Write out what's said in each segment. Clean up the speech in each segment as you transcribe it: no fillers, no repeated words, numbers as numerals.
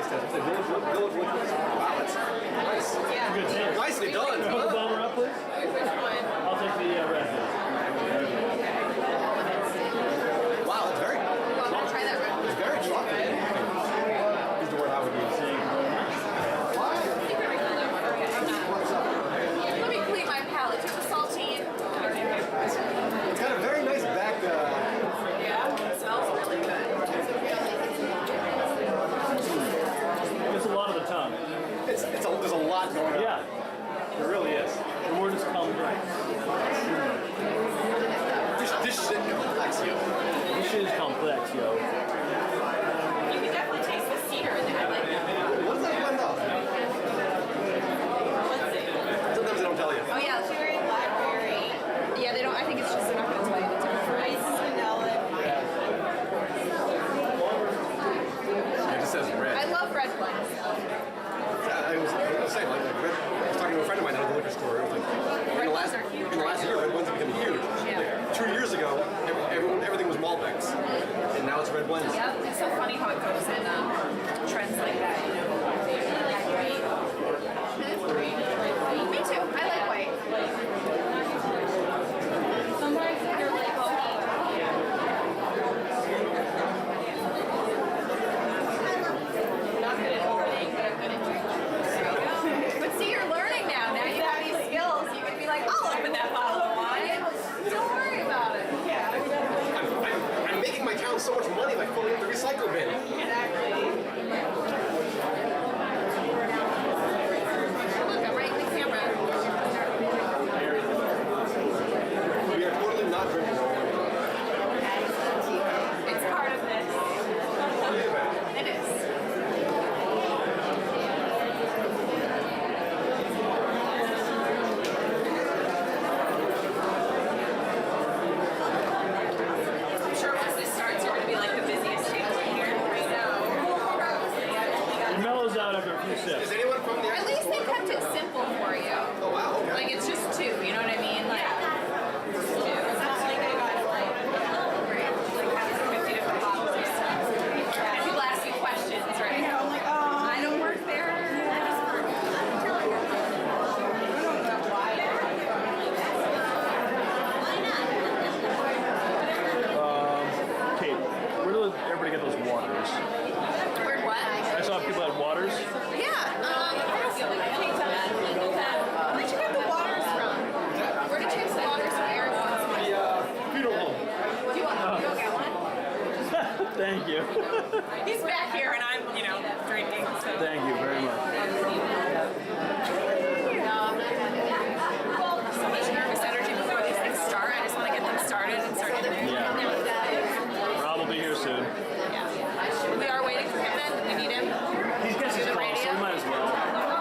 taste test. The village liquid. Wow, that's nice. Yeah. Good taste. Nicely done. Put the bomber up, please. Which one? I'll take the red. Wow, it's very. Well, I'm gonna try that red one. It's very chocolatey. Is the word I would use. Let me clean my palate. Just a saltine. It's got a very nice back. Yeah, it smells really good. It's a lot of the tongue. There's a lot going on. Yeah, There really is. the word is complex. This shit complex, yo. This shit is complex, yo. You can definitely taste the cedar in there. I like that. What does that blend up? Sometimes they don't tell you. Oh yeah, cherry, blackberry. Yeah, they don't. I think it's just they're not going to tell you. Rice, vanilla. It just says red. I love red wines. I was saying, like red, I was talking to a friend of mine at the liquor store. It was like, in the last year, red wines have become huge. Yeah. Like 2 years ago, everything was Malbecs, and now it's red wines. Yep. It's so funny how it goes in trends like that. You know. Me too. I like white. Sometimes they're like not good at opening, but I'm good at drinking. But see, you're learning now. Now you have these skills. You can be like, I'll open that bottle of wine. Don't worry about it. Yeah. I'm making my town so much money by filling up the recycle bin. Exactly. Look, I'm right in the camera. We are totally not drinking. It's part of this. It is. I'm sure once this starts, you're going to be like the busiest table in here. I know. It mellows out after a few sips. Is anyone from the At least they kept it simple for you. Oh wow, okay. Like it's just two, you know what I mean? Like, two. It's not like I got like having 50 different bottles of stuff. And people ask you questions, right? I'm like, I don't work there. I just work. Kate, where does everybody get those waters? Where'd what? I saw people had waters. Yeah. Where'd you get the waters from? Where did you get the waters from, Eric? The funeral home. Do you want to go get one? Thank you. He's back here and I'm, drinking. So. Thank you very much. So much nervous energy before these things start. I just want to get them started and start interviewing. Yeah. Rob will be here soon. Yeah. We are waiting for him then. We need him. He's got his call, so we might as well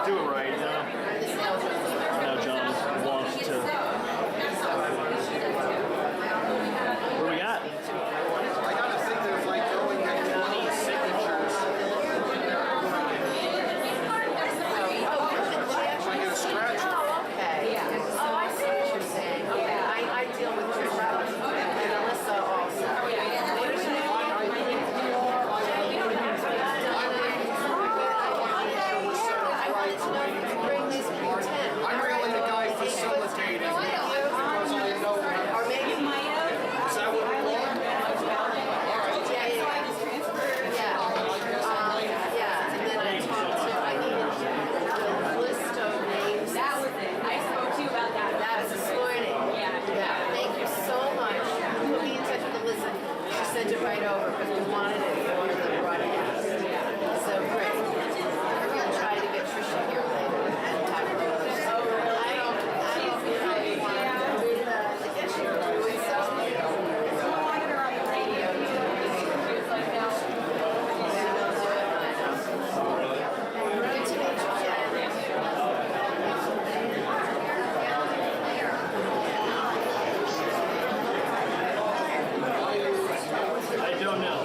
do it right, Now John's launched to. What do we got? I gotta think there's like going at 20 signatures. I get a scratch. Okay. Yeah. Oh, I see what you're saying. Okay. I deal with Trisha and Alyssa also. I wanted to know if you could bring these people to 10. I'm really the guy facilitating. No, I know. Because I know. Or maybe Is that what we want? yeah. And then I talked to, I needed the list of names. That was it. I spoke to you about that. That was this morning. Yeah. Thank you so much. Put me in touch with Alyssa. She sent it right over because we wanted it for the broadcast. So great. We're going to try to get Trisha here later and talk about this. I don't know how you want to do that. I guess you're doing something. I wanted her on the radio. She was like, no. Good to meet you, Jen. I don't know.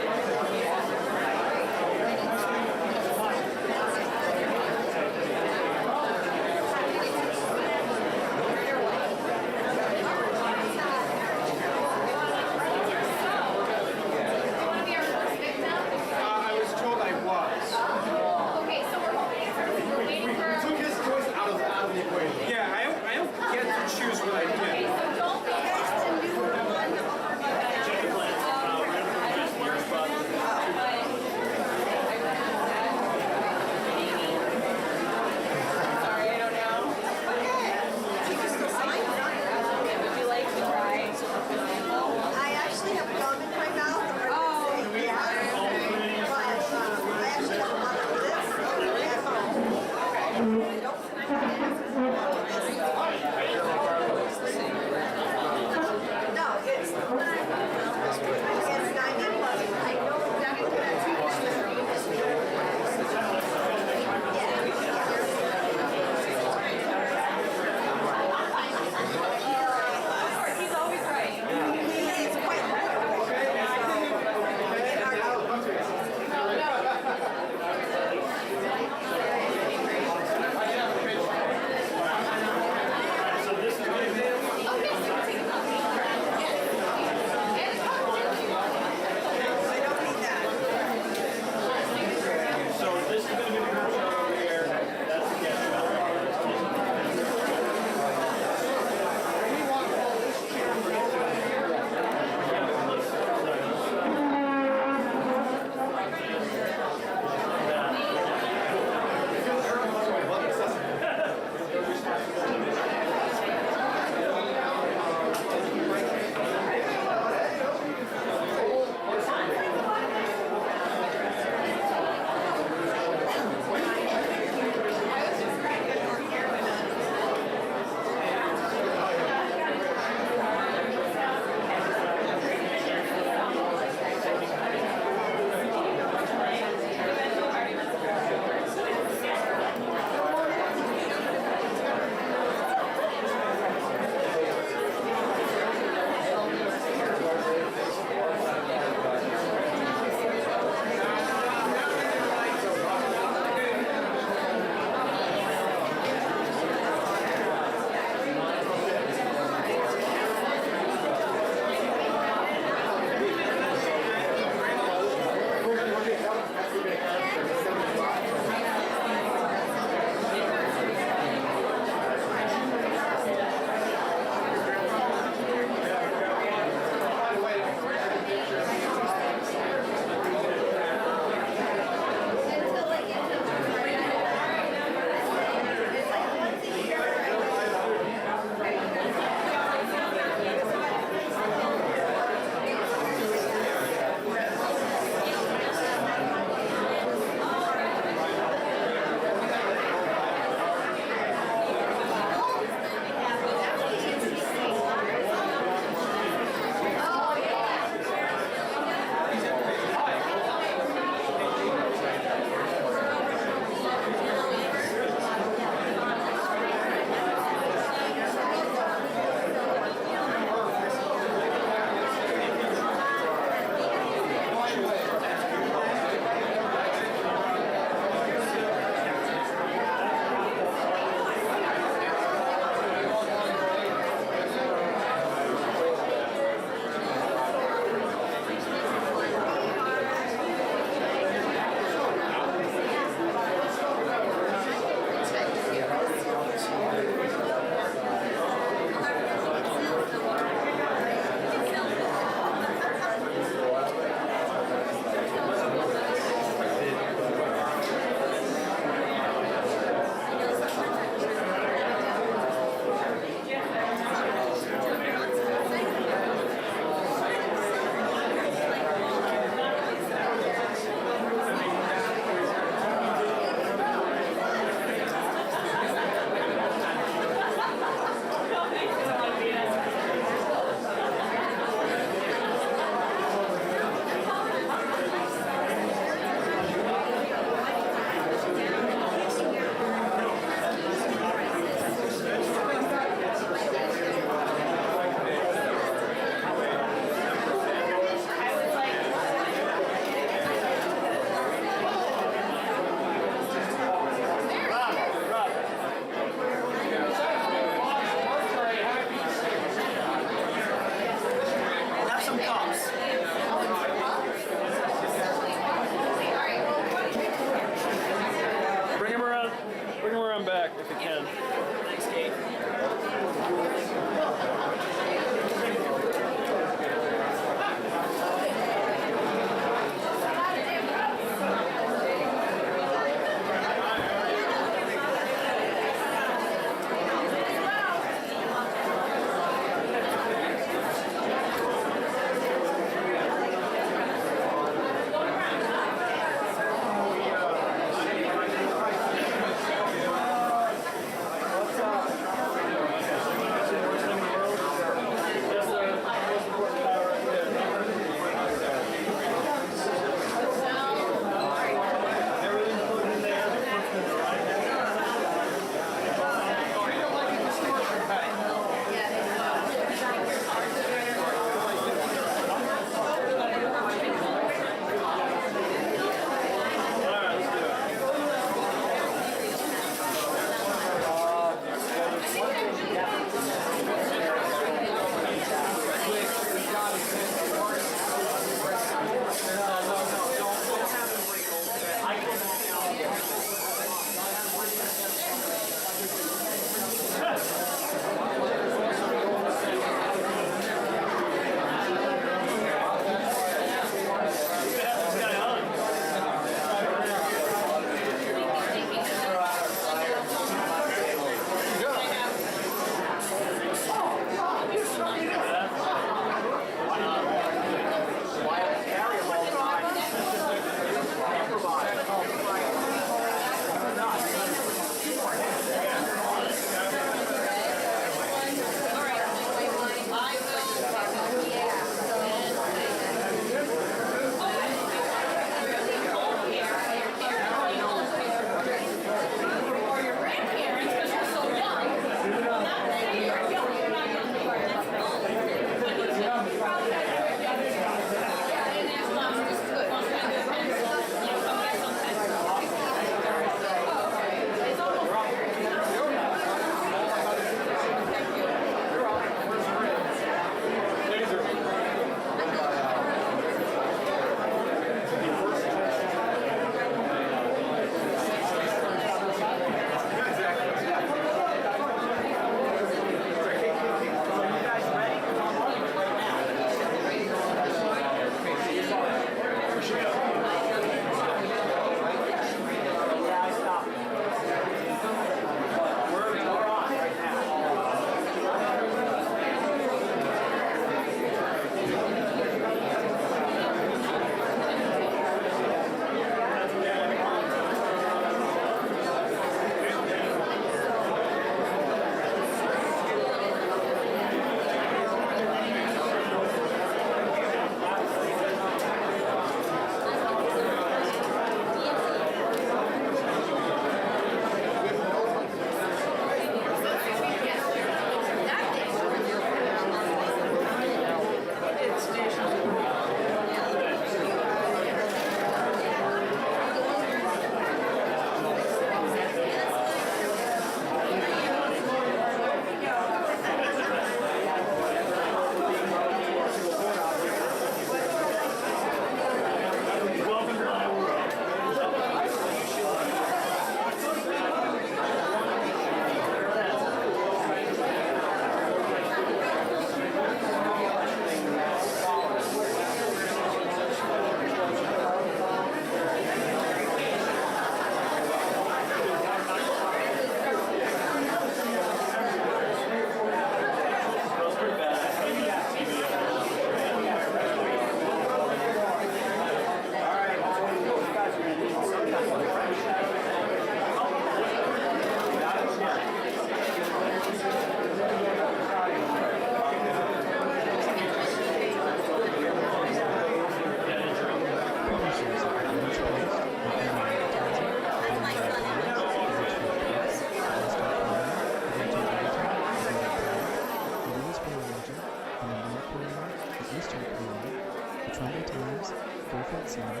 Cold Center,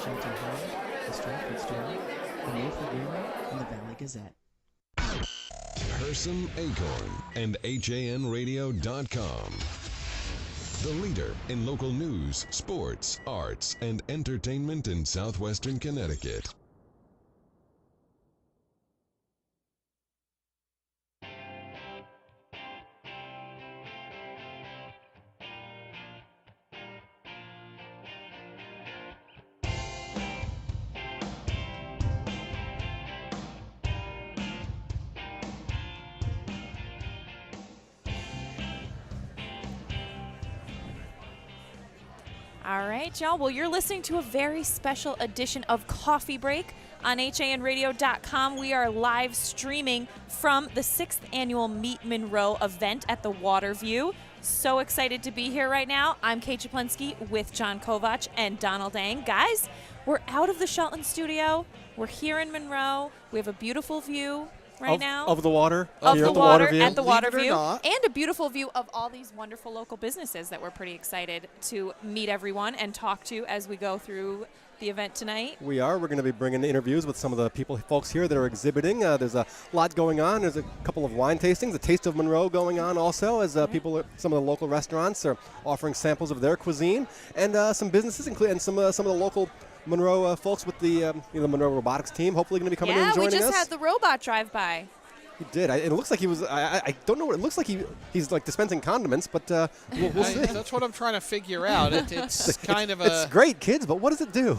Shelton Hill, the Stratford Story, the Mayfield Rumor, and the Valley Gazette. Hersam Acorn and HANradio.com. The leader in local news, sports, arts, and entertainment in southwestern Connecticut. All right, y'all. Well, you're listening to a very special edition of Coffee Break on HANradio.com. We are live streaming from the 6th annual Meet Monroe event at the Waterview. So excited to be here right now. I'm Kate Chaplinsky with John Kovach and Donald Ang. Guys, we're out of the Shelton studio. We're here in Monroe. We have a beautiful view right now. Of the water? Of Here the at the water Waterview? at the Believe it or Waterview, not. and a beautiful view of all these wonderful local businesses that we're pretty excited to meet everyone and talk to as we go through the event tonight. We are. We're going to be bringing interviews with some of the folks here that are exhibiting. There's a lot going on. There's a couple of wine tastings, a Taste of Monroe going on also, as people, some of the local restaurants are offering samples of their cuisine, and some businesses, and some of the local Monroe folks with the the Monroe Robotics team, hopefully going to be coming in and joining us. Yeah, we just had the robot drive by. He did. It looks like he was. I don't know what it looks like. He's like dispensing condiments, but we'll see. That's what I'm trying to figure out. It's kind of a. It's great, kids, but what does it do?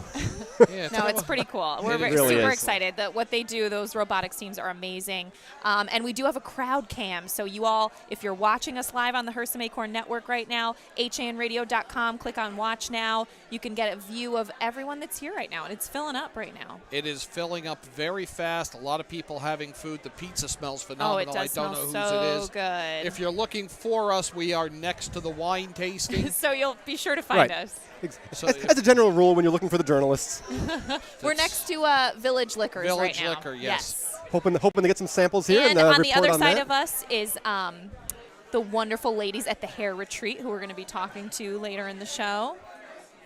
Yeah, No, it's pretty cool. We're really super is. excited that what they do. Those robotics teams are amazing, and we do have a crowd cam. So you all, if you're watching us live on the Hersam Acorn Network right now, HANradio.com, click on Watch Now. You can get a view of everyone that's here right now, and it's filling up right now. It is filling up very fast. A lot of people having food. The pizza smells Oh, phenomenal. it does I don't smell know so whose it is. good. If you're looking for us, we are next to the wine tasting. So you'll be sure to find Right. us. So as a general rule, when you're looking for the journalists, We're next to Village Liquors Village right now. Liquor, yes. hoping to get some samples here And and on the report other on side that. of us is the wonderful ladies at the Hair Retreat, who we're going to be talking to later in the show.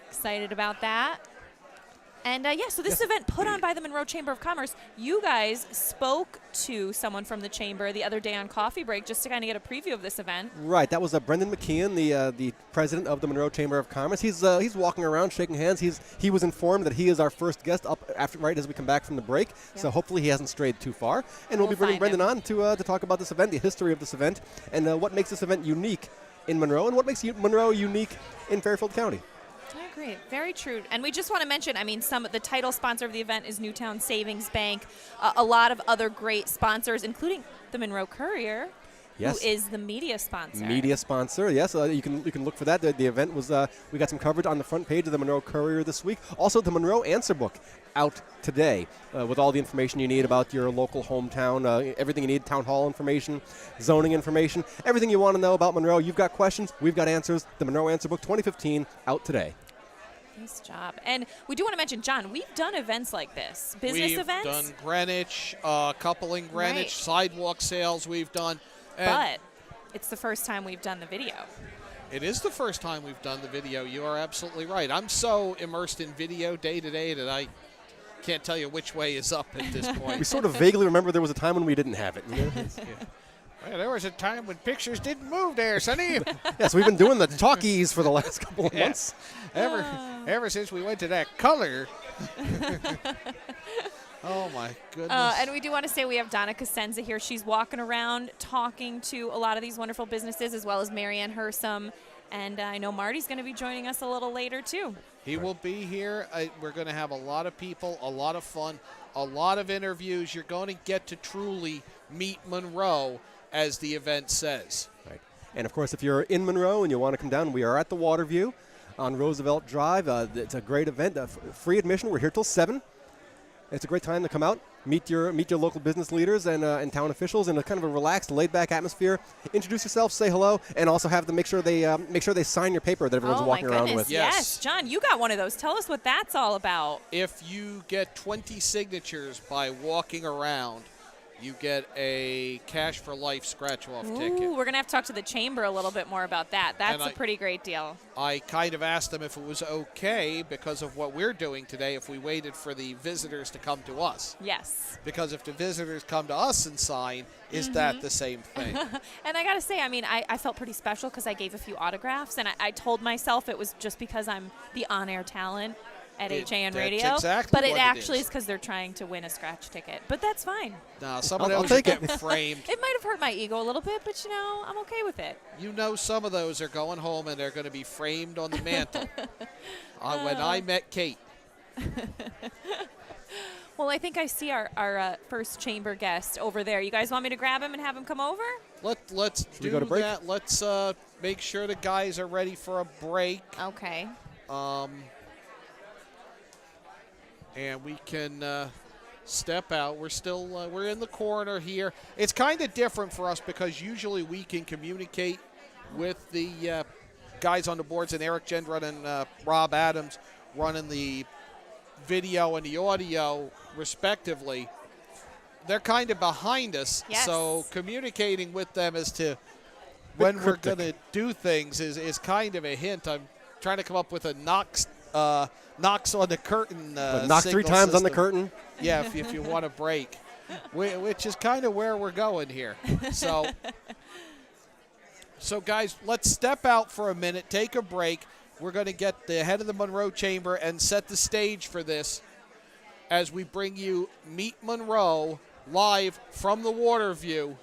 Excited about that. And so this event put on by the Monroe Chamber of Commerce. You guys spoke to someone from the chamber the other day on Coffee Break just to kind of get a preview of this event. Right, that was Brendan McKeon, the president of the Monroe Chamber of Commerce. He's walking around shaking hands. He was informed that he is our first guest up right as we come back from the break. Yeah. So hopefully he hasn't strayed too far. And we'll be bringing find Brendan on to talk about this event, the history of this event, and what makes this event unique in Monroe, and what makes Monroe unique in Fairfield County. I agree. Very true. And we just want to mention, the title sponsor of the event is Newtown Savings Bank. A lot of other great sponsors, including the Monroe Courier, Yes. who is the media sponsor. Media sponsor, yes. You can look for that. The event was we got some coverage on the front page of the Monroe Courier this week. Also, the Monroe Answer Book out today with all the information you need about your local hometown, everything you need, town hall information, zoning information, everything you want to know about Monroe. You've got questions, we've got answers. The Monroe Answer Book 2015 out today. Nice job. And we do want to mention, John, we've done events like this, business events. We've done Greenwich, coupling Greenwich, Right. sidewalk sales we've done. But it's the first time we've done the video. It is the first time we've done the video. You are absolutely right. I'm so immersed in video day to day that I can't tell you which way is up at this point. We sort of vaguely remember there was a time when we didn't have it. You know? Well, there was a time when pictures didn't move there, Sonny. Yes, we've been doing the talkies for the last couple of months. Ever since we went to that color. Oh, my goodness. And we do want to say we have Donna Cosenza here. She's walking around talking to a lot of these wonderful businesses, as well as Marianne Hersam. And I know Marty's going to be joining us a little later, too. He will be here. We're going to have a lot of people, a lot of fun, a lot of interviews. You're going to get to truly meet Monroe, as the event says. Right. And, of course, if you're in Monroe and you want to come down, we are at the Waterview on Roosevelt Drive. It's a great event. Free admission. We're here till 7. It's a great time to come out, meet your local business leaders and town officials in a kind of a relaxed, laid-back atmosphere. Introduce yourself, say hello, and also have them make sure they sign your paper that everyone's walking around with. Yes, John, you got one of those. Tell us what that's all about. If you get 20 signatures by walking around, you get a Cash for Life scratch-off Ooh, ticket. we're going to have to talk to the chamber a little bit more about that. That's a pretty great deal. I kind of asked them if it was okay because of what we're doing today if we waited for the visitors to come to us. Yes. Because if the visitors come to us and sign, is that the same thing? And I got to say, I mean, I felt pretty special because I gave a few autographs, and I told myself it was just because I'm the on-air talent at HAN Radio. That's exactly but what it it actually is. because they're trying to win a scratch ticket. But that's fine. No, someone I'll else take is it. getting framed. It might have hurt my ego a little bit, but, you know, I'm okay with it. You know some of those are going home and they're going to be framed on the mantle. When I met Kate. Well, I think I see our first chamber guest over there. You guys want me to grab him and have him come over? Let's we do go to break? that. Let's make sure the guys are ready for a break. Okay. And we can step out. We're still we're in the corner here. It's kind of different for us because usually we can communicate with the guys on the boards, and Eric Gendron and Rob Adams running the video and the audio respectively. They're kind of behind us, Yes. so communicating with them as to when we're going to do things is kind of a hint. I'm trying to come up with a knocks on the curtain. Knock 3 signal times on the system. curtain. Yeah, if you want to break, which is kind of where we're going here. So guys, let's step out for a minute, take a break. We're going to get the head of the Monroe Chamber and set the stage for this as we bring you Meet Monroe live from the Waterview.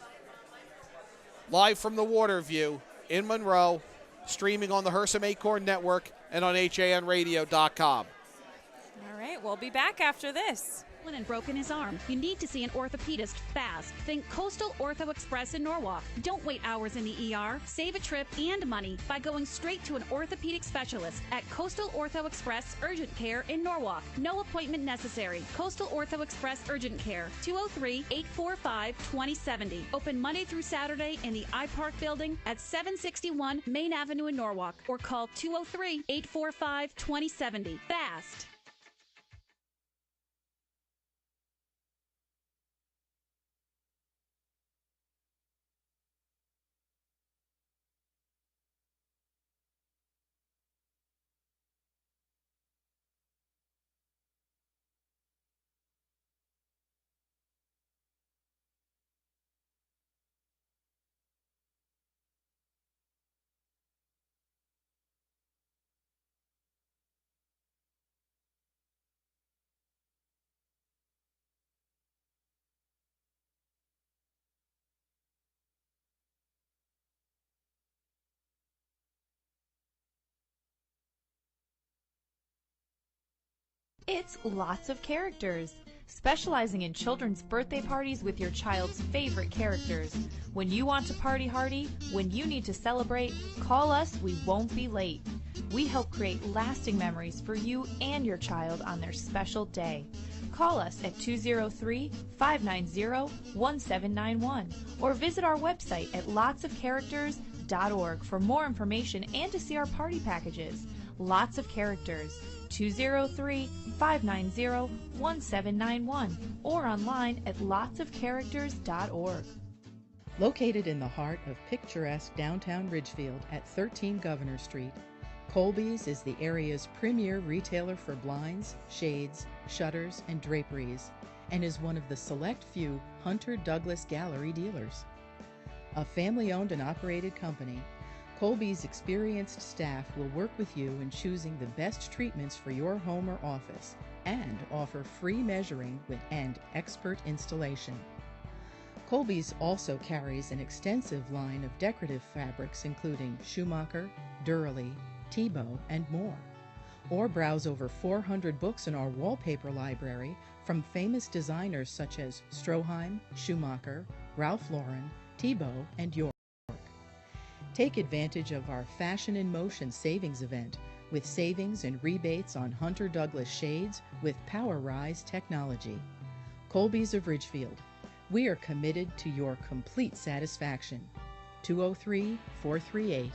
Live from the Waterview in Monroe, streaming on the Hersam Acorn Network and on HANradio.com. All right, we'll be back after this. And broken his arm. You need to see an orthopedist fast. Think Coastal Ortho Express in Norwalk. Don't wait hours in the ER. Save a trip and money by going straight to an orthopedic specialist at Coastal Ortho Express Urgent Care in Norwalk. No appointment necessary. Coastal Ortho Express Urgent Care, 203-845-2070. Open Monday through Saturday in the iPark building at 761 Main Avenue in Norwalk, or call 203-845-2070. Fast. It's Lots of Characters, specializing in children's birthday parties with your child's favorite characters. When you want to party hardy, when you need to celebrate, call us, we won't be late. We help create lasting memories for you and your child on their special day. Call us at 203-590-1791 or visit our website at lotsofcharacters.org for more information and to see our party packages. Lots of Characters, 203-590-1791 or online at lotsofcharacters.org. Located in the heart of picturesque downtown Ridgefield at 13 Governor Street, Colby's is the area's premier retailer for blinds, shades, shutters, and draperies, and is one of the select few Hunter Douglas Gallery dealers. A family-owned and operated company, Colby's experienced staff will work with you in choosing the best treatments for your home or office and offer free measuring and expert installation. Colby's also carries an extensive line of decorative fabrics including Schumacher, Durley, Tebow, and more. Or browse over 400 books in our wallpaper library from famous designers such as Stroheim, Schumacher, Ralph Lauren, Tebow, and York. Take advantage of our Fashion in Motion savings event with savings and rebates on Hunter Douglas shades with Power Rise technology. Colby's of Ridgefield. We are committed to your complete satisfaction. 203-438-8531.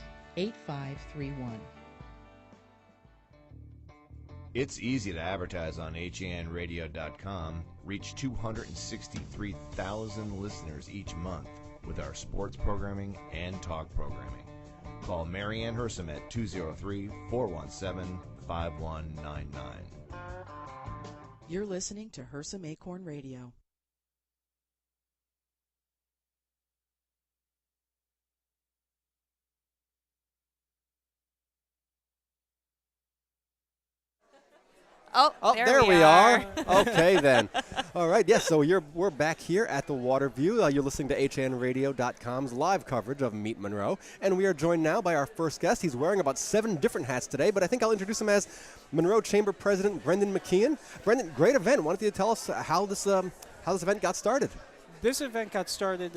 It's easy to advertise on hanradio.com, reach 263,000 listeners each month with our sports programming and talk programming. Call Mary Ann Hersam at 203-417-5199. You're listening to Hersam Acorn Radio. Oh, there we are. Okay, then. All right, yes, so we're back here at the Waterview. You're listening to HNRadio.com's live coverage of Meet Monroe, and we are joined now by our first guest. He's wearing about 7 different hats today, but I think I'll introduce him as Monroe Chamber President Brendan McKeon. Brendan, great event. Why don't you tell us how this event got started? This event got started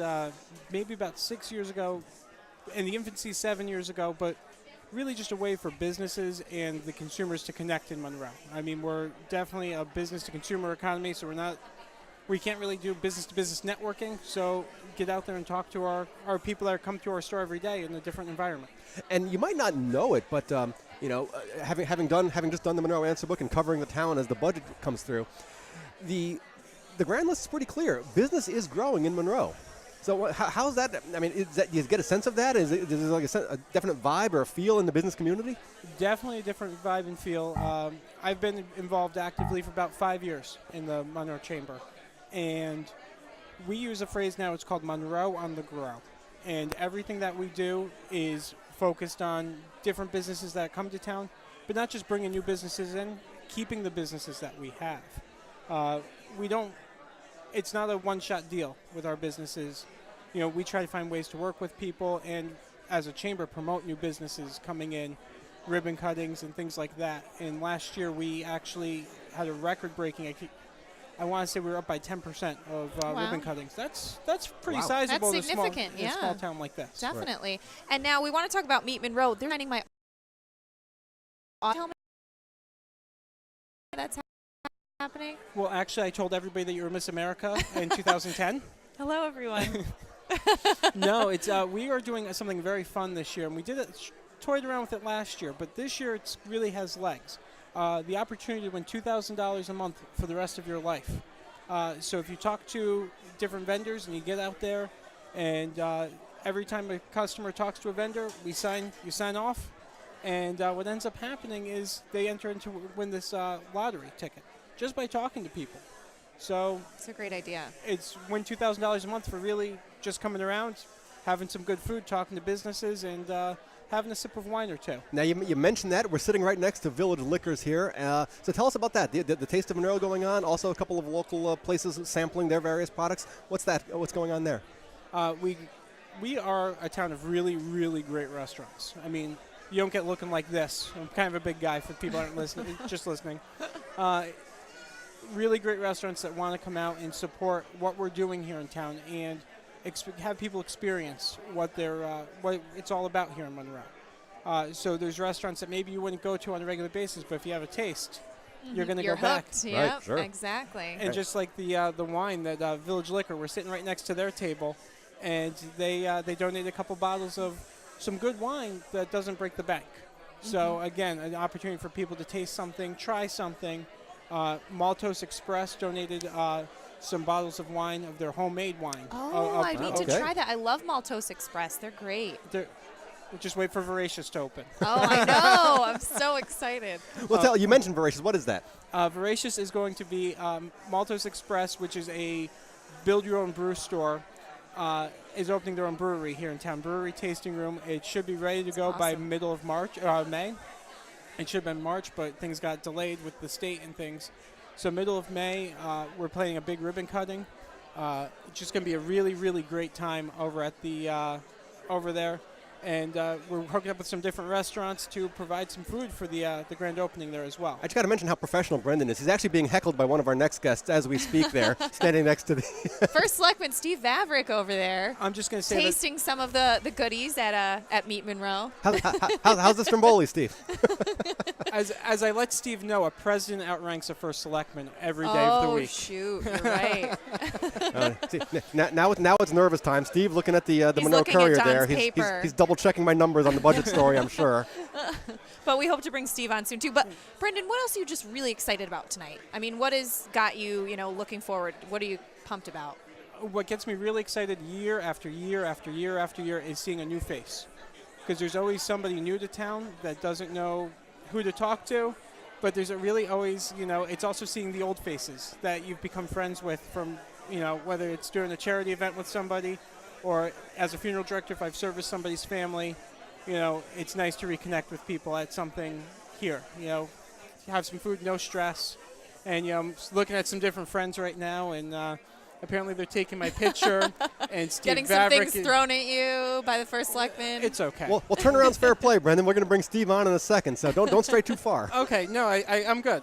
maybe about 6 years ago, in the infancy 7 years ago, but really just a way for businesses and the consumers to connect in Monroe. I mean, we're definitely a business-to-consumer economy, so we can't really do business-to-business networking, so get out there and talk to our people that come to our store every day in a different environment. And you might not know it, but having just done the Monroe Answer Book and covering the town as the budget comes through, the grand list is pretty clear. Business is growing in Monroe. So how's that? I mean, do you get a sense of that? Is there like a definite vibe or a feel in the business community? Definitely a different vibe and feel. I've been involved actively for about 5 years in the Monroe Chamber. And we use a phrase now, it's called Monroe on the Grow. And everything that we do is focused on different businesses that come to town, but not just bringing new businesses in, keeping the businesses that we have. It's not a one-shot deal with our businesses. You know, we try to find ways to work with people and, as a chamber, promote new businesses coming in, ribbon cuttings and things like that. And last year we actually had a record-breaking. I want to say we were up by 10% of ribbon cuttings. That's pretty sizable. That's significant, in a small town like this. Definitely. Right. And now we want to talk about Meet Monroe. They're running my. Tell me that's happening. Well, actually, I told everybody that you were Miss America in 2010. Hello, everyone. No, it's we are doing something very fun this year, and we did it, toyed around with it last year, but this year it really has legs. The opportunity to win $2,000 a month for the rest of your life. So if you talk to different vendors and you get out there, and every time a customer talks to a vendor, you sign off, and what ends up happening is they enter into win this lottery ticket just by talking to people. So it's a great idea. It's win $2,000 a month for really just coming around, having some good food, talking to businesses, and having a sip of wine or two. Now, you mentioned that. We're sitting right next to Village Liquors here. So tell us about that. The Taste of Monroe going on. Also a couple of local places sampling their various products. What's going on there? We are a town of really, really great restaurants. I mean, you don't get looking like this. I'm kind of a big guy for people that aren't listening, just listening. Really great restaurants that want to come out and support what we're doing here in town and have people experience what it's all about here in Monroe. So there's restaurants that maybe you wouldn't go to on a regular basis, but if you have a taste, you're going to go back. Yep, right, sure. Exactly. And just like the wine that Village Liquor, we're sitting right next to their table, and they donate a couple bottles of some good wine that doesn't break the bank. So again, an opportunity for people to taste something, try something. Maltose Express donated some bottles of wine, of their homemade wine. Oh, I need to try that. I love Maltose Express. They're great. Just wait for Voracious to open. Oh, I know. I'm so excited. Well, you mentioned Voracious. What is that? Voracious is going to be Maltose Express, which is a build-your-own brew store, is opening their own brewery here in town. Brewery tasting room. It should be ready to go by middle of May. It should have been March, but things got delayed with the state and things. So middle of May, we're planning a big ribbon cutting. It's just going to be a really, really great time over at over there. And we're hooking up with some different restaurants to provide some food for the grand opening there as well. I just got to mention how professional Brendan is. He's actually being heckled by one of our next guests as we speak there, standing next to the... First Selectman Steve Vavrick over there. I'm just going to say tasting some of the goodies at Meet Monroe. How's the Stromboli, Steve? As I let Steve know, a president outranks a first selectman every day of the week. Oh, shoot. You're right. See, now it's nervous time. Steve looking at the Monroe Courier there. He's He's double double-checking my numbers on the budget story, I'm sure. But we hope to bring Steve on soon, too. But, Brendan, what else are you just really excited about tonight? I mean, what has got you, looking forward? What are you pumped about? What gets me really excited year after year after year after year is seeing a new face. Because there's always somebody new to town that doesn't know who to talk to. But there's really always, it's also seeing the old faces that you've become friends with from, whether it's during a charity event with somebody or as a funeral director, if I've serviced somebody's family, it's nice to reconnect with people at something here, have some food, no stress. And, I'm looking at some different friends right now, and apparently they're taking my picture. And Steve Getting some Vavrick things thrown at you by the first selectman. It's okay. Well, turnaround's fair play, Brendan. We're going to bring Steve on in a second, so don't stray too far. Okay, no, I'm good.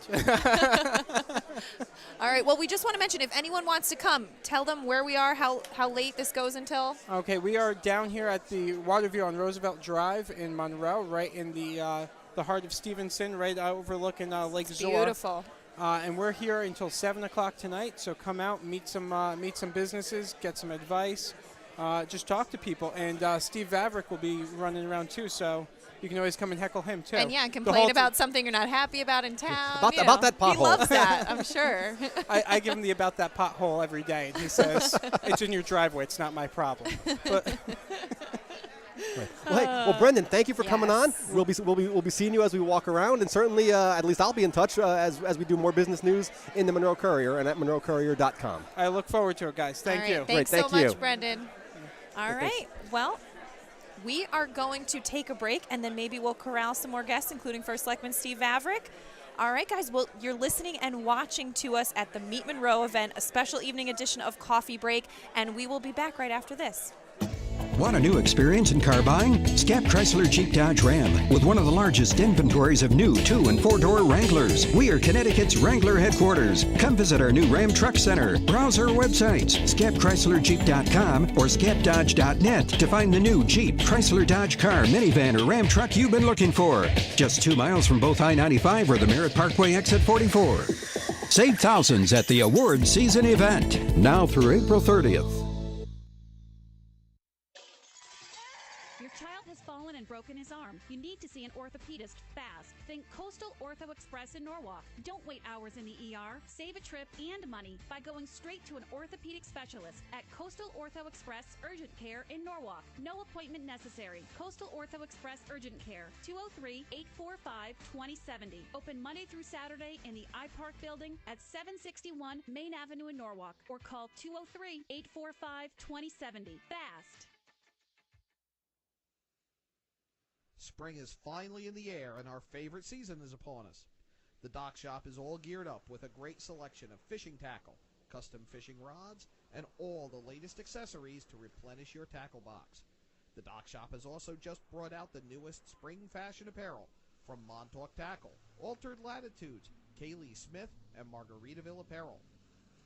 All right, well, we just want to mention, if anyone wants to come, tell them where we are, how late this goes until. Okay, we are down here at the Waterview on Roosevelt Drive in Monroe, right in the heart of Stevenson, right overlooking Lake Zor. Beautiful. And we're here until 7 o'clock tonight, so come out, meet some businesses, get some advice, just talk to people. And Steve Vavrick will be running around too, so you can always come and heckle him too. And complain about something you're not happy about in town. About that pothole. He loves that, I'm sure. I give him the about that pothole every day, and he says, it's in your driveway, it's not my problem. But Well, Brendan, thank you for coming on. We'll be seeing you as we walk around, and certainly, at least I'll be in touch as we do more business news in the Monroe Courier and at monroecourier.com. I look forward to it, guys. Thank you. Thanks Great, so much, Brendan. All right. Well, we are going to take a break, and then maybe we'll corral some more guests, including First Selectman Steve Vavrick. All right, guys. Well, you're listening and watching to us at the Meet Monroe event, a special evening edition of Coffee Break, and we will be back right after this. Want a new experience in car buying? Scap Chrysler Jeep Dodge Ram with one of the largest inventories of new 2- and 4-door Wranglers. We are Connecticut's Wrangler headquarters. Come visit our new Ram Truck Center. Browse our websites, scapchryslerjeep.com or scapdodge.net to find the new Jeep, Chrysler Dodge car, minivan, or Ram truck you've been looking for. Just 2 miles from both I-95 or the Merritt Parkway exit 44. Save thousands at the award season event, now through April 30th. Broken his arm. You need to see an orthopedist fast. Think Coastal Ortho Express in Norwalk. Don't wait hours in the ER. Save a trip and money by going straight to an orthopedic specialist at Coastal Ortho Express Urgent Care in Norwalk. No appointment necessary. Coastal Ortho Express Urgent Care, 203-845-2070. Open Monday through Saturday in the iPark building at 761 Main Avenue in Norwalk, or call 203-845-2070. Fast. Spring is finally in the air, and our favorite season is upon us. The Dock Shop is all geared up with a great selection of fishing tackle, custom fishing rods, and all the latest accessories to replenish your tackle box. The Dock Shop has also just brought out the newest spring fashion apparel from Montauk Tackle, Altered Latitudes, Kaylee Smith, and Margaritaville Apparel.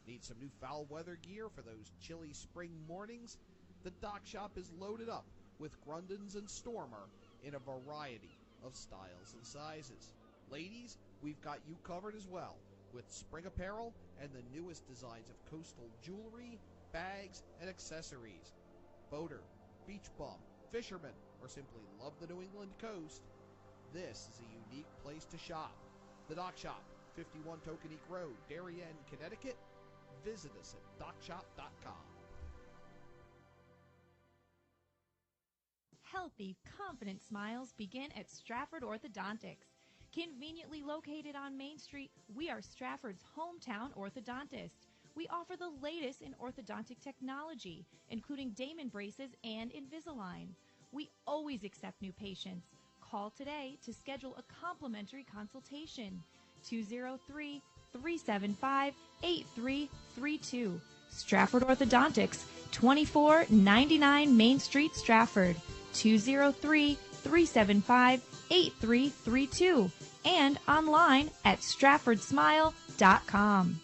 Need some new foul weather gear for those chilly spring mornings? The Dock Shop is loaded up with Grundens and Stormer in a variety of styles and sizes. Ladies, we've got you covered as well with spring apparel and the newest designs of coastal jewelry, bags, and accessories. Boater, beach bum, fisherman, or simply love the New England coast, this is a unique place to shop. The Dock Shop, 51 Tokenique Road, Darien, Connecticut. Visit us at dockshop.com. Healthy, confident smiles begin at Stratford Orthodontics. Conveniently located on Main Street, we are Stratford's hometown orthodontist. We offer the latest in orthodontic technology, including Damon braces and Invisalign. We always accept new patients. Call today to schedule a complimentary consultation. 203-375-8332. Stratford Orthodontics, 2499 Main Street, Stratford. 203-375-8332 and online at stratfordsmile.com.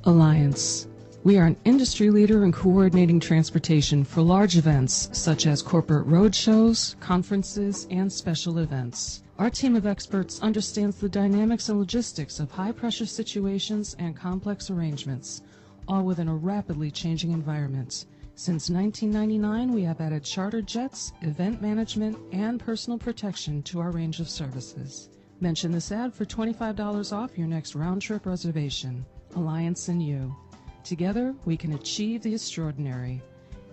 Alliance. We are an industry leader in coordinating transportation for large events such as corporate roadshows, conferences, and special events. Our team of experts understands the dynamics and logistics of high-pressure situations and complex arrangements, all within a rapidly changing environment. Since 1999, we have added charter jets, event management, and personal protection to our range of services. Mention this ad for $25 off your next round-trip reservation. Alliance and you. Together, we can achieve the extraordinary.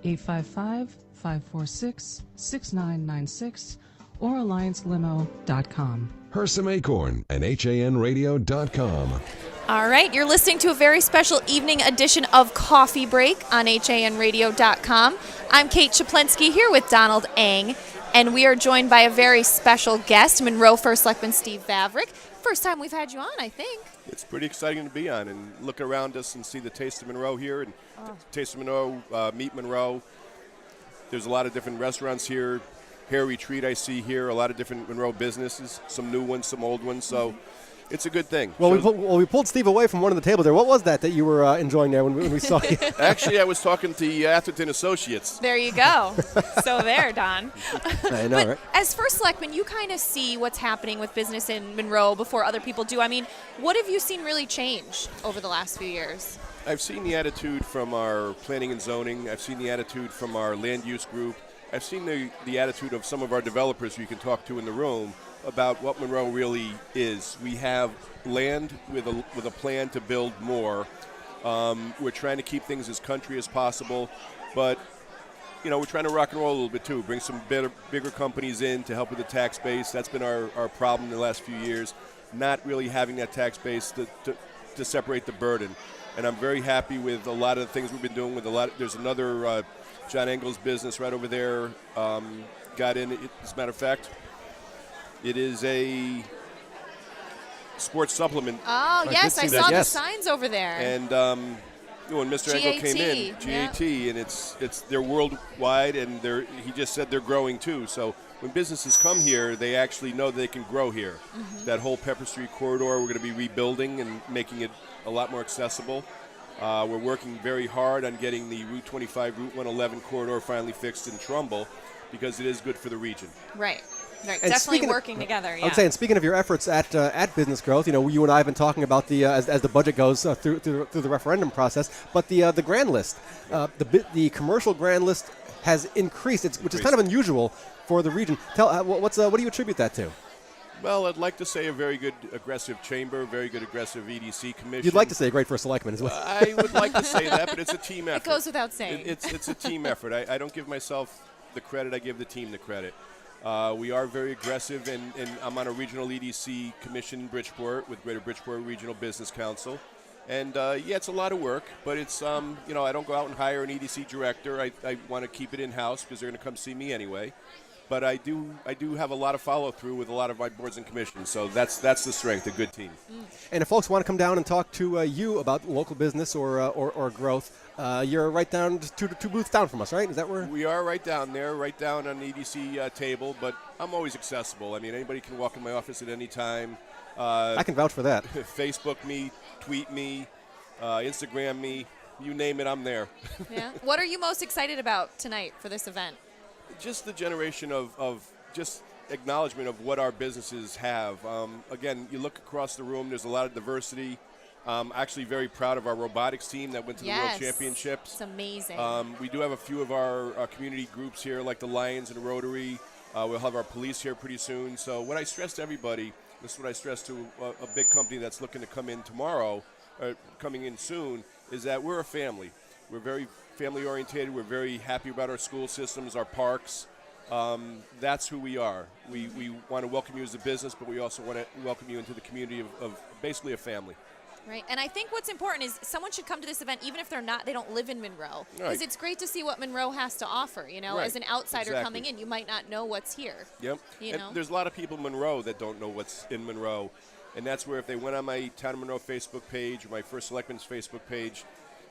855-546-6996 or alliancelimo.com. Hersam Acorn and HANradio.com. All right, you're listening to a very special evening edition of Coffee Break on HANradio.com. I'm Kate Chaplinsky here with Donald Eng, and we are joined by a very special guest, Monroe First Selectman Steve Vavrick. First time we've had you on, I think. It's pretty exciting to be on and look around us and see the Taste of Monroe here and Taste of Monroe, Meet Monroe. There's a lot of different restaurants here. Hair Retreat I see here, a lot of different Monroe businesses, some new ones, some old ones. So it's a good thing. Well, we pulled Steve away from one of the table there. What was that you were enjoying there when we saw you? Actually, I was talking to Atherton Associates. There you go. So there, Don. I know, right? As First Selectman, you kind of see what's happening with business in Monroe before other people do. I mean, what have you seen really change over the last few years? I've seen the attitude from our planning and zoning. I've seen the attitude from our land use group. I've seen the attitude of some of our developers who you can talk to in the room about what Monroe really is. We have land with a plan to build more. We're trying to keep things as country as possible, but we're trying to rock and roll a little bit too. Bring some bigger companies in to help with the tax base. That's been our problem in the last few years. Not really having that tax base to separate the burden. And I'm very happy with a lot of the things we've been doing with there's another John Engel's business right over there got in. As a matter of fact, it is a sports supplement. Oh, yes, I saw the signs over there. And when Mr. Engel came in, GAT, and they're worldwide, and he just said they're growing too. So when businesses come here, they actually know they can grow here. Mm-hmm. That whole Pepper Street corridor, we're going to be rebuilding and making it a lot more accessible. We're working very hard on getting the Route 25, Route 111 corridor finally fixed in Trumbull because it is good for the region. Right. Definitely working together. Yeah. I would say, and speaking of your efforts at business growth, you and I have been talking about the as the budget goes through the referendum process, but the grand list, the commercial grand list has increased, which is kind of unusual for the region. What do you attribute that to? Well, I'd like to say a very good aggressive chamber, very good aggressive EDC commission. You'd like to say a great first selectman as well. I would like to say that, but it's a team effort. It goes without saying. It's a team effort. I don't give myself the credit. I give the team the credit. We are very aggressive, and I'm on a regional EDC commission in Bridgeport with Greater Bridgeport Regional Business Council. And, it's a lot of work, but it's, I don't go out and hire an EDC director. I want to keep it in-house because they're going to come see me anyway. But I do have a lot of follow-through with a lot of my boards and commissions, so that's the strength, a good team. And if folks want to come down and talk to you about local business or growth, you're right down two booths down from us, right? Is that where? We are right down there, right down on the EDC table, but I'm always accessible. I mean, anybody can walk in my office at any time. I can vouch for that. Facebook me, tweet me, Instagram me, you name it, I'm there. Yeah. What are you most excited about tonight for this event? Just the generation of just acknowledgement of what our businesses have. Again, you look across the room, there's a lot of diversity. I'm actually very proud of our robotics team that went to the World Championships. It's amazing. We do have a few of our community groups here, like the Lions and Rotary. We'll have our police here pretty soon. So what I stress to everybody, this is what I stress to a big company that's looking to come in tomorrow, coming in soon, is that we're a family. We're very family oriented. We're very happy about our school systems, our parks. That's who we are. We want to welcome you as a business, but we also want to welcome you into the community of basically a family. Right, and I think what's important is someone should come to this event even if they don't live in Monroe, because it's great to see what Monroe has to offer. As an outsider coming in, you might not know what's here. Yep. There's a lot of people in Monroe that don't know what's in Monroe, and that's where if they went on my Town of Monroe Facebook page or my First Selectman's Facebook page,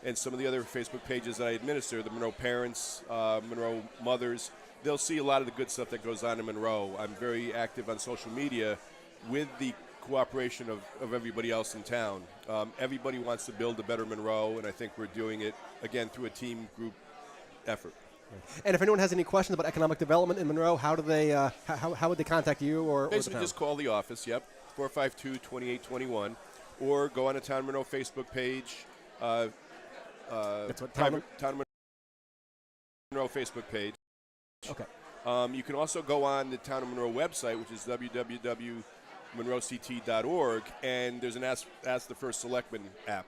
and some of the other Facebook pages that I administer, the Monroe Parents, Monroe Mothers, they'll see a lot of the good stuff that goes on in Monroe. I'm very active on social media with the cooperation of everybody else in town. Everybody wants to build a better Monroe, and I think we're doing it, again, through a team group effort. And if anyone has any questions about economic development in Monroe, how do they how would they contact you or basically the town? Just call the office, 452-2821, or go on the Town of Monroe Facebook page. That's what Town of Monroe Facebook page. Okay. You can also go on the Town of Monroe website, which is www.monroect.org, and there's an Ask the First Selectman app.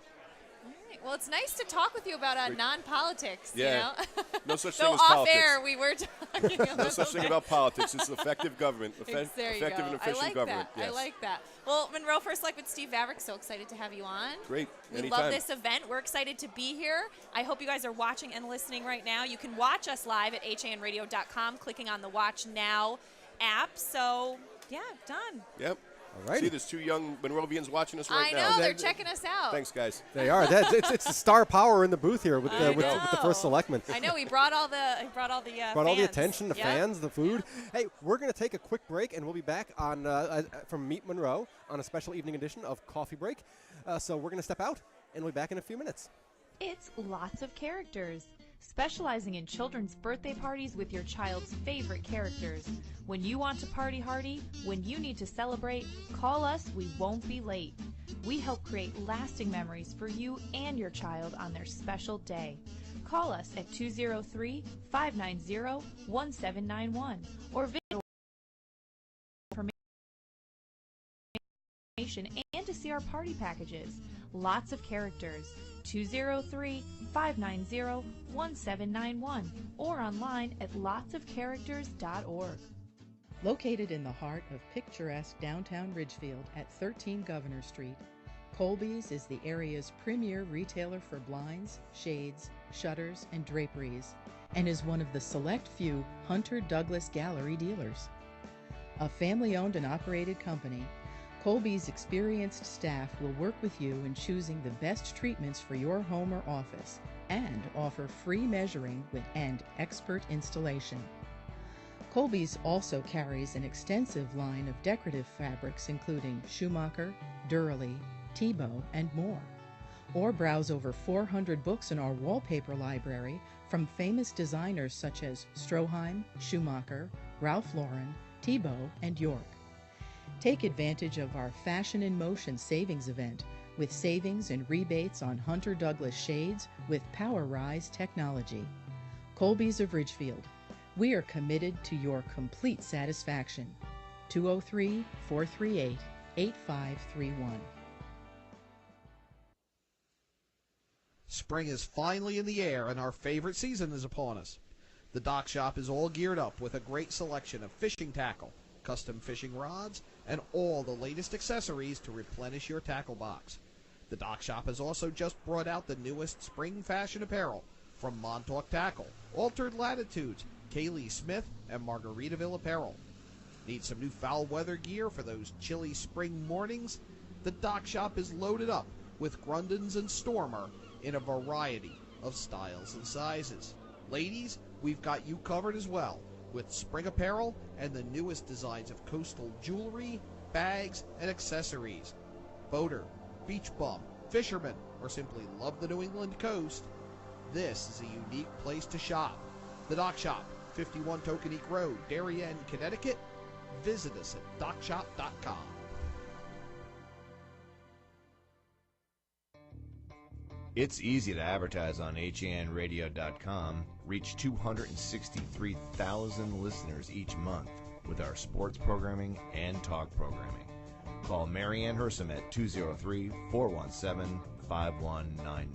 Well, it's nice to talk with you about non-politics, Yeah. you know? No such So thing as off politics. air, we were talking a No such little thing bit. about politics. It's effective government. There you Effective go. and efficient I like government. that. Yes. I like that. Well, Monroe First Selectman Steve Vavrick, so excited to have you on. Great. We Anytime. love this event. We're excited to be here. I hope you guys are watching and listening right now. You can watch us live at hanradio.com, clicking on the Watch Now app. So, yeah, done. Yep. Alrighty. See, there's two young Monrovians watching us right I now. know, they're checking us out. Thanks, guys. They are. It's the star power in the booth here with the first selectman. I know, we brought all the Brought all the fans. attention, the Yep. fans, the food. Hey, we're going to take a quick break, and we'll be back on from Meet Monroe on a special evening edition of Coffee Break. So we're going to step out, and we'll be back in a few minutes. It's lots of characters. Specializing in children's birthday parties with your child's favorite characters. When you want to party hardy, when you need to celebrate, call us, we won't be late. We help create lasting memories for you and your child on their special day. Call us at 203-590-1791 or visit information and to see our party packages. Lots of characters. 203-590-1791 or online at lotsofcharacters.org. Located in the heart of picturesque downtown Ridgefield at 13 Governor Street, Colby's is the area's premier retailer for blinds, shades, shutters, and draperies, and is one of the select few Hunter Douglas Gallery dealers. A family-owned and operated company, Colby's experienced staff will work with you in choosing the best treatments for your home or office and offer free measuring and expert installation. Colby's also carries an extensive line of decorative fabrics including Schumacher, Durley, Tebow, and more. Or browse over 400 books in our wallpaper library from famous designers such as Stroheim, Schumacher, Ralph Lauren, Tebow, and York. Take advantage of our Fashion in Motion savings event with savings and rebates on Hunter Douglas shades with Power Rise technology. Colby's of Ridgefield. We are committed to your complete satisfaction. 203-438-8531. Spring is finally in the air and our favorite season is upon us. The Dock Shop is all geared up with a great selection of fishing tackle, custom fishing rods, and all the latest accessories to replenish your tackle box. The Dock Shop has also just brought out the newest spring fashion apparel from Montauk Tackle, Altered Latitudes, Kaylee Smith, and Margaritaville Apparel. Need some new foul weather gear for those chilly spring mornings? The Dock Shop is loaded up with Grundens and Stormer in a variety of styles and sizes. Ladies, we've got you covered as well, with spring apparel and the newest designs of coastal jewelry, bags, and accessories. Boater, beach bum, fisherman, or simply love the New England coast, this is a unique place to shop. The Dock Shop, 51 Tokenique Road, Darien, Connecticut. Visit us at dockshop.com. It's easy to advertise on hanradio.com, reach 263,000 listeners each month with our sports programming and talk programming. Call Mary Ann Hersam at 203-417-5199.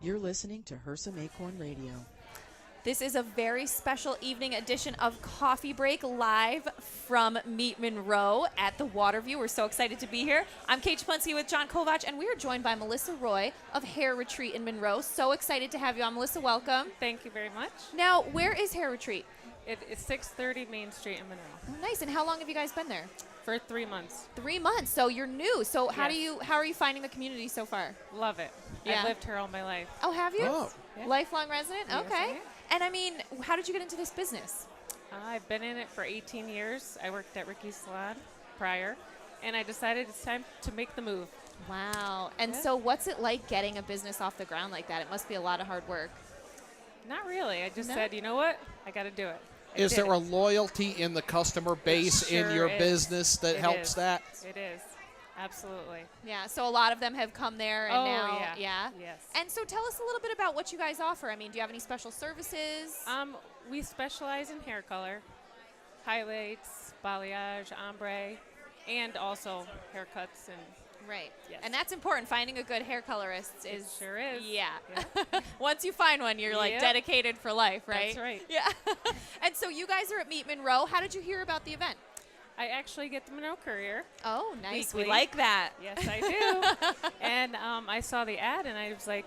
You're listening to Hersam Acorn Radio. This is a very special evening edition of Coffee Break live from Meet Monroe at the Waterview. We're so excited to be here. I'm Kate Chaplinsky with John Kovach, and we are joined by Melissa Roy of Hair Retreat in Monroe. So excited to have you on. Melissa, welcome. Thank you very much. Now, where is Hair Retreat? It is 630 Main Street in Monroe. Oh, nice. And how long have you guys been there? For 3 months. 3 months. So you're new. So how Yes. are you finding the community so far? Love it. Yeah. I've lived here all my life. Oh, have you? Oh. Yeah. Lifelong resident? Yes, Okay. I am. And I mean, how did you get into this business? I've been in it for 18 years. I worked at Ricky's Salon prior, and I decided it's time to make the move. Wow. And Yeah. so what's it like getting a business off the ground like that? It must be a lot of hard work. Not really. I just No? said, you know what? I got to do it. I Is did there a it. loyalty in the customer base in Sure your is. business that It helps is. that? It is. Absolutely. Yeah, so a lot of them have come there and Oh, now, yeah. Yes. And so tell us a little bit about what you guys offer. I mean, do you have any special services? We specialize in hair color, highlights, balayage, ombre, and also haircuts and Right. Yes. And that's important. Finding a good hair colorist is sure is. Yeah. Once you find one, you're like Yep. dedicated for life, right? That's right. Yeah. And so you guys are at Meet Monroe. How did you hear about the event? I actually get the Monroe Courier. Oh, nice. Weekly. We like that. Yes, I do. And I saw the ad, and I was like,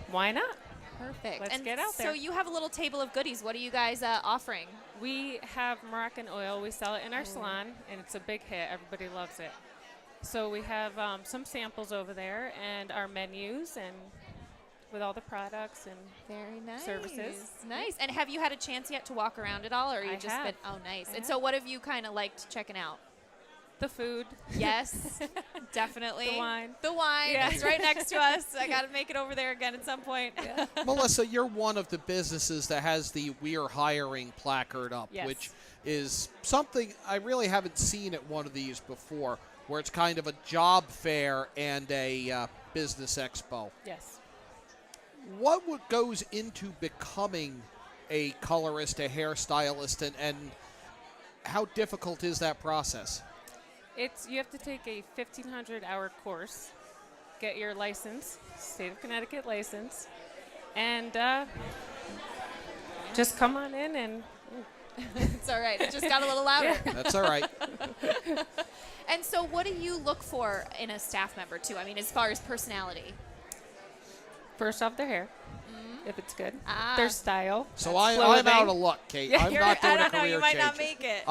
why not? Perfect. Let's and get out there. So you have a little table of goodies. What are you guys offering? We have Moroccan oil. We sell it in our salon, and it's a big hit. Everybody loves it. So we have some samples over there and our menus and with all the products and very nice services. Nice. And have you had a chance yet to walk around at all, or you I just have. been? Oh, nice. I And have. so, what have you kind of liked checking out? The food. Yes, definitely. The wine. The wine. Yeah. It's right next to us. I got to make it over there again at some point. Melissa, you're one of the businesses that has the "We're Hiring" placard up, Yes. which is something I really haven't seen at one of these before, where it's kind of a job fair and a business expo. Yes. What goes into becoming a colorist, a hairstylist, and how difficult is that process? You have to take a 1,500-hour course, get your license, state of Connecticut license, and just come on in and. It's all right. It just got a little louder. That's all right. And so, what do you look for in a staff member too? I mean, as far as personality. First off, their hair, if it's good. Ah. Their style. So I'm out of luck, Kate. I'm not doing I a don't know. career You might not change. make it.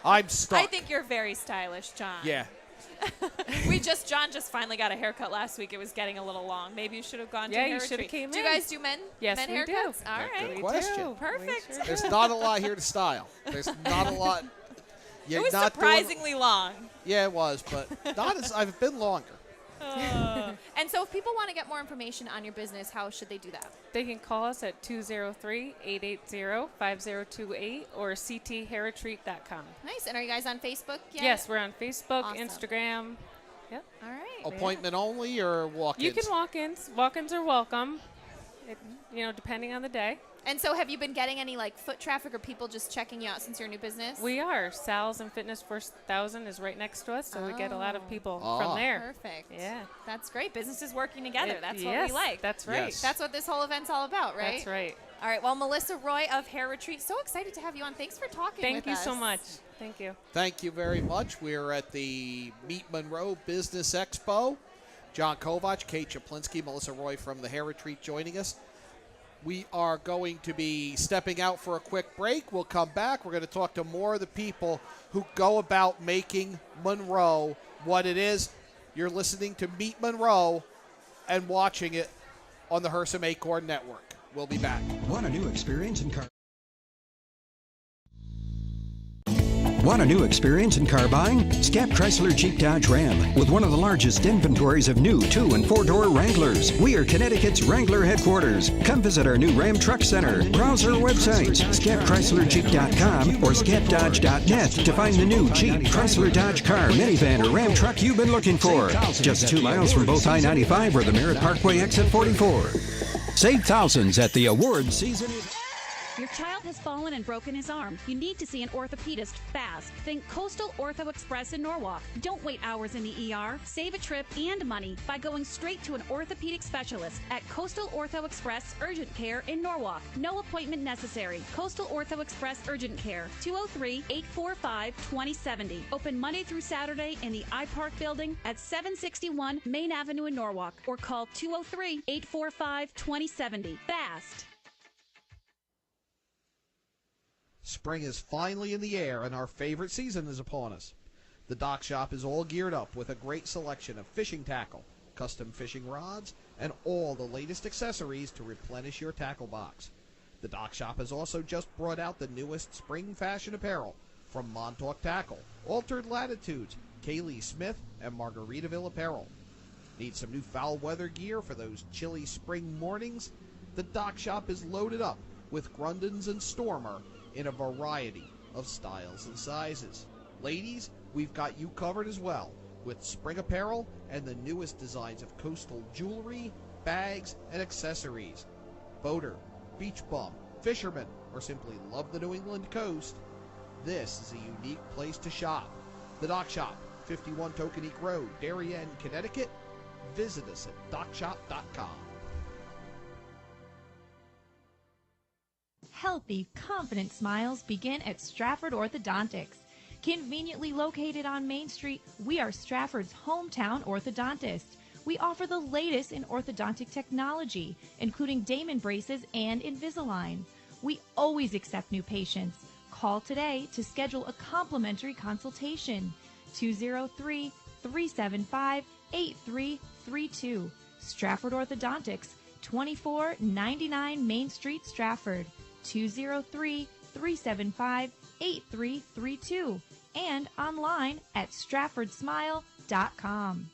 I'm stuck. I think you're very stylish, John. Yeah. John just finally got a haircut last week. It was getting a little long. Maybe you should have gone to Yeah, hair you should have retreat. came Do you in. guys do men? Yes, men we do. haircuts? All right. Good question. Perfect. There's not a lot here to style. There's not a lot. It was surprisingly long. Yeah, it was, but not as I've been longer. And so if people want to get more information on your business, how should they do that? They can call us at 203-880-5028 or cthairretreat.com. Nice. And are you guys on Facebook yet? Yes, we're on Facebook, Awesome. Instagram. Yep. All right. Appointment only or walk-ins? You can walk-ins. Walk-ins are welcome, depending on the day. And so have you been getting any like foot traffic or people just checking you out since you're a new business? We are. Sal's and Fitness 4000 is right next to us, so we get a lot of people Ah. from there. Perfect. Yeah. That's great. Businesses working together. That's what Yes, we like. that's right. Yes. That's what this whole event's all about, right? That's right. All right. Well, Melissa Roy of Hair Retreat, so excited to have you on. Thanks for talking Thank with you us. so much. Thank you. Thank you very much. We're at the Meet Monroe Business Expo. John Kovach, Kate Chaplinsky, Melissa Roy from the Hair Retreat joining us. We are going to be stepping out for a quick break. We'll come back. We're going to talk to more of the people who go about making Monroe what it is. You're listening to Meet Monroe and watching it on the Hersam Acorn Network. We'll be back. Want a new experience in car? Want a new experience in car buying? Scap Chrysler Jeep Dodge Ram with one of the largest inventories of new 2- and 4-door Wranglers. We are Connecticut's Wrangler headquarters. Come visit our new Ram Truck Center. Browse our websites, scapchryslerjeep.com or scapdodge.net to find the new Jeep, Chrysler Dodge car, minivan, or Ram truck you've been looking for. Just 2 miles from both I-95 or the Merritt Parkway exit 44. Save thousands at the award season. Your child has fallen and broken his arm. You need to see an orthopedist fast. Think Coastal Ortho Express in Norwalk. Don't wait hours in the ER. Save a trip and money by going straight to an orthopedic specialist at Coastal Ortho Express Urgent Care in Norwalk. No appointment necessary. Coastal Ortho Express Urgent Care, 203-845-2070. Open Monday through Saturday in the iPark building at 761 Main Avenue in Norwalk or call 203-845-2070. Fast. Spring is finally in the air and our favorite season is upon us. The dock shop is all geared up with a great selection of fishing tackle, custom fishing rods, and all the latest accessories to replenish your tackle box. The dock shop has also just brought out the newest spring fashion apparel from Montauk Tackle, Altered Latitudes, Kaylee Smith, and Margaritaville Apparel. Need some new foul weather gear for those chilly spring mornings? The dock shop is loaded up with Grundens and Stormer in a variety of styles and sizes. Ladies, we've got you covered as well. with spring apparel and the newest designs of coastal jewelry, bags, and accessories. Boater, beach bum, fisherman, or simply love the New England coast, this is a unique place to shop. The Dock Shop, 51 Tokenique Road, Darien, Connecticut. Visit us at dockshop.com. Healthy, confident smiles begin at Stratford Orthodontics. Conveniently located on Main Street, we are Stratford's hometown orthodontist. We offer the latest in orthodontic technology, including Damon braces and Invisalign. We always accept new patients. Call today to schedule a complimentary consultation. 203-375-8332. Stratford Orthodontics, 2499 Main Street, Stratford. 203-375-8332. And online at stratfordsmile.com.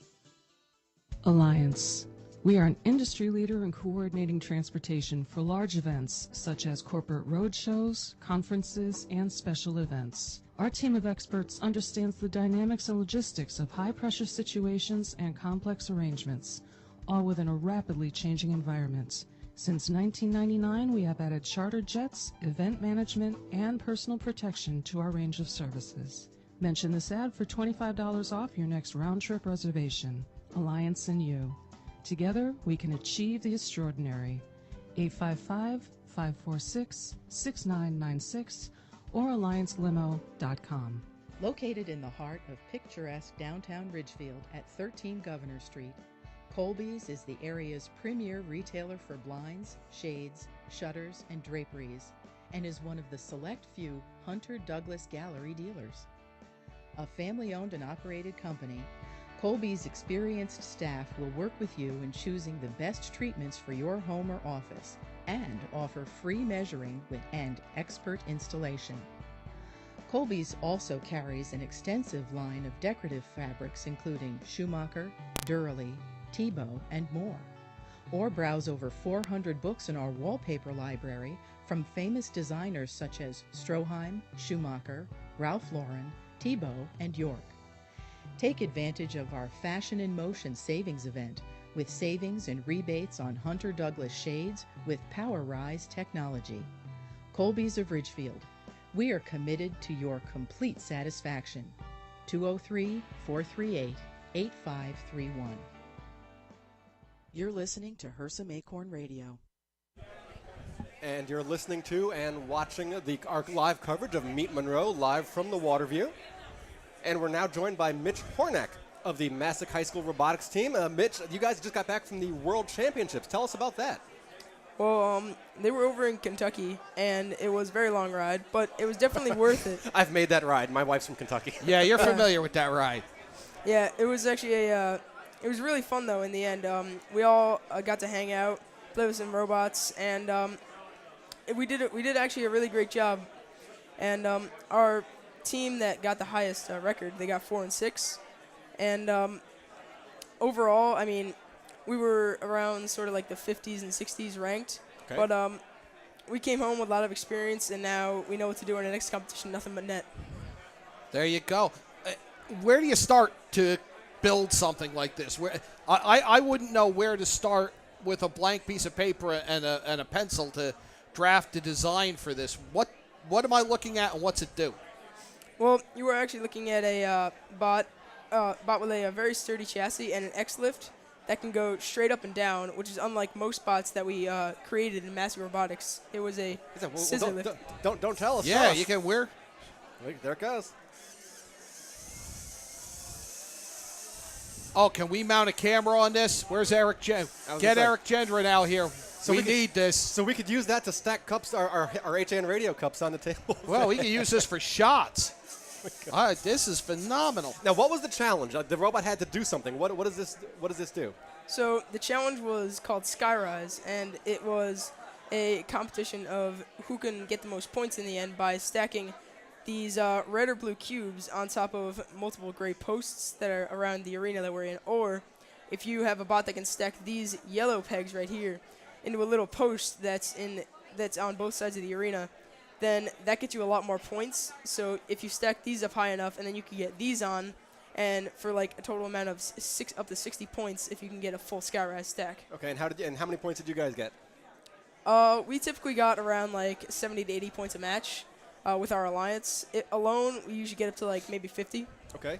Alliance. We are an industry leader in coordinating transportation for large events such as corporate road shows, conferences, and special events. Our team of experts understands the dynamics and logistics of high-pressure situations and complex arrangements, all within a rapidly changing environment. Since 1999, we have added charter jets, event management, and personal protection to our range of services. Mention this ad for $25 off your next round-trip reservation. Alliance and you. Together, we can achieve the extraordinary. 855-546-6996 or alliancelimo.com. Located in the heart of picturesque downtown Ridgefield at 13 Governor Street, Colby's is the area's premier retailer for blinds, shades, shutters, and draperies, and is one of the select few Hunter Douglas Gallery dealers. A family-owned and operated company, Colby's experienced staff will work with you in choosing the best treatments for your home or office and offer free measuring and expert installation. Colby's also carries an extensive line of decorative fabrics including Schumacher, Durley, Tebow, and more. Or browse over 400 books in our wallpaper library from famous designers such as Stroheim, Schumacher, Ralph Lauren, Tebow, and York. Take advantage of our Fashion in Motion savings event with savings and rebates on Hunter Douglas shades with Power Rise technology. Colby's of Ridgefield. We are committed to your complete satisfaction. 203-438-8531. You're listening to Hersam Acorn Radio. And you're listening to and watching our live coverage of Meet Monroe live from the Waterview. And we're now joined by Mitch Hornak of the Massac High School robotics team. Mitch, you guys just got back from the World Championships. Tell us about that. Well, they were over in Kentucky, and it was a very long ride, but it was definitely worth it. I've made that ride. My wife's from Kentucky. Yeah, you're familiar with that ride. Yeah, it was actually it was really fun, though, in the end. We all got to hang out, play with some robots, and we did actually a really great job. And our team that got the highest record, they got 4 and 6. And overall, I mean, we were around sort of like the 50s and 60s ranked. Okay. But we came home with a lot of experience, and now we know what to do in the next competition, nothing but net. There you go. Where do you start to build something like this? Where I wouldn't know where to start with a blank piece of paper and a pencil to draft a design for this. What am I looking at, and what's it do? Well, you were actually looking at a bot with a very sturdy chassis and an X-lift that can go straight up and down, which is unlike most bots that we created in Massey Robotics. It was a scissor lift. Don't tell us. Yeah, tell us. you can. Where? Wait, there it goes. Oh, can we mount a camera on this? Where's Eric Get Eric Gendron out here. So we need this. So we could use that to stack cups, our HAN radio cups on the table. Well, we can use this for shots. This is phenomenal. Now, what was the challenge? The robot had to do something. What does this do? So the challenge was called Skyrise, and it was a competition of who can get the most points in the end by stacking these red or blue cubes on top of multiple gray posts that are around the arena that we're in, or if you have a bot that can stack these yellow pegs right here into a little post that's on both sides of the arena, then that gets you a lot more points. So if you stack these up high enough, and then you can get these on, and for like a total amount of up to 60 points if you can get a full Skyrise stack. Okay, and how many points did you guys get? We typically got around like 70 to 80 points a match with our alliance. Alone, we usually get up to like maybe 50. Okay.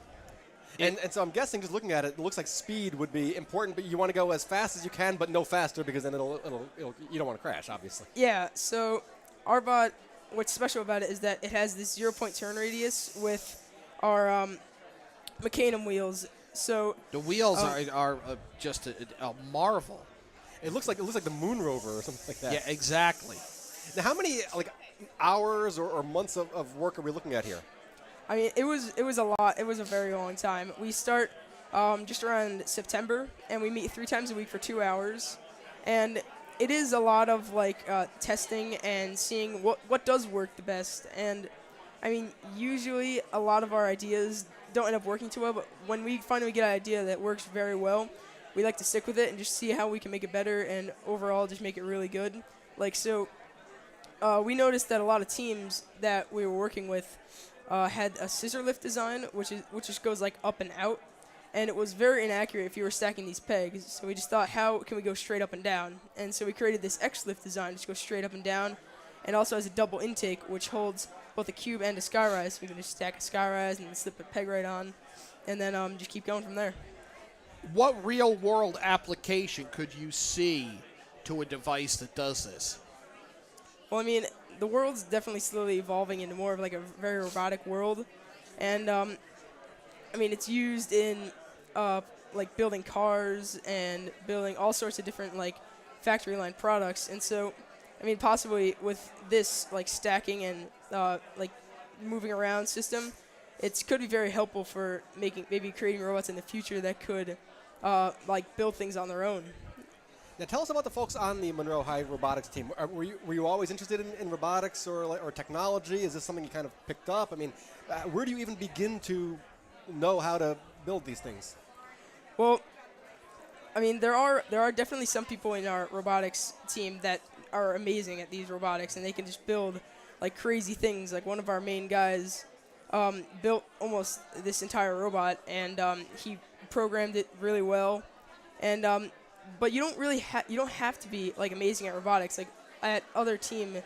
And so I'm guessing, just looking at it, it looks like speed would be important, but you want to go as fast as you can, but no faster, because then it'll you don't want to crash, obviously. Yeah. So our bot, what's special about it is that it has this 0-point turn radius with our Mecanum wheels. So the wheels are just a marvel. It looks like the Moon Rover or something like that. Yeah, exactly. Now, how many hours or months of work are we looking at here? I mean, it was a lot. It was a very long time. We start just around September, and we meet 3 times a week for 2 hours, and it is a lot of testing and seeing what does work the best. And I mean, usually a lot of our ideas don't end up working too well, but when we finally get an idea that works very well, we like to stick with it and just see how we can make it better and overall just make it really good. We noticed that a lot of teams that we were working with had a scissor lift design, which just goes like up and out, and it was very inaccurate if you were stacking these pegs. So we just thought, how can we go straight up and down? And so we created this X lift design, which goes straight up and down, and also has a double intake, which holds both a cube and a Skyrise. So we can just stack a Skyrise and then slip a peg right on, and then just keep going from there. What real-world application could you see to a device that does this? Well, I mean, the world's definitely slowly evolving into more of like a very robotic world, and I mean, it's used in like building cars and building all sorts of different like factory line products. And so, I mean, possibly with this like stacking and like moving around system, it could be very helpful for maybe creating robots in the future that could like build things on their own. Now, tell us about the folks on the Monroe High robotics team. Were you always interested in robotics or technology? Is this something you kind of picked up? I mean, where do you even begin to know how to build these things? Well, I mean, there are definitely some people in our robotics team that are amazing at these robotics, and they can just build like crazy things. Like one of our main guys built almost this entire robot, and he programmed it really well. And but you don't have to be like amazing at robotics. Like at other team,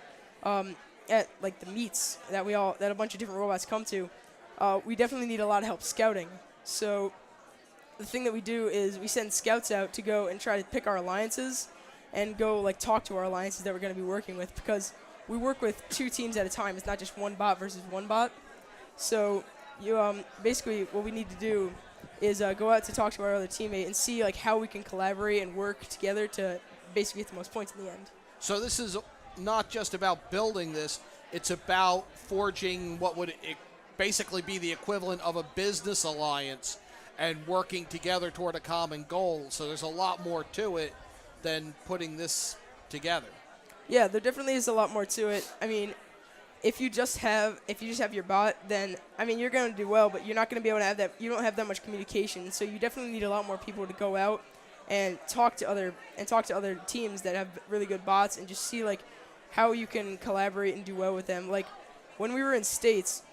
at like the meets that a bunch of different robots come to, we definitely need a lot of help scouting. So the thing that we do is we send scouts out to go and try to pick our alliances and go like talk to our alliances that we're going to be working with, because we work with 2 teams at a time. It's not just one bot versus one bot. So you basically what we need to do is go out to talk to our other teammate and see like how we can collaborate and work together to basically get the most points in the end. So this is not just about building this, it's about forging what would basically be the equivalent of a business alliance and working together toward a common goal. So there's a lot more to it than putting this together. Yeah, there definitely is a lot more to it. I mean, if you just have your bot, then I mean you're going to do well, but you're not going to be able to have that. You don't have that much communication, so you definitely need a lot more people to go out and talk to other teams that have really good bots and just see like how you can collaborate and do well with them. Like when we were in States,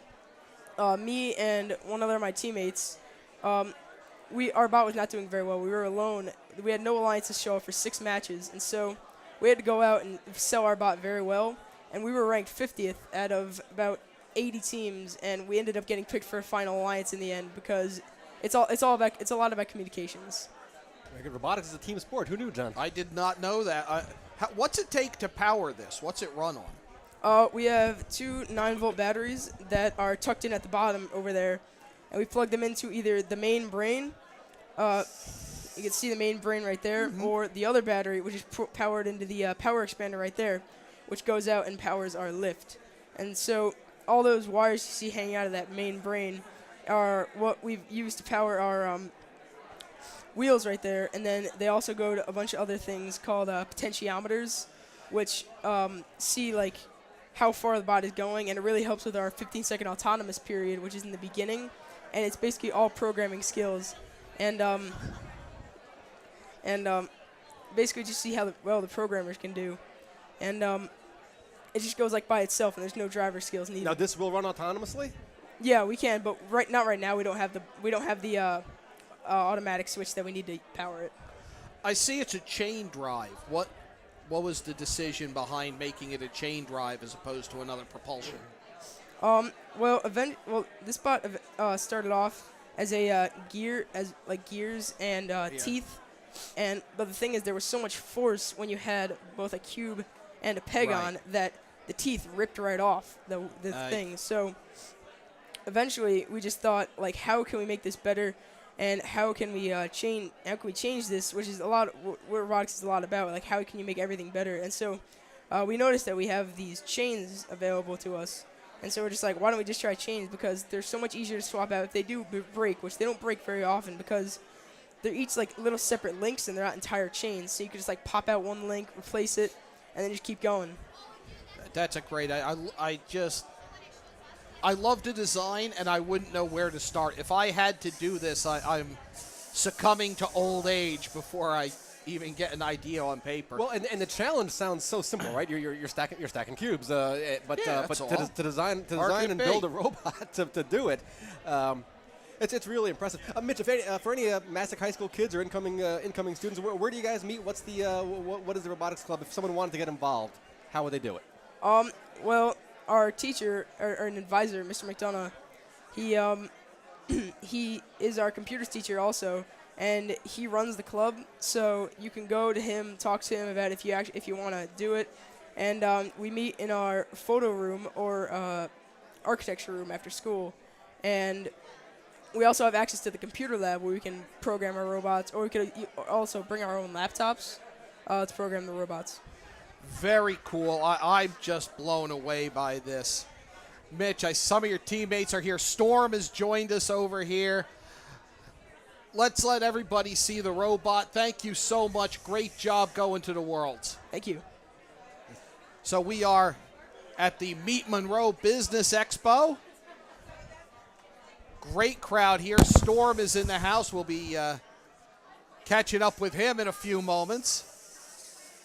me and one other of my teammates, our bot was not doing very well. We were alone. We had no alliances show up for 6 matches, and so we had to go out and sell our bot very well. And we were ranked 50th out of about 80 teams, and we ended up getting picked for a final alliance in the end because it's a lot about communications. Robotics is a team sport. Who knew, John? I did not know that. What's it take to power this? What's it run on? We have 2 9-volt batteries that are tucked in at the bottom over there, and we plug them into either the main brain. You can see the main brain right there, or the other battery, which is powered into the power expander right there, which goes out and powers our lift. And so all those wires you see hanging out of that main brain are what we've used to power our wheels right there. And then they also go to a bunch of other things called potentiometers, which see like how far the bot is going, and it really helps with our 15-second autonomous period, which is in the beginning. And it's basically all programming skills. And basically just see how well the programmers can do. And it just goes like by itself, and there's no driver skills needed. Now this will run autonomously? Yeah, we can, but not right now. We don't have the automatic switch that we need to power it. I see it's a chain drive. What was the decision behind making it a chain drive as opposed to another propulsion? Well, this bot started off as a gears and teeth, but the thing is, there was so much force when you had both a cube and a peg on that the teeth ripped right off the thing. So eventually, we just thought, like, how can we make this better, and how can we change this, which is a lot what robotics is a lot about. Like, how can you make everything better? And so we noticed that we have these chains available to us. And so we're just like, why don't we just try chains? Because they're so much easier to swap out if they do break, which they don't break very often because they're each like little separate links and they're not entire chains. So you can just like pop out one link, replace it, and then just keep going. That's a great. I love the design, and I wouldn't know where to start. If I had to do this, I'm succumbing to old age before I even get an idea on paper. Well, and the challenge sounds so simple, right? You're stacking cubes, but to design and build a robot to do it, it's really impressive. Mitch, for any Massac High School kids or incoming students, where do you guys meet? What's the what is the robotics club? If someone wanted to get involved, how would they do it? Well, our teacher or an advisor, Mr. McDonough, he is our computers teacher also. And he runs the club, so you can go to him, talk to him about if you want to do it. And we meet in our photo room or architecture room after school. And we also have access to the computer lab where we can program our robots, or we could also bring our own laptops to program the robots. Very cool. I'm just blown away by this. Mitch, some of your teammates are here. Storm has joined us over here. Let's let everybody see the robot. Thank you so much. Great job going to the Worlds. Thank you. So we are at the Meet Monroe Business Expo. Great crowd here. Storm is in the house. We'll be catching up with him in a few moments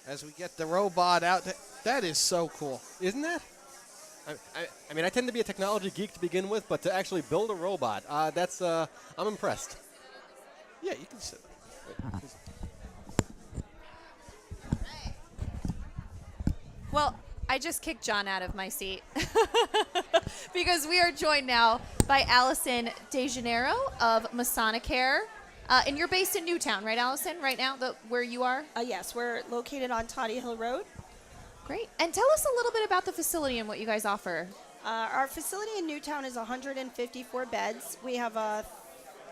as we get the robot out. That is so cool. Isn't that? I mean, I tend to be a technology geek to begin with, but to actually build a robot, I'm impressed. Yeah, you can sit. Well, I just kicked John out of my seat because we are joined now by Allison DeJaneiro of Massonicare. And you're based in Newtown, right, Allison, right now, where you are? Yes, we're located on Toddy Hill Road. Great. And tell us a little bit about the facility and what you guys offer. Our facility in Newtown is 154 beds. We have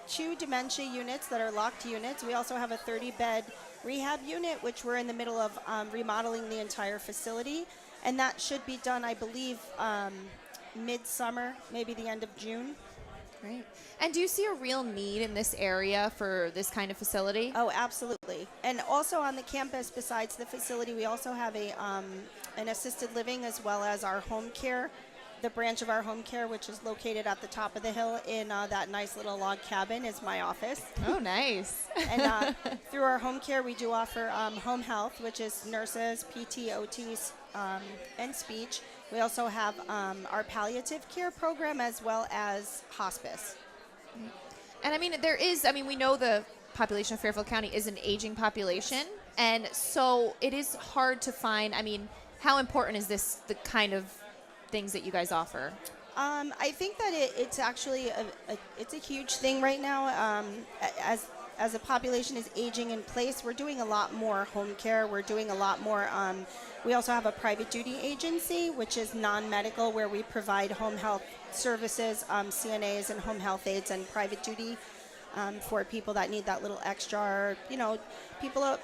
2 dementia units that are locked units. We also have a 30-bed rehab unit, which we're in the middle of remodeling the entire facility. And that should be done, I believe, mid-summer, maybe the end of June. Great. And do you see a real need in this area for this kind of facility? Oh, absolutely. And also on the campus, besides the facility, we also have an assisted living as well as our home care. The branch of our home care, which is located at the top of the hill in that nice little log cabin, is my office. Oh, nice. And through our home care, we do offer home health, which is nurses, PT, OTs, and speech. We also have our palliative care program as well as hospice. And we know the population of Fairfield County is an aging population. And so it is hard to find, how important is this, the kind of things that you guys offer? I think that it's actually it's a huge thing right now. As the population is aging in place, we're doing a lot more home care. We're doing a lot more. We also have a private duty agency, which is non-medical, where we provide home health services, CNAs and home health aides and private duty for people that need that little extra.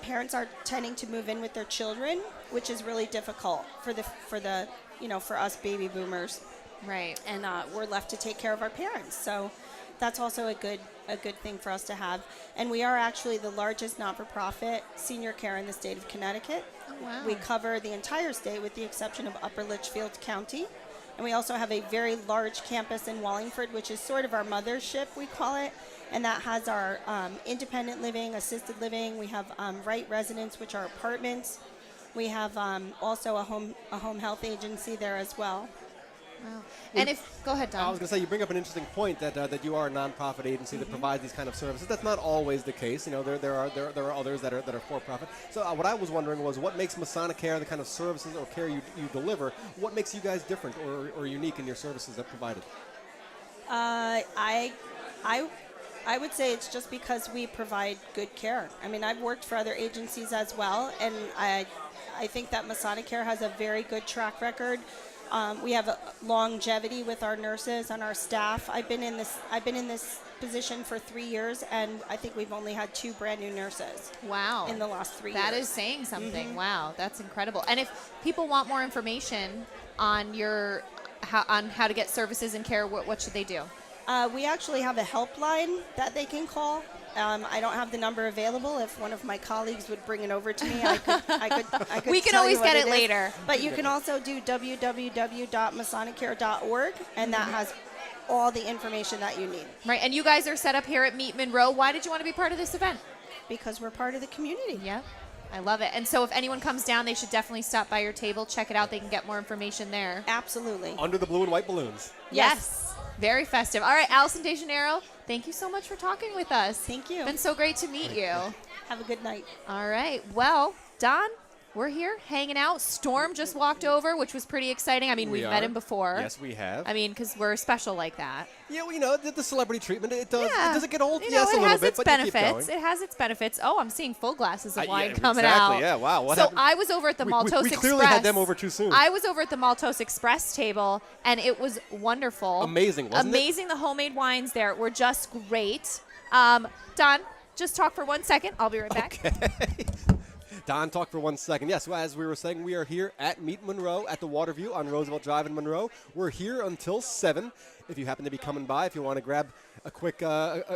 Parents are tending to move in with their children, which is really difficult for us baby boomers. Right. And we're left to take care of our parents. So that's also a good thing for us to have. And we are actually the largest not-for-profit senior care in the state of Connecticut. Oh, wow. We cover the entire state with the exception of Upper Litchfield County. And we also have a very large campus in Wallingford, which is sort of our mothership, we call it. And that has our independent living, assisted living. We have right residence, which are apartments. We have also a home health agency there as well. Wow. And if go ahead, Don. I was going to say, you bring up an interesting point that you are a nonprofit agency that provides these kind of services. That's not always the case. You know, there are others that are for profit. So what I was wondering was, what makes Masonic Care, the kind of services or care you deliver, what makes you guys different or unique in your services that provided? I would say it's just because we provide good care. I mean, I've worked for other agencies as well, and I think that Masonic Care has a very good track record. We have a longevity with our nurses and our staff. I've been in this position for 3 years, and I think we've only had 2 brand new nurses. Wow. In the last 3 years. That is saying something. Wow, that's incredible. And if people want more information on how to get services and care, what should they do? We actually have a helpline that they can call. I don't have the number available. If one of my colleagues would bring it over to me, I could We can tell always you what get it is. later. But you can also do www.masoniccare.org, and that has all the information that you need. Right, and you guys are set up here at Meet Monroe. Why did you want to be part of this event? Because we're part of the community. Yeah, I love it. And so if anyone comes down, they should definitely stop by your table, check it out. They can get more information there. Absolutely. Under the blue and white balloons. Yes. Very festive. All right, Allison DeJaneiro, thank you so much for talking with us. Thank you. It's been so great to meet you. Have a good night. All right. Well, Don, we're here hanging out. Storm just walked over, which was pretty exciting. I mean, we've met him before. Yes, we have. I mean, because we're special like that. Yeah, well, you know, the celebrity treatment, it does. Yeah. It doesn't get old. You Yes, know, a little bit, its but benefits. you keep going. It has its benefits. Oh, I'm seeing full glasses of wine yeah, coming exactly, out. Yeah, wow. What so happened? I was over at the Maltose we Express. clearly had them over too soon. I was over at the Maltose Express table, and it was wonderful. Amazing, wasn't it? Amazing. The homemade wines there were just great. Don, just talk for 1 second. I'll be right back. Don, talk for 1 second. Yes, well, as we were saying, we are here at Meet Monroe at the Waterview on Roosevelt Drive in Monroe. We're here until 7. If you happen to be coming by, if you want to grab a quick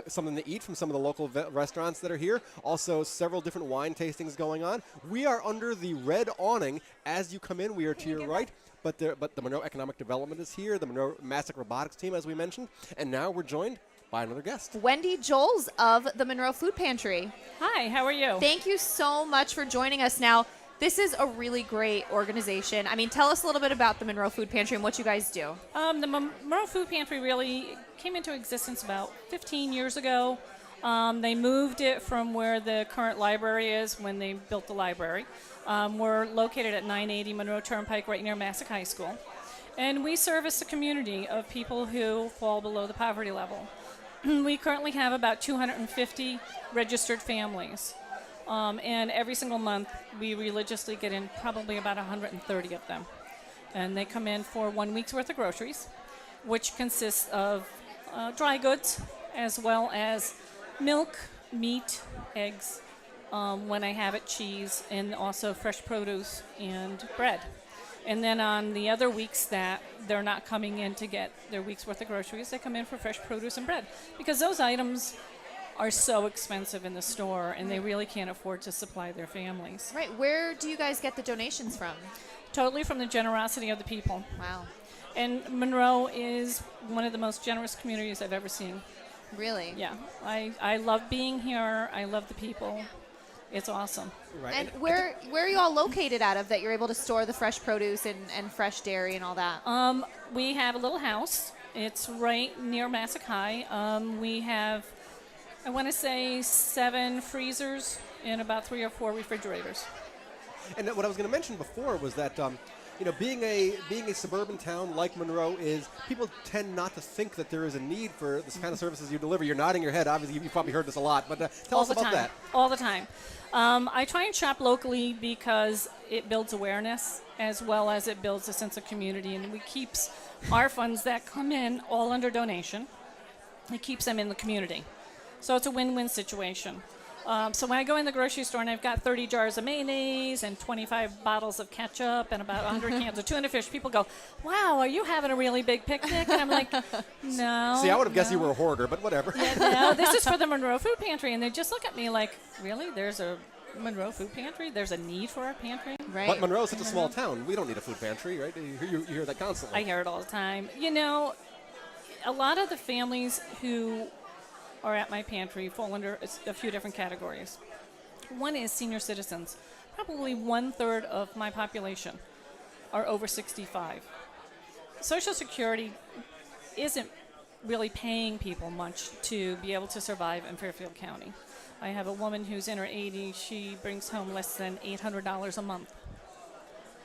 something to eat from some of the local restaurants that are here. Also, several different wine tastings going on. We are under the red awning. As you come in, we are to your right. But the Monroe Economic Development is here, the Monroe Massic Robotics team, as we mentioned. And now we're joined by another guest. Wendy Joels of the Monroe Food Pantry. Hi, how are you? Thank you so much for joining us. Now, this is a really great organization. I mean, tell us a little bit about the Monroe Food Pantry and what you guys do. The Monroe Food Pantry really came into existence about 15 years ago. They moved it from where the current library is when they built the library. We're located at 980 Monroe Turnpike right near Massac High School. And we service a community of people who fall below the poverty level. We currently have about 250 registered families. And every single month, we religiously get in probably about 130 of them. And they come in for 1 week's worth of groceries, which consists of dry goods, as well as milk, meat, eggs, when I have it, cheese, and also fresh produce and bread. And then on the other weeks that they're not coming in to get their week's worth of groceries, they come in for fresh produce and bread. Because those items are so expensive in the store, and they really can't afford to supply their families. Right. Where do you guys get the donations from? Totally from the generosity of the people. Wow. And Monroe is one of the most generous communities I've ever seen. Really? Yeah. I love being here. I love the people. It's awesome. Right. And where are you all located out of that you're able to store the fresh produce and fresh dairy and all that? We have a little house. It's right near Massac High. We have, I want to say, 7 freezers and about 3 or 4 refrigerators. And what I was going to mention before was that, you know, being a suburban town like Monroe is, people tend not to think that there is a need for this kind of services you deliver. You're nodding your head. Obviously, you've probably heard this a lot, but tell us about that. All the time. I try and shop locally because it builds awareness as well as it builds a sense of community, and it keeps our funds that come in all under donation. It keeps them in the community. So it's a win-win situation. So when I go in the grocery store and I've got 30 jars of mayonnaise and 25 bottles of ketchup and about 100 cans of tuna fish, people go, wow, are you having a really big picnic? And I'm like, no. See, I would have guessed you were a hoarder, but whatever. Yeah, no, this is for the Monroe Food Pantry. And they just look at me like, really? There's a Monroe Food Pantry? There's a need for a pantry? Right. But Monroe is such a small town. We don't need a food pantry, right? You hear that constantly. I hear it all the time. You know, a lot of the families who are at my pantry fall under a few different categories. One is senior citizens. Probably 1/3 of my population are over 65. Social Security isn't really paying people much to be able to survive in Fairfield County. I have a woman who's in her 80s. She brings home less than $800 a month.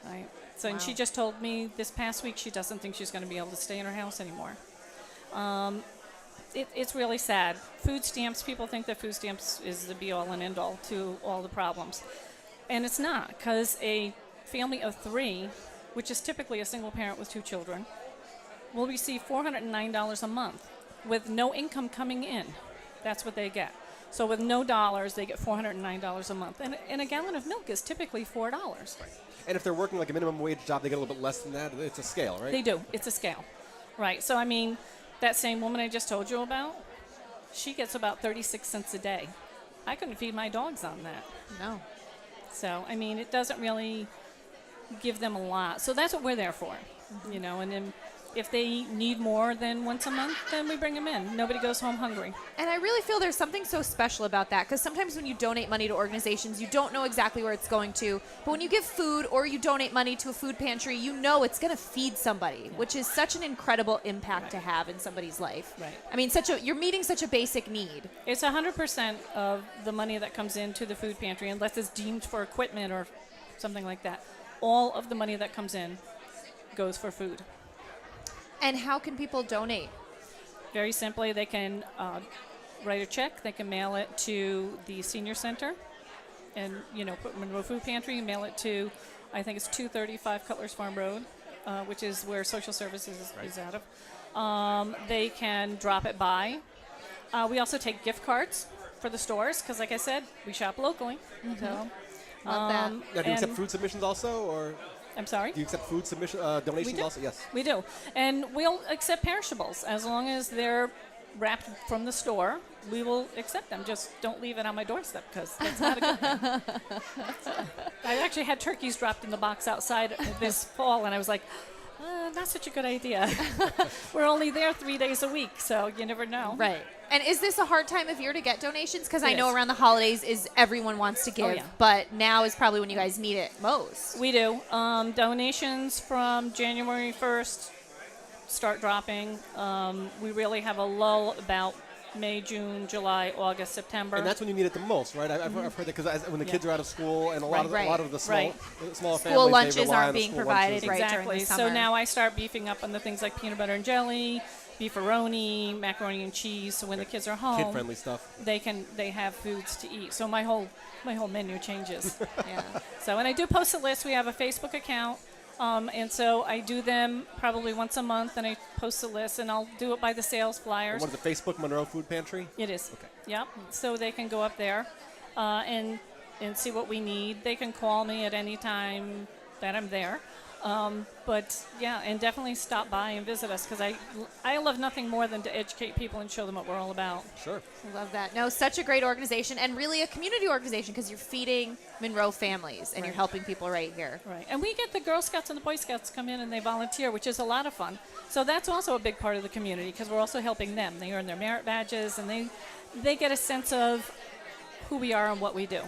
Right. So, and she just told me this past week she doesn't think she's going to be able to stay in her house anymore. It's really sad. Food stamps, people think that food stamps is the be-all and end-all to all the problems. And it's not, because a family of 3, which is typically a single parent with 2 children, will receive $409 a month with no income coming in. That's what they get. So with no dollars, they get $409 a month. And a gallon of milk is typically $4. Right. And if they're working like a minimum wage job, they get a little bit less than that. It's a scale, right? They do. It's a scale. Right. So, I mean, that same woman I just told you about, she gets about 36 cents a day. I couldn't feed my dogs on that. No. So, I mean, it doesn't really give them a lot. So that's what we're there for, you know, and then if they need more than once a month, then we bring them in. Nobody goes home hungry. And I really feel there's something so special about that, because sometimes when you donate money to organizations, you don't know exactly where it's going to. But when you give food or you donate money to a food pantry, you know it's going to feed somebody, which is such an incredible impact to have in somebody's life. Right. I mean, you're meeting such a basic need. It's 100% of the money that comes into the food pantry, unless it's deemed for equipment or something like that. All of the money that comes in goes for food. And how can people donate? Very simply, they can write a check. They can mail it to the senior center and, you know, put Monroe Food Pantry and mail it to, I think it's 235 Cutler's Farm Road, which is where social services is out of. They can drop it by. We also take gift cards for the stores because, like I said, we shop locally. Mm-hmm. So, love that. Now, do you accept food submissions also, or? I'm sorry? Do you accept food submission donations We do. also? Yes. We do. And we'll accept perishables as long as they're wrapped from the store. We will accept them. Just don't leave it on my doorstep because that's not a good thing. I actually had turkeys dropped in the box outside this fall, and I was like, not such a good idea. We're only there 3 days a week, so you never know. Right. And is this a hard time of year to get donations? Because I It know is. around the holidays everyone wants to give, yeah. but now is probably when you guys need it most. We do. Donations from January 1st start dropping. We really have a lull about May, June, July, August, September. And that's when you need it the most, right? I've heard that because when the kids are out of school and a lot of the smaller School families, lunches they rely aren't on the being school provided lunches. exactly. during the So summer. now I start beefing up on the things like peanut butter and jelly, beefaroni, macaroni and cheese. So when the kids are home, Kid-friendly stuff. They have foods to eat. So my whole menu changes. Yeah. So and I do post a list. We have a Facebook account. And so I do them probably once a month, and I post a list, and I'll do it by the sales flyers. What is the Facebook Monroe Food Pantry? It is. Okay. Yep. So they can go up there and see what we need. They can call me at any time that I'm there. But yeah, and definitely stop by and visit us because I love nothing more than to educate people and show them what we're all about. Sure. I love that. No, such a great organization and really a community organization because you're feeding Monroe families and you're helping people right here. Right. And we get the Girl Scouts and the Boy Scouts come in and they volunteer, which is a lot of fun. So that's also a big part of the community because we're also helping them. They earn their merit badges and they get a sense of who we are and what we do.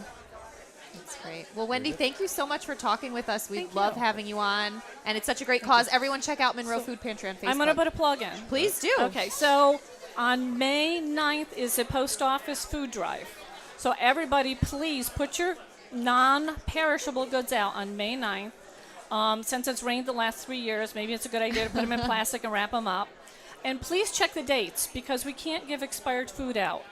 That's great. Well, Wendy, thank you so much for talking with us. We Thank love you. having you on, and it's such a great cause. Everyone check out Monroe Food Pantry on Facebook. I'm going to put a plug in. Please do. Okay, so on May 9th is a post office food drive. So everybody, please put your non-perishable goods out on May 9th. Since it's rained the last 3 years, maybe it's a good idea to put them in plastic and wrap them up. And please check the dates because we can't give expired food out.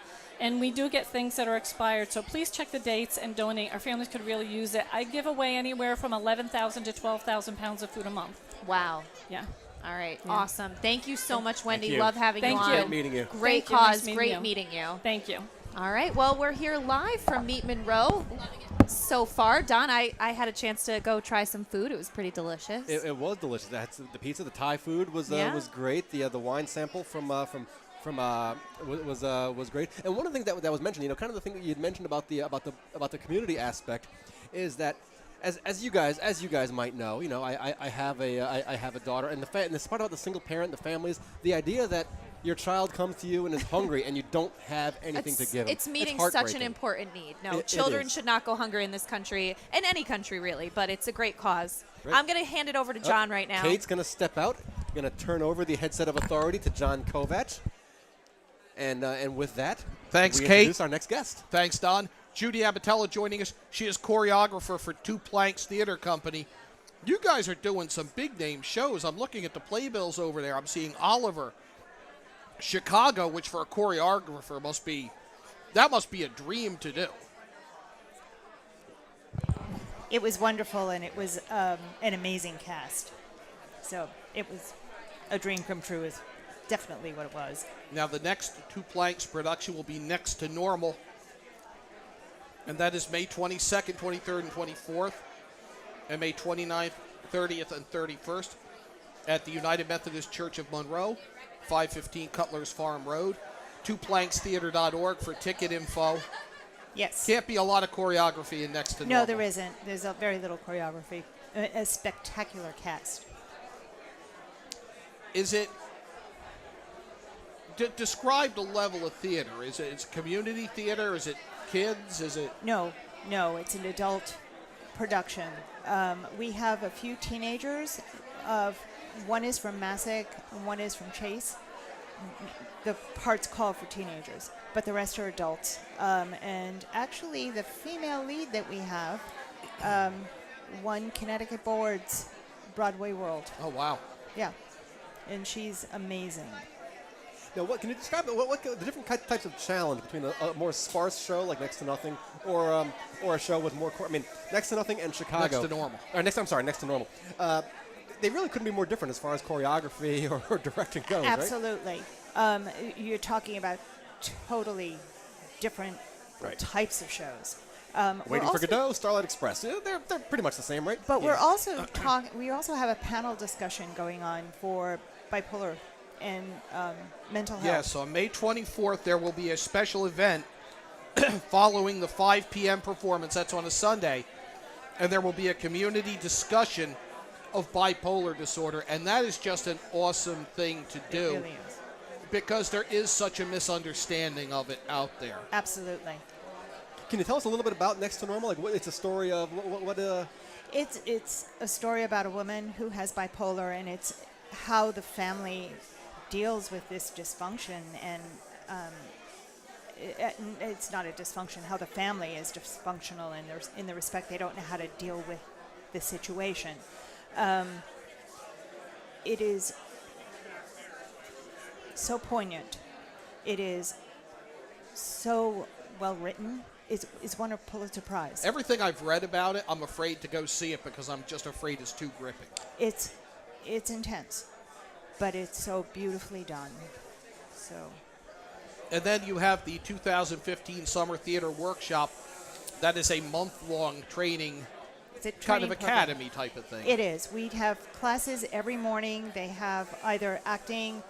And we do get things that are expired, so please check the dates and donate. Our families could really use it. I give away anywhere from 11,000 to 12,000 pounds of food a month. Wow. Yeah. All right. Yeah. Awesome. Thank you so much, Wendy. you. Love having Thank you on. you. Great meeting you. Great Thank you. cause. Nice Great meeting you. meeting you. Thank you. All right. Well, we're here live from Meet Monroe. So far, Don, I had a chance to go try some food. It was pretty delicious. It was delicious. The pizza, the Thai food was great. The wine sample was great. And one of the things that was mentioned, kind of the thing that you had mentioned about the community aspect, is that as you guys might know, I have a daughter, and this part about the single parent, the families, the idea that your child comes to you and is hungry and you don't have anything to give him. It's meeting such an important need. No, It children is. should not go hungry in this country, in any country really, but it's a great cause. Right. I'm going to hand it over to John right now. Kate's going to step out. I'm going to turn over the headset of authority to John Kovac. And with that, thanks, we Kate. introduce our next guest. Thanks, Don. Judy Abatella joining us. She is choreographer for Two Planks Theater Company. You guys are doing some big-name shows. I'm looking at the playbills over there. I'm seeing Oliver, Chicago, which for a choreographer must be a dream to do. It was wonderful, and it was an amazing cast. So it was a dream come true is definitely what it was. Now, the next Two Planks production will be Next to Normal, and that is May 22nd, 23rd, and 24th, and May 29th, 30th, and 31st at the United Methodist Church of Monroe, 515 Cutler's Farm Road. twoplankstheater.org for ticket info. Yes. Can't be a lot of choreography in Next to Normal. No, there isn't. There's a very little choreography. A spectacular cast. Is it... describe the level of theater. Is it community theater? Is it kids? Is it... No, it's an adult production. We have a few teenagers. One is from Massac and one is from Chase. The parts call for teenagers, but the rest are adults. And actually, the female lead that we have won Connecticut Board's Broadway World. Oh, wow. Yeah, and she's amazing. Now, what can you describe what the different types of challenge between a more sparse show like Next to Nothing or a show with more? Next to Nothing and Chicago. Next to Normal. Next to Normal. They really couldn't be more different as far as choreography or directing goes. Absolutely. You're talking about totally different types of shows. Waiting for Godot, Starlight Express. They're pretty much the same, right? But we're also we also have a panel discussion going on for bipolar and mental health. Yes, on May 24th, there will be a special event following the 5 p.m. performance. That's on a Sunday. And there will be a community discussion of bipolar disorder. And that is just an awesome thing to do. It really is. Because there is such a misunderstanding of it out there. Absolutely. Can you tell us a little bit about Next to Normal? Like, it's a story of what? It's a story about a woman who has bipolar, and it's how the family deals with this dysfunction, and it's not a dysfunction. How the family is dysfunctional, and in the respect they don't know how to deal with the situation. It is so poignant. It is so well written. It's won a Pulitzer Prize. Everything I've read about it, I'm afraid to go see it because I'm just afraid it's too gripping. It's intense, but it's so beautifully done. So. And then you have the 2015 Summer Theater Workshop. That is a month-long training, It's a kind of training academy program. type of thing. It is. We have classes every morning. They have either acting,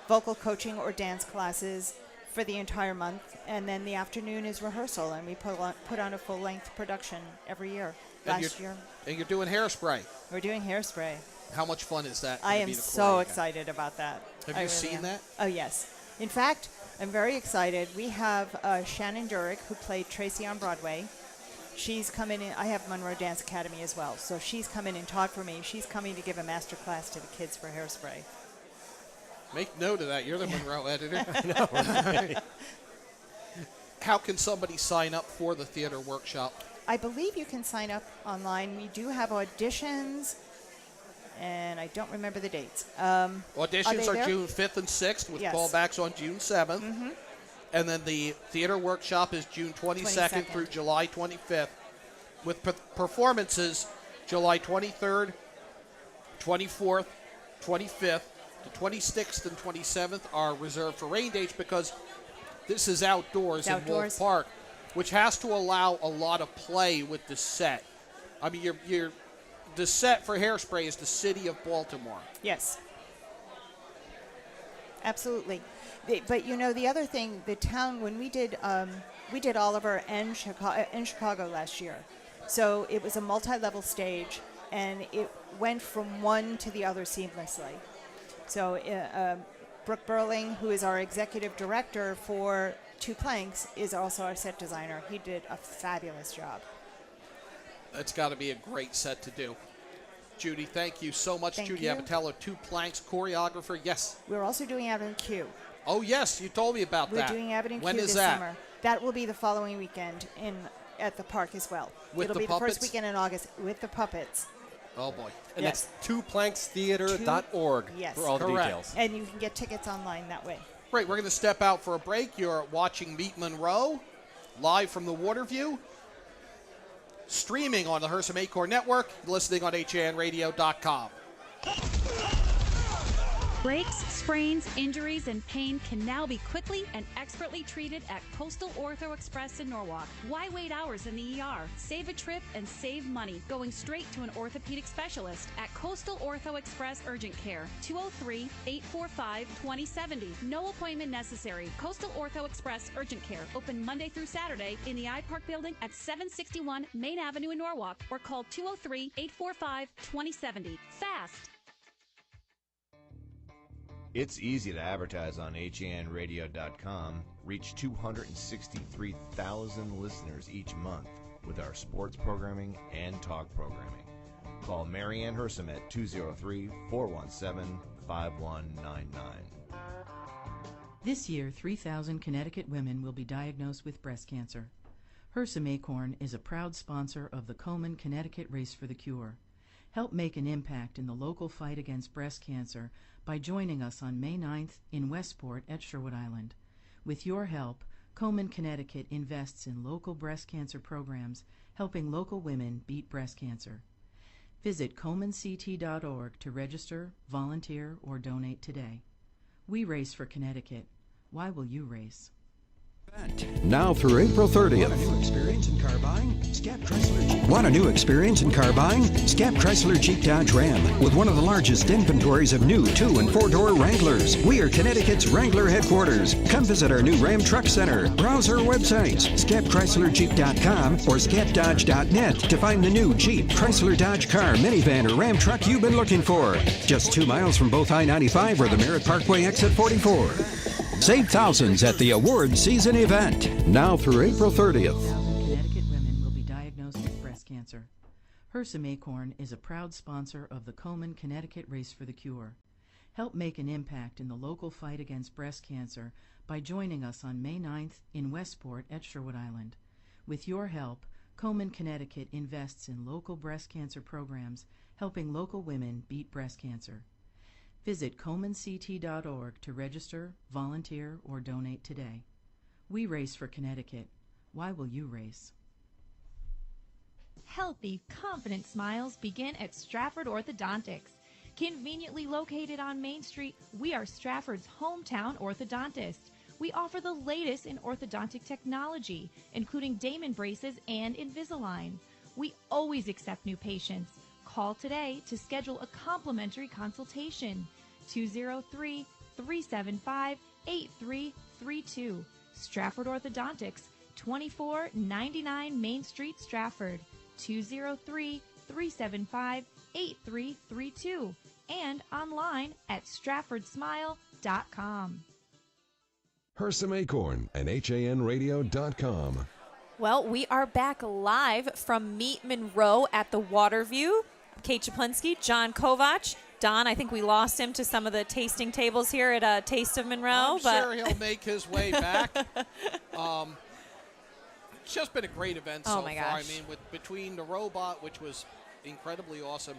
vocal coaching, or dance classes for the entire month. And then the afternoon is rehearsal, and we put on a full-length production every year. Last year. And you're doing Hairspray. We're doing Hairspray. How much fun is that? I am so excited about that. Have you seen that? Oh, yes. In fact, I'm very excited. We have Shannon Durick, who played Tracy on Broadway. She's coming in. I have Monroe Dance Academy as well, so she's come in and taught for me. She's coming to give a master class to the kids for Hairspray. Make note of that. You're the Monroe editor. I know. How can somebody sign up for the theater workshop? I believe you can sign up online. We do have auditions, and I don't remember the dates. Auditions are June 5th and 6th with callbacks on June 7th. Mm-hmm. And then the theater workshop is June 22nd through July 25th with performances July 23rd, 24th, 25th. The 26th and 27th are reserved for rain dates because this is outdoors in Wolf Park, which has to allow a lot of play with the set. I mean, the set for Hairspray is the city of Baltimore. Yes. Absolutely. But, you know, the other thing, the town, when we did Oliver in Chicago last year. So it was a multi-level stage, and it went from one to the other seamlessly. So Brooke Burling, who is our executive director for Two Planks, is also our set designer. He did a fabulous job. That's got to be a great set to do. Judy, thank you so much. Thank Judy you. Abatello, 2 Planks choreographer. Yes. We're also doing Avenue Q. Oh, yes, you told me about We're that. doing Avenue When Q is this that? summer. That will be the following weekend at the park as well. With It'll the be puppets? the first weekend in August with the puppets. Oh, boy. And Yes. that's twoplankstheater.org Yes. for all the Correct. details. And you can get tickets online that way. Great, we're going to step out for a break. You're watching Meet Monroe, live from the Waterview, streaming on the Hersam Acorn Network, listening on HANradio.com. Breaks, sprains, injuries, and pain can now be quickly and expertly treated at Coastal Ortho Express in Norwalk. Why wait hours in the ER? Save a trip and save money going straight to an orthopedic specialist at Coastal Ortho Express Urgent Care, 203-845-2070. No appointment necessary. Coastal Ortho Express Urgent Care, open Monday through Saturday in the iPark building at 761 Main Avenue in Norwalk, or call 203-845-2070. Fast! It's easy to advertise on HANradio.com, reach 263,000 listeners each month with our sports programming and talk programming. Call Marianne Hersam at 203-417-5199. This year, 3,000 Connecticut women will be diagnosed with breast cancer. Hersam Acorn is a proud sponsor of the Komen Connecticut Race for the Cure. Help make an impact in the local fight against breast cancer by joining us on May 9th in Westport at Sherwood Island. With your help, Komen Connecticut invests in local breast cancer programs, helping local women beat breast cancer. Visit KomenCT.org to register, volunteer, or donate today. We race for Connecticut. Why will you race? Now through April 30th. Want a new experience in car buying? Scap Chrysler Jeep Dodge Ram with one of the largest inventories of new 2- and 4-door Wranglers. We are Connecticut's Wrangler headquarters. Come visit our new Ram Truck Center. Browse our websites, scapchryslerjeep.com or scapdodge.net to find the new Jeep, Chrysler Dodge car, minivan, or Ram truck you've been looking for. Just 2 miles from both I-95 or the Merritt Parkway exit 44. Save thousands at the award season event, now through April 30th. Connecticut women will be diagnosed with breast cancer. Hersam Acorn is a proud sponsor of the Komen Connecticut Race for the Cure. Help make an impact in the local fight against breast cancer by joining us on May 9th in Westport at Sherwood Island. With your help, Komen Connecticut invests in local breast cancer programs, helping local women beat breast cancer. Visit KomenCT.org to register, volunteer, or donate today. We race for Connecticut. Why will you race? Healthy, confident smiles begin at Stratford Orthodontics. Conveniently located on Main Street, we are Stratford's hometown orthodontist. We offer the latest in orthodontic technology, including Damon braces and Invisalign. We always accept new patients. Call today to schedule a complimentary consultation. 203-375-8332. Stratford Orthodontics, 2499 Main Street, Stratford. 203-375-8332. And online at stratfordsmile.com. Hersam Acorn and HANradio.com. Well, we are back live from Meet Monroe at the Waterview. Kate Chaplinsky, John Kovach. Don, I think we lost him to some of the tasting tables here at Taste of Monroe. I'm sure he'll make his way back. It's just been a great event so my far. gosh. I mean, between the robot, which was incredibly awesome,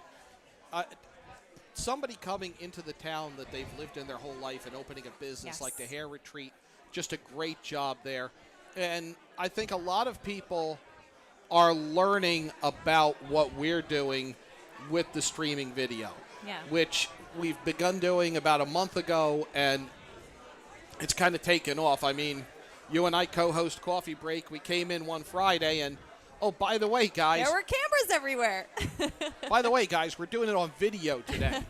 somebody coming into the town that they've lived in their whole life and opening a business like the Hair Retreat, just a great job there. And I think a lot of people are learning about what we're doing with the streaming video, which we've begun doing about a month ago, and it's kind of taken off. I mean, you and I co-host Coffee Break. We came in one Friday, and oh, by the way, guys. There were cameras everywhere. By the way, guys, we're doing it on video today.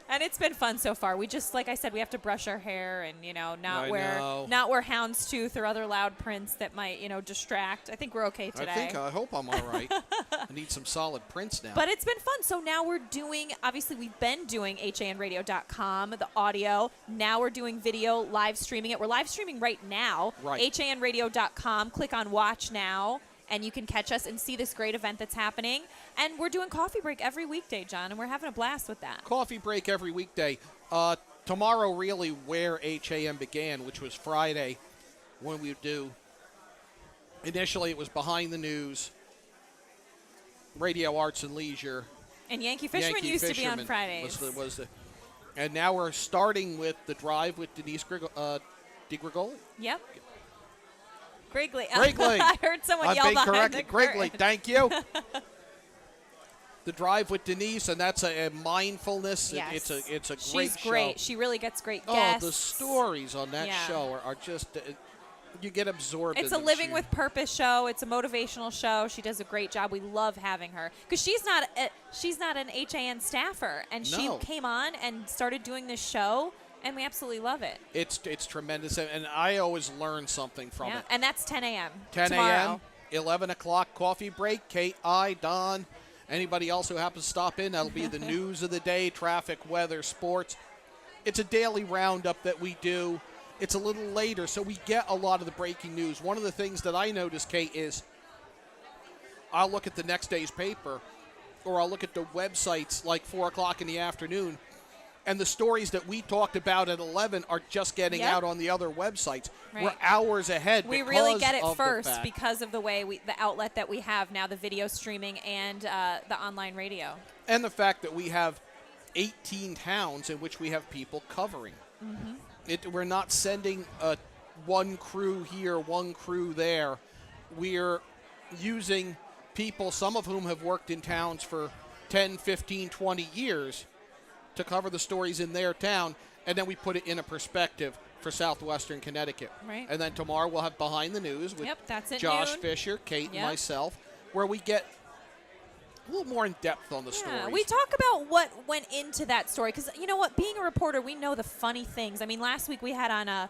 And it's been fun so far. We just, like I said, we have to brush our hair and, not wear houndstooth or other loud prints that might, distract. I think we're okay today. I hope I'm all right. I need some solid prints now. But it's been fun. So now we're doing, obviously we've been doing HANradio.com, the audio. Now we're doing video, live streaming it. We're live streaming right now. Right. HANradio.com. Click on Watch Now. and you can catch us and see this great event that's happening. And we're doing Coffee Break every weekday, John, and we're having a blast with that. Coffee Break every weekday. Tomorrow really where HAM began, which was Friday when we do. Initially it was Behind the News, Radio Arts and Leisure. And Yankee Fisherman used to be on Fridays. And now we're starting with The Drive with Denise DiGrigoli. Yep. Grigley. Grigley. I heard someone I'm yell being behind the corrected. Grigley, curtain. thank you. The Drive with Denise, and that's a mindfulness. Yes. It's a great show. She's great. She really gets great Oh, guests. the stories on that show are just, you get absorbed It's in a them. living with purpose show. It's a motivational show. She does a great job. We love having her because she's not an HAN staffer, and she No. came on and started doing this show, and we absolutely love it. It's tremendous, and I always learn something from it. And that's 10 a.m. 10 tomorrow. a.m., 11 o'clock, Coffee Break, Kate, I, Don, anybody else who happens to stop in, that'll be the news of the day, traffic, weather, sports. It's a daily roundup that we do. It's a little later, so we get a lot of the breaking news. One of the things that I notice, Kate, is I'll look at the next day's paper, or I'll look at the websites like 4 o'clock in the afternoon, and the stories that we talked about at 11 are just getting out on the other websites. Right. We're hours ahead. We really get it because of the first fact. because of the way the outlet that we have now, the video streaming and the online radio. And the fact that we have 18 towns in which we have people covering. Mm-hmm. We're not sending one crew here, one crew there. We're using people, some of whom have worked in towns for 10, 15, 20 years, to cover the stories in their town, and then we put it in a perspective for southwestern Connecticut. Right. And then tomorrow we'll have Behind the News with that's at Josh noon. Fisher, Kate, and Yep. myself, where we get a little more in depth on the stories. We talk about what went into that story because you know what, being a reporter, we know the funny things. I mean, last week we had on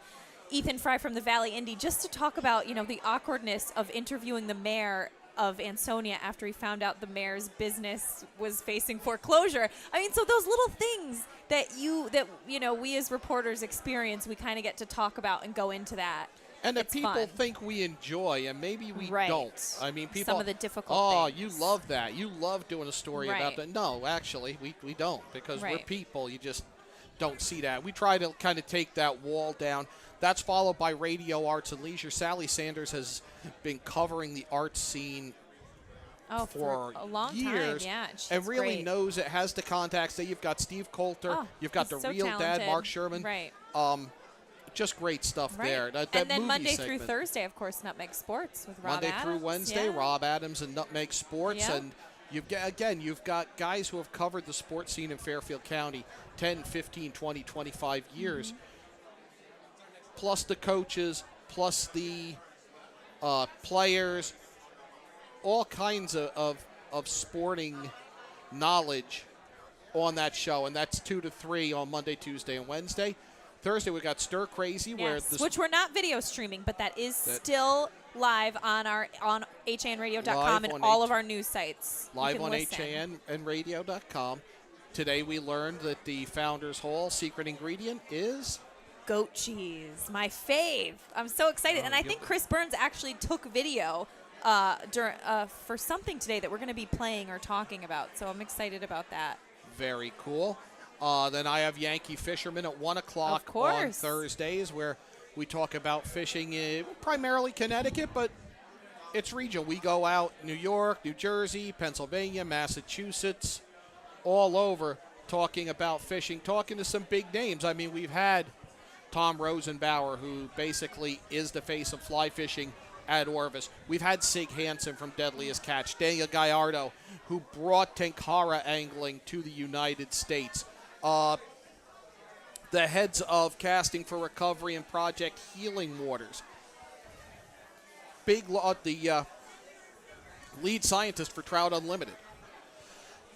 Ethan Fry from the Valley Indy just to talk about the awkwardness of interviewing the mayor of Ansonia after he found out the mayor's business was facing foreclosure. I mean, so those little things that we as reporters experience, we kind of get to talk about and go into that. And that It's people fun. think we enjoy, and maybe we Right. don't. I mean, people. Some of the difficult Oh, things. you love that. You love doing a story about Right. that. No, actually, we don't, because we're Right. people. You just don't see that. We try to kind of take that wall down. That's followed by Radio Arts and Leisure. Sally Sanders has been covering the arts scene for a long years, time, yeah. She's and really great. knows it, has the contacts. That you've got Steve Coulter, Oh, you've got the he's so real dad, talented. Mark Sherman. Right. Just great stuff Right. there. That And then movie Monday segment. through Thursday, of course, Nutmeg Sports with Rob Monday Adams. through Wednesday, Yeah. Rob Adams and Nutmeg Sports. Yep. And you've got guys who have covered the sports scene in Fairfield County 10, 15, 20, 25 years, plus the coaches, plus the players, all kinds of sporting knowledge on that show. And that's 2 to 3 on Monday, Tuesday, and Wednesday. Thursday, we got Stir Crazy, where Yes, the which we're not video streaming, but that is still live on hanradio.com Live and on all of our news sites. You live can on listen. HAN and radio.com. Today we learned that the Founders Hall secret ingredient is Goat cheese, my fave. I'm so excited. And I think Chris Burns actually took video for something today that we're going to be playing or talking about. So I'm excited about that. very cool. Then I have Yankee Fisherman at 1 o'clock Of on course. Thursdays, where we talk about fishing in primarily Connecticut, but it's regional. We go out New York, New Jersey, Pennsylvania, Massachusetts, all over, talking about fishing, talking to some big names. I mean, we've had Tom Rosenbauer, who basically is the face of fly fishing at Orvis. We've had Sig Hansen from Deadliest Catch, Daniel Gallardo, who brought Tenkara angling to the United States. The heads of Casting for Recovery and Project Healing Waters. The lead scientist for Trout Unlimited.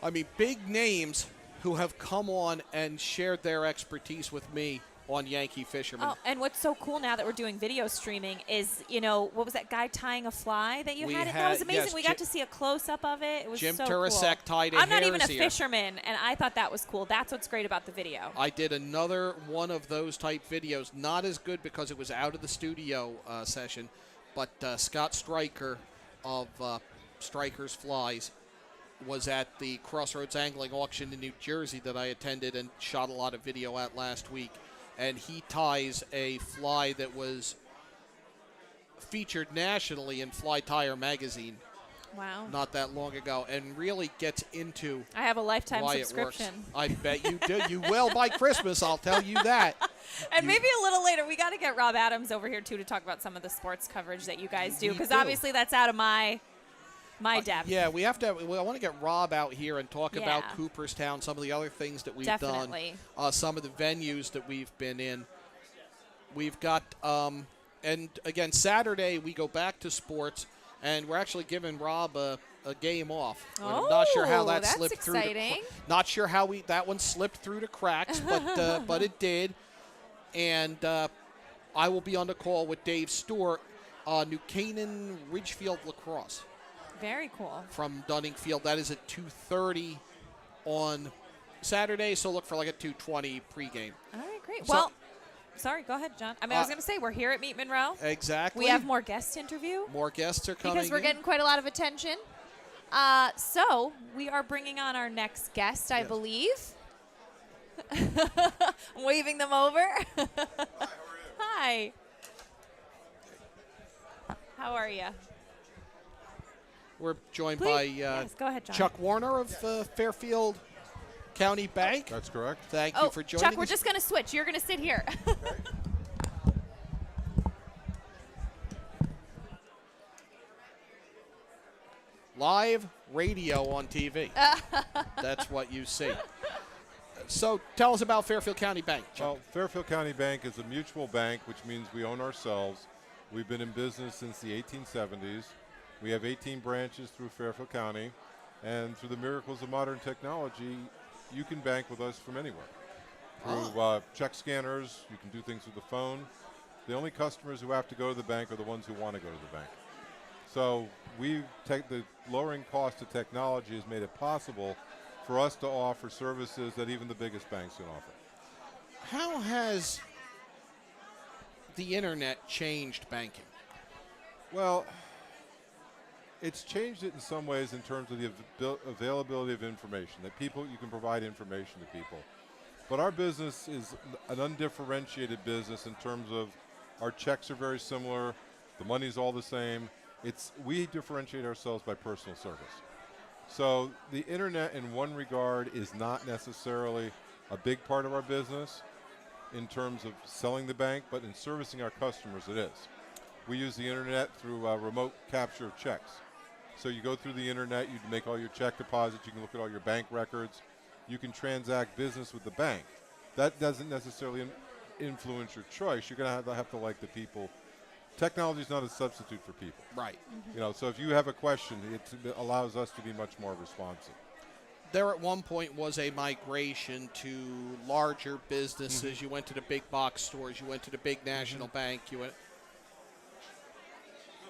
I mean, big names who have come on and shared their expertise with me on Yankee Fisherman. Oh, and what's so cool now that we're doing video streaming is, what was that guy tying a fly that you We had? That had- was amazing. yes, we got to see a close-up of it. It was Jim so Turasek cool. tied a I'm not even a hare's ear. fisherman, and I thought that was cool. That's what's great about the video. I did another one of those type videos, not as good because it was out of the studio session, but Scott Stryker of Strikers flies was at the Crossroads Angling Auction in New Jersey that I attended and shot a lot of video at last week. And he ties a fly that was featured nationally in Fly Tire magazine. Wow. Not that long ago, and really gets into I have a lifetime why subscription. It works. I bet you do. You will by Christmas, I'll tell you that. And maybe a little later, we got to get Rob Adams over here, too, to talk about some of the sports coverage that you guys do, because obviously that's out of my depth. Yeah, we have to. I want to get Rob out here and talk about Yeah. Cooperstown, some of the other things that we've Definitely. done, some of the venues that we've been in. We've got, and again, Saturday we go back to sports, and we're actually giving Rob a game off. I'm not sure how that that's slipped exciting. through. Not sure how that one slipped through the cracks, but it did. And I will be on the call with Dave Stewart, New Canaan Ridgefield Lacrosse. Very cool. From Dunning Field. That is at 2:30 on Saturday, so look for like a 2:20 pregame. All right, great. So- well, sorry, go ahead, John. I mean, I was going to say, we're here at Meet Monroe. Exactly. We have more guests to interview. More guests are coming Because we're in. getting quite a lot of attention. So we are bringing on our next guest, I believe. Waving them over. Hi. How are you? We're joined Please. by Yes, go ahead, John. Chuck Warner of Fairfield County Bank. That's correct. Thank Oh, you for joining Chuck, us. we're just going to switch. You're going to sit here. Live radio on TV. That's what you see. So tell us about Fairfield County Bank, Chuck. Well, Fairfield County Bank is a mutual bank, which means we own ourselves. We've been in business since the 1870s. We have 18 branches through Fairfield County, and through the miracles of modern technology, you can bank with us from anywhere. Through check scanners, you can do things with the phone. The only customers who have to go to the bank are the ones who want to go to the bank. So we take the lowering cost of technology has made it possible for us to offer services that even the biggest banks can offer. How has the internet changed banking? Well, it's changed it in some ways in terms of the availability of information, that you can provide information to people. But our business is an undifferentiated business in terms of our checks are very similar, the money's all the same. We differentiate ourselves by personal service. So the internet in one regard is not necessarily a big part of our business in terms of selling the bank, but in servicing our customers it is. We use the internet through remote capture of checks. So you go through the internet, you make all your check deposits, you can look at all your bank records, you can transact business with the bank. That doesn't necessarily influence your choice. You're going to have to like the people. Technology is not a substitute for people. Right. You know, so if you have a question, it allows us to be much more responsive. There at one point was a migration to larger businesses. You went to the big box stores. You went to the big national bank.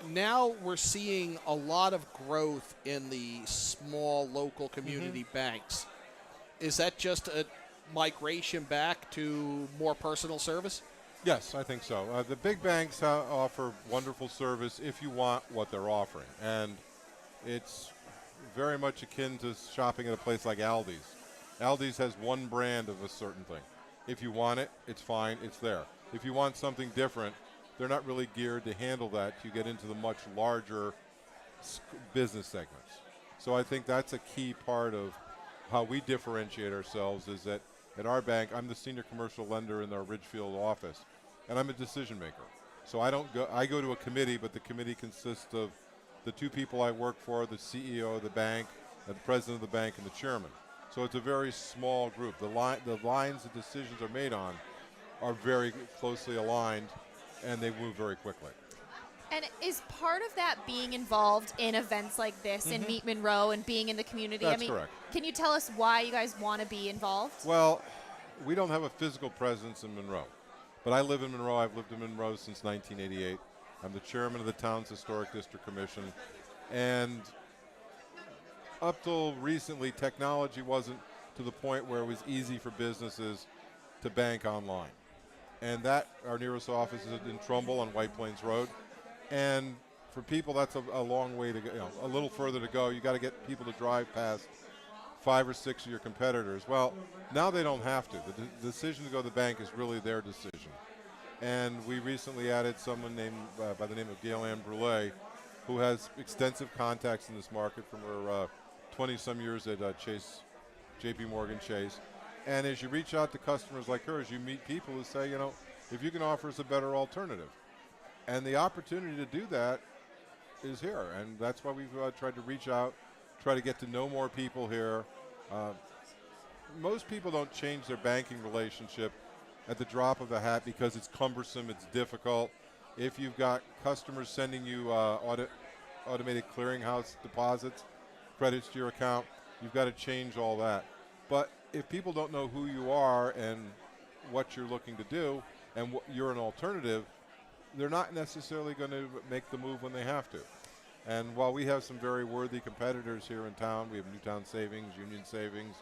Now we're seeing a lot of growth in the small local community banks. Is that just a migration back to more personal service? Yes, I think so. The big banks offer wonderful service if you want what they're offering. And it's very much akin to shopping at a place like Aldi's. Aldi's has one brand of a certain thing. If you want it, it's fine, it's there. If you want something different, they're not really geared to handle that. You get into the much larger business segments. So I think that's a key part of how we differentiate ourselves is that at our bank, I'm the senior commercial lender in our Ridgefield office, and I'm a decision maker. So I go to a committee, but the committee consists of the two people I work for, the CEO of the bank, the president of the bank, and the chairman. So it's a very small group. The lines the decisions are made on are very closely aligned, and they move very quickly. And is part of that being involved in events like this and Meet Monroe and being in the community? That's correct. Can you tell us why you guys want to be involved? Well, we don't have a physical presence in Monroe, but I live in Monroe. I've lived in Monroe since 1988. I'm the chairman of the town's Historic District Commission, and up till recently, technology wasn't to the point where it was easy for businesses to bank online. And that, our nearest office is in Trumbull on White Plains Road. And for people, that's a long way to go, a little further to go. You got to get people to drive past 5 or 6 of your competitors. Well, now they don't have to. The decision to go to the bank is really their decision. And we recently added someone named by the name of Gail Ann Brule, who has extensive contacts in this market from her 20-some years at JP Morgan Chase. And as you reach out to customers like hers, you meet people who say, if you can offer us a better alternative. And the opportunity to do that is here. And that's why we've tried to reach out, try to get to know more people here. Most people don't change their banking relationship at the drop of a hat because it's cumbersome, it's difficult. If you've got customers sending you automated clearinghouse deposits, credits to your account, you've got to change all that. But if people don't know who you are and what you're looking to do and you're an alternative, they're not necessarily going to make the move when they have to. And while we have some very worthy competitors here in town, we have Newtown Savings, Union Savings,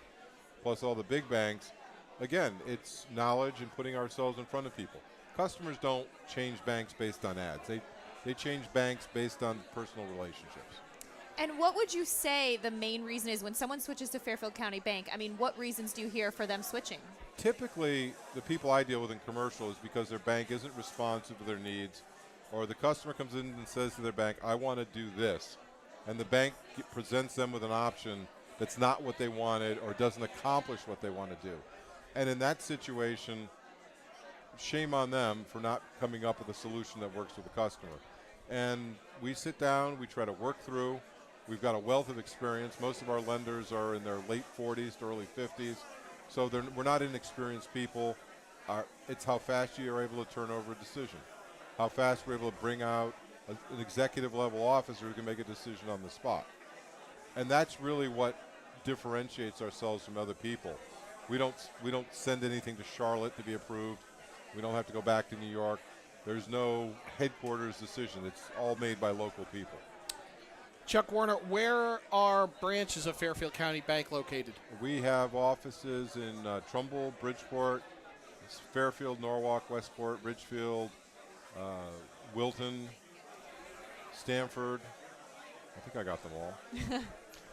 plus all the big banks, again, it's knowledge and putting ourselves in front of people. Customers don't change banks based on ads. They change banks based on personal relationships. And what would you say the main reason is when someone switches to Fairfield County Bank? I mean, what reasons do you hear for them switching? Typically, the people I deal with in commercial is because their bank isn't responsive to their needs, or the customer comes in and says to their bank, I want to do this. And the bank presents them with an option that's not what they wanted or doesn't accomplish what they want to do. And in that situation, shame on them for not coming up with a solution that works with the customer. And we sit down, we try to work through. We've got a wealth of experience. Most of our lenders are in their late 40s to early 50s. So we're not inexperienced people. It's how fast you are able to turn over a decision, how fast we're able to bring out an executive level officer who can make a decision on the spot. And that's really what differentiates ourselves from other people. We don't send anything to Charlotte to be approved. We don't have to go back to New York. There's no headquarters decision. It's all made by local people. Chuck Warner, where are branches of Fairfield County Bank located? We have offices in Trumbull, Bridgeport, Fairfield, Norwalk, Westport, Ridgefield, Wilton, Stamford. I think I got them all.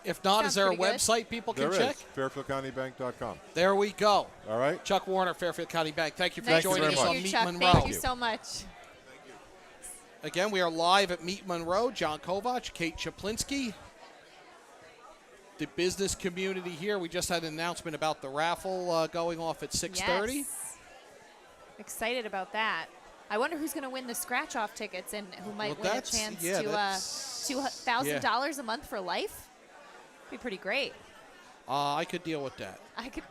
If not, is there a website people can check? There is, fairfieldcountybank.com. There we go. All right. Chuck Warner, Fairfield County Bank. Thank you for Nice joining us to on meet you, Meet Chuck. Monroe. Thank you so much. Again, we are live at Meet Monroe. John Kovach, Kate Chaplinsky. The business community here. We just had an announcement about the raffle going off at 6:30. Yes. Excited about that. I wonder who's going to win the scratch-off tickets and who might win a chance to $2,000 a month for life. Be pretty great. I could deal with that. I could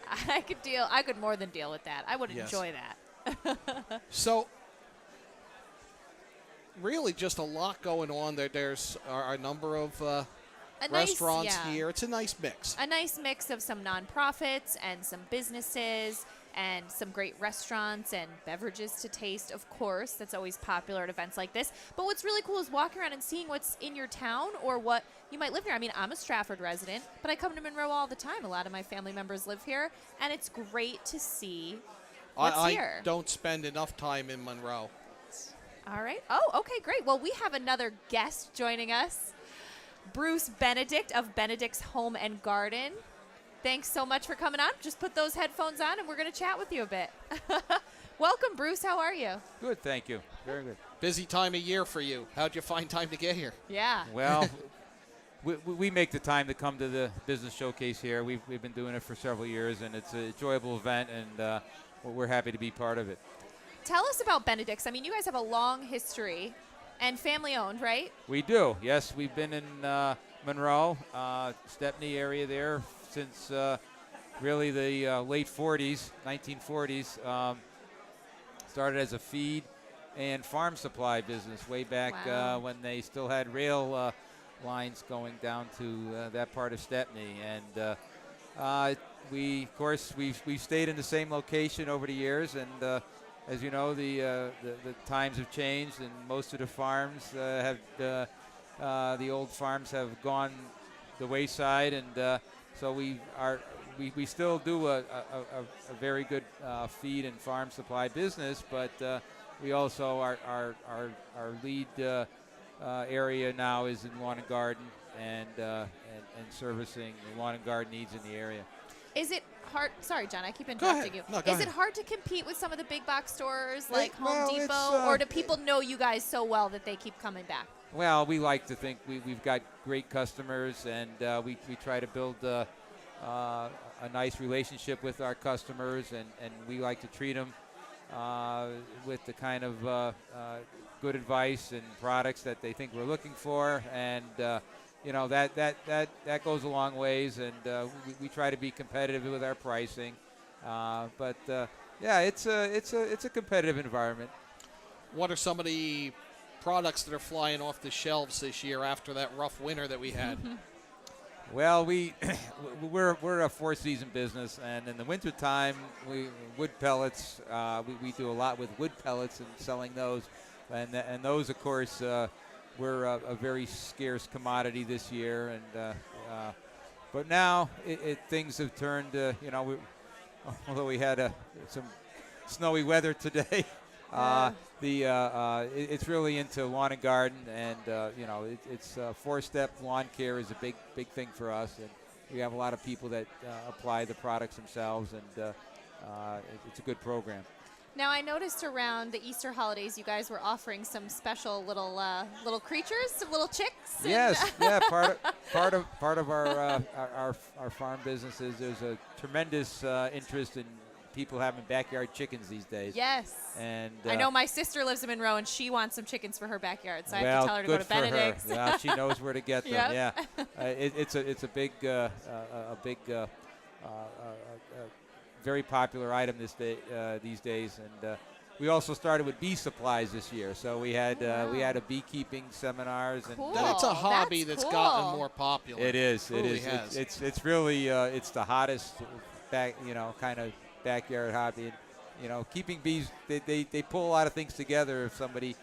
more than deal with that. I would enjoy that. So, really, just a lot going on there. There's a number of restaurants here. It's a nice mix. A nice mix of some nonprofits and some businesses and some great restaurants and beverages to taste, of course. That's always popular at events like this. But what's really cool is walking around and seeing what's in your town or what you might live here. I mean, I'm a Stratford resident, but I come to Monroe all the time. A lot of my family members live here, and it's great to see what's here. I don't spend enough time in Monroe. All right. Oh, okay, great. Well, we have another guest joining us, Bruce Benedict of Benedict's Home and Garden. Thanks so much for coming on. Just put those headphones on, and we're going to chat with you a bit. Welcome, Bruce. How are you? Good, thank you. Very good. Busy time of year for you. How'd you find time to get here? Yeah. Well, we make the time to come to the business showcase here. We've been doing it for several years, and it's an enjoyable event, and we're happy to be part of it. Tell us about Benedict's. I mean, you guys have a long history and family-owned, right? We do, yes. We've been in Monroe, Stepney area there since really the late 40s, 1940s. Started as a feed and farm supply business way back when they still had rail lines going down to that part of Stepney. And we've stayed in the same location over the years, and as you know, the times have changed, and most of the farms the old farms have gone the wayside, and so we still do a very good feed and farm supply business, but we also our lead area now is in lawn and garden and servicing the lawn and garden needs in the area. Is it hard? Sorry, John, I keep interrupting you. No, go Is it ahead. hard to compete with some of the big box stores like Home well, Depot, it's, or do people know you guys so well that they keep coming back? Well, we like to think we've got great customers, and we try to build a nice relationship with our customers, and we like to treat them with the kind of good advice and products that they think we're looking for, and that goes a long ways, and we try to be competitive with our pricing, but it's a competitive environment. What are some of the products that are flying off the shelves this year after that rough winter that we had? Well, we're a four-season business, and in the wintertime, wood pellets. We do a lot with wood pellets and selling those, and those, of course, were a very scarce commodity this year. And but now things have turned. Although we had some snowy weather today. It's really into lawn and garden, and it's four-step lawn care is a big thing for us, and we have a lot of people that apply the products themselves, and it's a good program. Now, I noticed around the Easter holidays, you guys were offering some special little creatures, some little chicks. Yes, yeah. Part of our farm businesses, there's a tremendous interest in people having backyard chickens these days. Yes. And I know my sister lives in Monroe, and she wants some chickens for her backyard, so I have well, to tell her to good go to for her. Benedict's. Yeah, she knows where to get them. Yep. Yeah, it's a big very popular item these days, and we also started with bee supplies this year. So we had a beekeeping seminars, Cool. and That's a hobby that's cool. gotten more popular. it is. It It is. has. It's really it's the hottest kind of backyard hobby. Keeping bees, they pull a lot of things together. If somebody,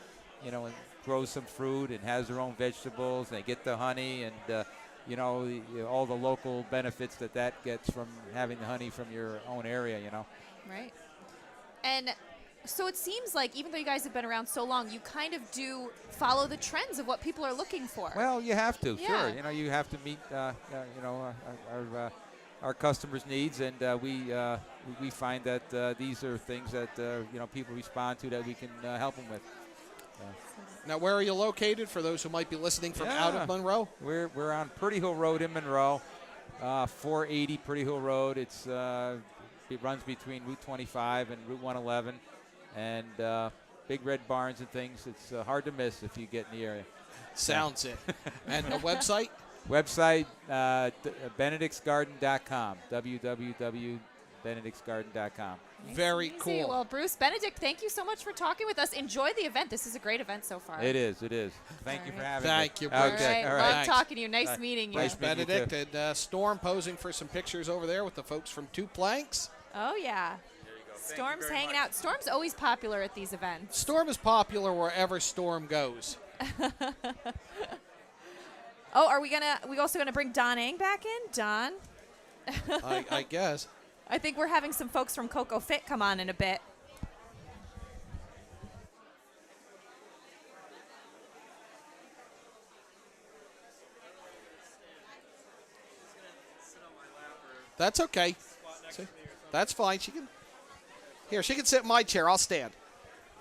and grows some fruit and has their own vegetables, and they get the honey, and all the local benefits that gets from having the honey from your own area. Right. And so it seems like even though you guys have been around so long, you kind of do follow the trends of what people are looking for. Well, you have to, Yeah. sure. You have to meet, our customers' needs, and we find that these are things that people respond to that we can help them with. Now, where are you located for those who might be listening from out of Monroe? We're on Purdy Hill Road in Monroe, 480 Purdy Hill Road. It runs between Route 25 and Route 111, and big red barns and things. It's hard to miss if you get in the area. Sounds it. And the website? Website, benedictsgarden.com, www.benedictsgarden.com. Very Easy. cool. Well, Bruce, Benedict, thank you so much for talking with us. Enjoy the event. This is a great event so far. It is. Thank you for having me. Thank you, Bruce. Okay, All right. Love talking to you. Nice meeting you. Bruce Benedict and Storm posing for some pictures over there with the folks from Two Planks. Oh, yeah. Storm's hanging out. Storm's always popular at these events. Storm is popular wherever Storm goes. Oh, are we also gonna bring Don Ang back in? Don? I guess. I think we're having some folks from Coco Fit come on in a bit. That's okay. See? That's fine. She can sit in my chair. I'll stand.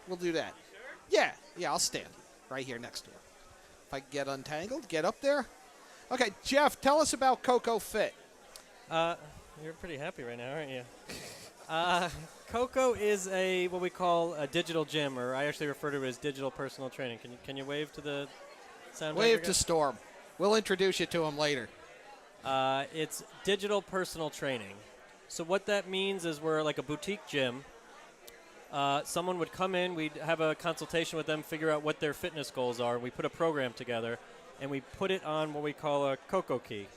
We'll do that. Yeah, I'll stand right here next to her. If I can get untangled, get up there. Okay, Jeff, tell us about Coco Fit. You're pretty happy right now, aren't you? Coco is what we call a digital gym, or I actually refer to it as digital personal training. Can you wave to the sound? Wave to Storm. We'll introduce you to him later. It's digital personal training. So what that means is we're like a boutique gym. Someone would come in, we'd have a consultation with them, figure out what their fitness goals are, and we put a program together, and we put it on what we call a Coco Key,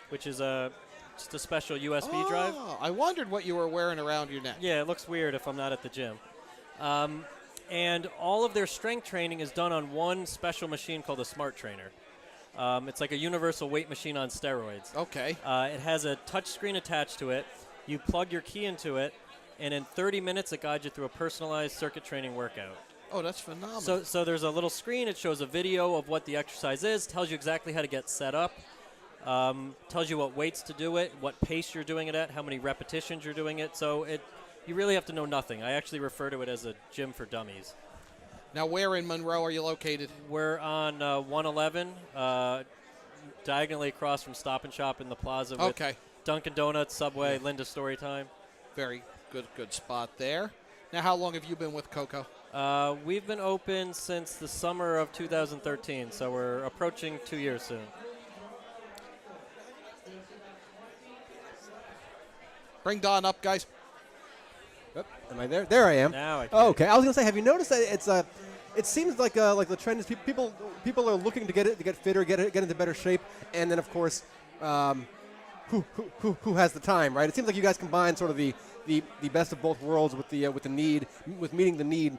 which is just a special USB drive. I wondered what you were wearing around your neck. Yeah, it looks weird if I'm not at the gym. And all of their strength training is done on one special machine called a Smart Trainer. It's like a universal weight machine on steroids. Okay. It has a touch screen attached to it. You plug your key into it, and in 30 minutes it guides you through a personalized circuit training workout. Oh, that's phenomenal. So there's a little screen. It shows a video of what the exercise is, tells you exactly how to get set up, tells you what weights to do it, what pace you're doing it at, how many repetitions you're doing it. So you really have to know nothing. I actually refer to it as a gym for dummies. Now, where in Monroe are you located? We're on 111, diagonally across from Stop and Shop in the plaza with Dunkin' Donuts, Subway, Linda Storytime. Very good spot there. Now, how long have you been with Coco? We've been open since the summer of 2013, so we're approaching 2 years soon. Bring Don up, guys. Am I there? There I am. Now I can. Okay, I was gonna say, have you noticed that it seems like the trend is people are looking to get fitter, get into better shape, and then of course, who has the time, right? It seems like you guys combine sort of the best of both worlds with meeting the need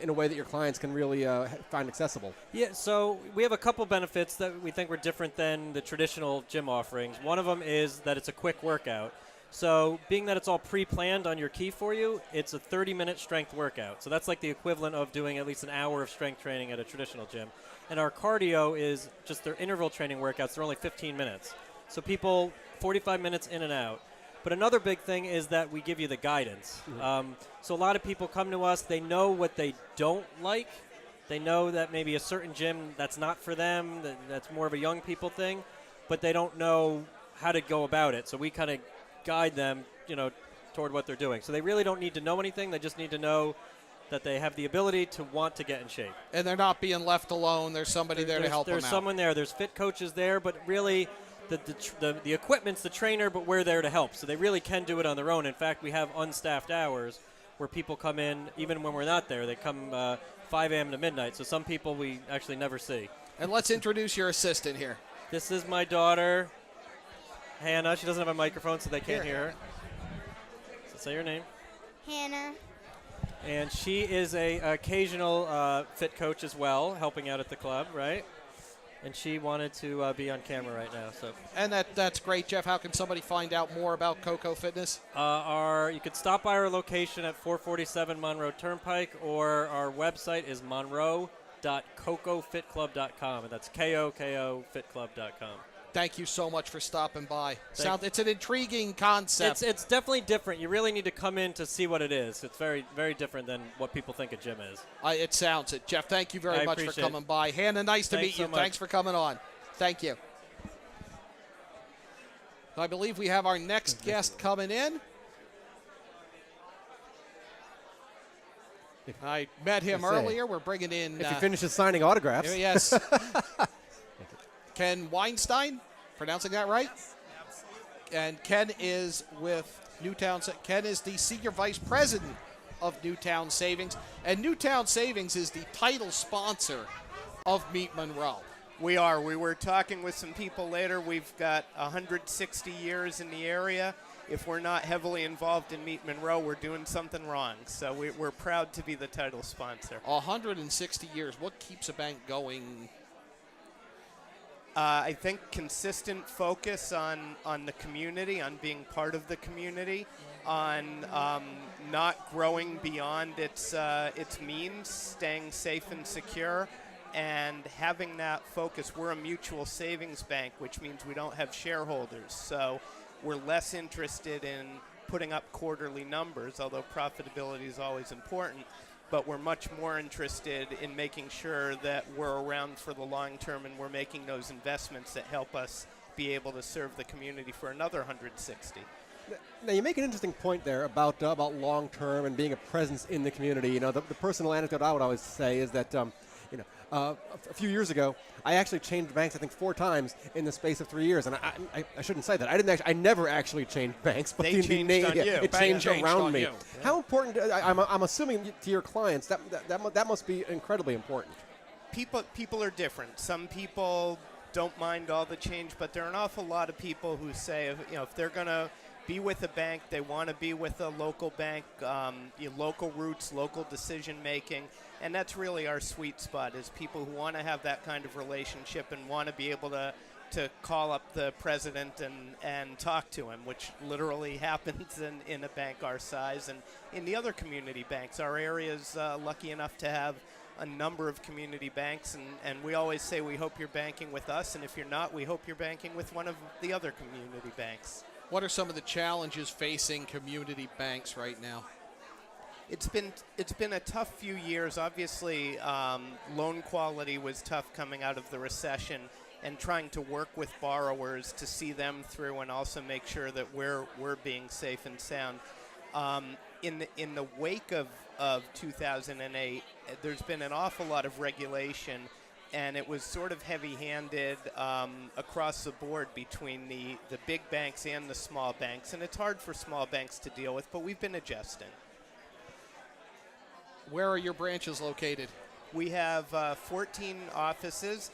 in a way that your clients can really find accessible. Yeah, so we have a couple benefits that we think were different than the traditional gym offerings. One of them is that it's a quick workout. So being that it's all pre-planned on your key for you, it's a 30-minute strength workout. So that's like the equivalent of doing at least an hour of strength training at a traditional gym. And our cardio is just their interval training workouts. They're only 15 minutes. So people, 45 minutes in and out. But another big thing is that we give you the guidance. So a lot of people come to us, they know what they don't like. They know that maybe a certain gym, that's not for them, that's more of a young people thing, but they don't know how to go about it. So we kind of guide them, toward what they're doing. So they really don't need to know anything. They just need to know that they have the ability to want to get in shape. And they're not being left alone. There's somebody there to help them out. There's someone there. There's fit coaches there, but really the equipment's the trainer, but we're there to help. So they really can do it on their own. In fact, we have unstaffed hours where people come in, even when we're not there. They come 5 a.m. to midnight. So some people we actually never see. And let's introduce your assistant here. This is my daughter, Hannah. She doesn't have a microphone, so they can't hear her. So say your name. Hannah. And she is a occasional fit coach as well, helping out at the club, right? And she wanted to be on camera right now. So. And that's great, Jeff. How can somebody find out more about Coco Fitness? You could stop by our location at 447 Monroe Turnpike, or our website is monroe.cocofitclub.com, and that's KOKOfitclub.com. Thank you so much for stopping by. It's an intriguing concept. It's definitely different. You really need to come in to see what it is. It's very, very different than what people think a gym is. It sounds it. Jeff, thank you very much for coming by. Hannah, nice to meet you. Thanks for coming on. Thank you. I believe we have our next guest coming in. I met him earlier. We're bringing in... If he finishes signing autographs. Yes. Ken Weinstein, pronouncing that right? And Ken is with Newtown. Ken is the Senior Vice President of Newtown Savings. And Newtown Savings is the title sponsor of Meet Monroe. We are. We were talking with some people later. We've got 160 years in the area. If we're not heavily involved in Meet Monroe, we're doing something wrong. So we're proud to be the title sponsor. 160 years. What keeps a bank going? I think consistent focus on the community, on being part of the community, on not growing beyond its means, staying safe and secure, and having that focus. We're a mutual savings bank, which means we don't have shareholders. So we're less interested in putting up quarterly numbers, although profitability is always important. But we're much more interested in making sure that we're around for the long term and we're making those investments that help us be able to serve the community for another 160. Now, you make an interesting point there about long term and being a presence in the community. The personal anecdote I would always say is that a few years ago, I actually changed banks, I think 4 times in the space of 3 years. And I shouldn't say that. I never actually changed banks, but they changed on you. It changed around me. How important? I'm assuming to your clients that must be incredibly important. People are different. Some people don't mind all the change, but there are an awful lot of people who say, if they're going to be with a bank, they want to be with a local bank, local roots, local decision making. And that's really our sweet spot, is people who want to have that kind of relationship and want to be able to to call up the president and talk to him, which literally happens in a bank our size and in the other community banks. Our area is lucky enough to have a number of community banks, and we always say we hope you're banking with us, and if you're not, we hope you're banking with one of the other community banks. What are some of the challenges facing community banks right now? It's been a tough few years. Obviously, loan quality was tough coming out of the recession, and trying to work with borrowers to see them through and also make sure that we're being safe and sound. In the wake of 2008, there's been an awful lot of regulation, and it was sort of heavy-handed across the board between the big banks and the small banks, and it's hard for small banks to deal with, but we've been adjusting. Where are your branches located? We have 14 offices.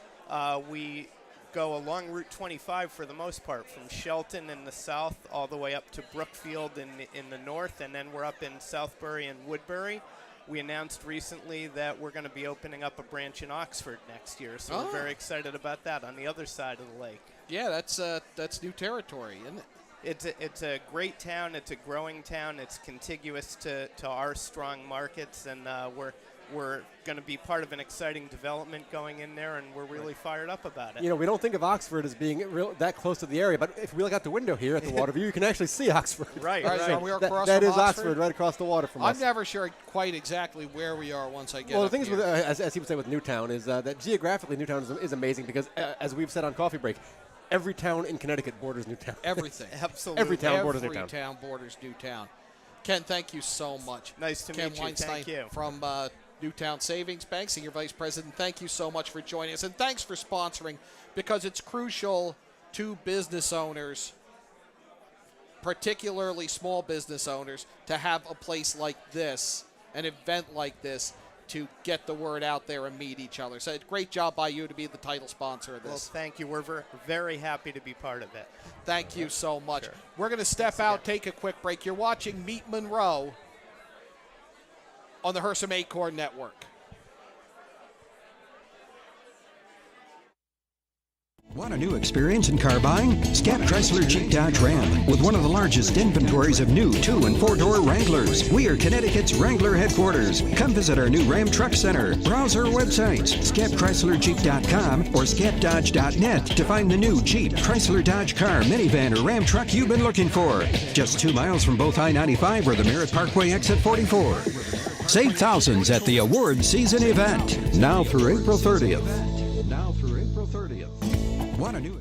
We go along Route 25 for the most part, from Shelton in the south all the way up to Brookfield in the north, and then we're up in Southbury and Woodbury. We announced recently that we're going to be opening up a branch in Oxford next year, so we're very excited about that on the other side of the lake. Yeah, that's new territory, isn't it? It's a great town. It's a growing town. It's contiguous to our strong markets, and we're going to be part of an exciting development going in there, and we're really fired up about it. You know, we don't think of Oxford as being that close to the area, but if we look out the window here at the Waterview, you can actually see Oxford. Right. So we are across that from is Oxford, right across the water from us. I'm never sure quite exactly where we are once I get Well, the up thing is, here. with, as people say with Newtown, is that geographically Newtown is amazing because, as we've said on Coffee Break, every town in Connecticut borders Newtown. Everything. Absolutely. Every town borders Newtown. Every town borders Newtown. Ken, thank you so much. Nice to Ken meet you. Weinstein Thank you. from Newtown Savings Bank, Senior Vice President, thank you so much for joining us. And thanks for sponsoring, because it's crucial to business owners, particularly small business owners, to have a place like this, an event like this, to get the word out there and meet each other. So great job by you to be the title sponsor of this. Well, thank you. We're very happy to be part of it. Thank you so much. Sure. We're going to step out, take a quick break. You're watching Meet Monroe on the Hersam Acorn Network. Want a new experience in car buying? Scap Chrysler Jeep Dodge Ram with one of the largest inventories of new 2- and 4-door Wranglers. We are Connecticut's Wrangler headquarters. Come visit our new Ram Truck Center. Browse our websites, scapchryslerjeep.com or scapdodge.net to find the new Jeep, Chrysler Dodge car, minivan, or Ram truck you've been looking for. Just 2 miles from both I-95 or the Merritt Parkway exit 44. Save thousands at the award season event, now through April 30th. Want a new...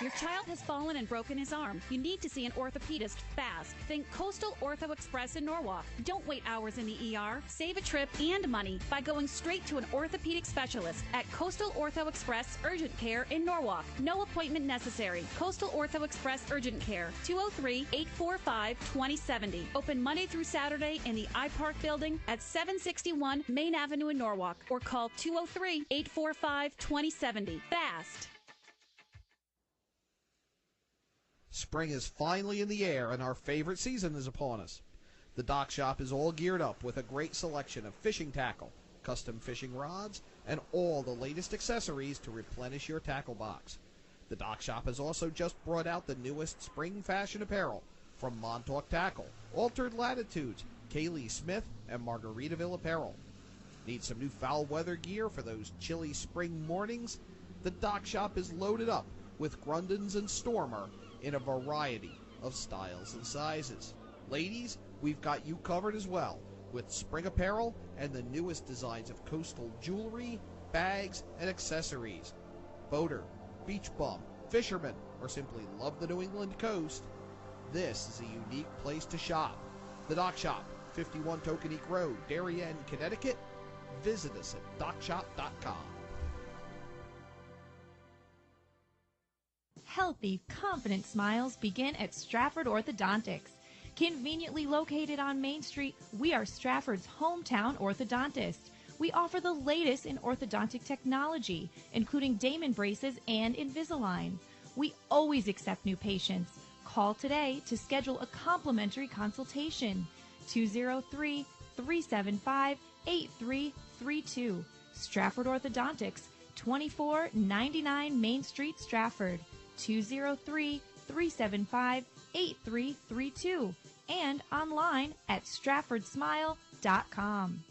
Your child has fallen and broken his arm. You need to see an orthopedist fast. Think Coastal Ortho Express in Norwalk. Don't wait hours in the ER. Save a trip and money by going straight to an orthopedic specialist at Coastal Ortho Express Urgent Care in Norwalk. No appointment necessary. Coastal Ortho Express Urgent Care, 203-845-2070. Open Monday through Saturday in the iPark building at 761 Main Avenue in Norwalk, or call 203-845-2070. Fast. Spring is finally in the air, and our favorite season is upon us. The Dock Shop is all geared up with a great selection of fishing tackle, custom fishing rods, and all the latest accessories to replenish your tackle box. The Dock Shop has also just brought out the newest spring fashion apparel from Montauk Tackle, Altered Latitudes, Kaylee Smith, and Margaritaville Apparel. Need some new foul weather gear for those chilly spring mornings? The Dock Shop is loaded up with Grundens and Stormer in a variety of styles and sizes. Ladies, we've got you covered as well with spring apparel and the newest designs of coastal jewelry, bags, and accessories. Boater, beach bum, fisherman, or simply love the New England coast, this is a unique place to shop. The Dock Shop, 51 Tokenique Road, Darien, Connecticut. Visit us at dockshop.com. Healthy, confident smiles begin at Stratford Orthodontics. Conveniently located on Main Street, we are Stratford's hometown orthodontist. We offer the latest in orthodontic technology, including Damon braces and Invisalign. We always accept new patients. Call today to schedule a complimentary consultation. 203-375-8332. Stratford Orthodontics, 2499 Main Street, Stratford, 203-375-8332, and online at stratfordsmile.com.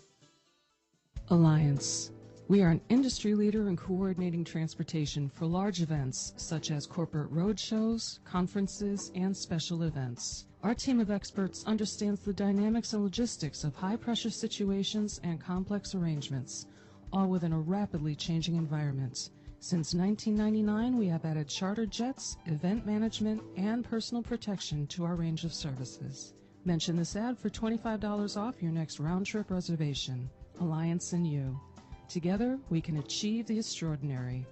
Alliance. We are an industry leader in coordinating transportation for large events such as corporate road shows, conferences, and special events. Our team of experts understands the dynamics and logistics of high-pressure situations and complex arrangements, all within a rapidly changing environment. Since 1999, we have added charter jets, event management, and personal protection to our range of services. Mention this ad for $25 off your next round-trip reservation. Alliance and you. Together, we can achieve the extraordinary.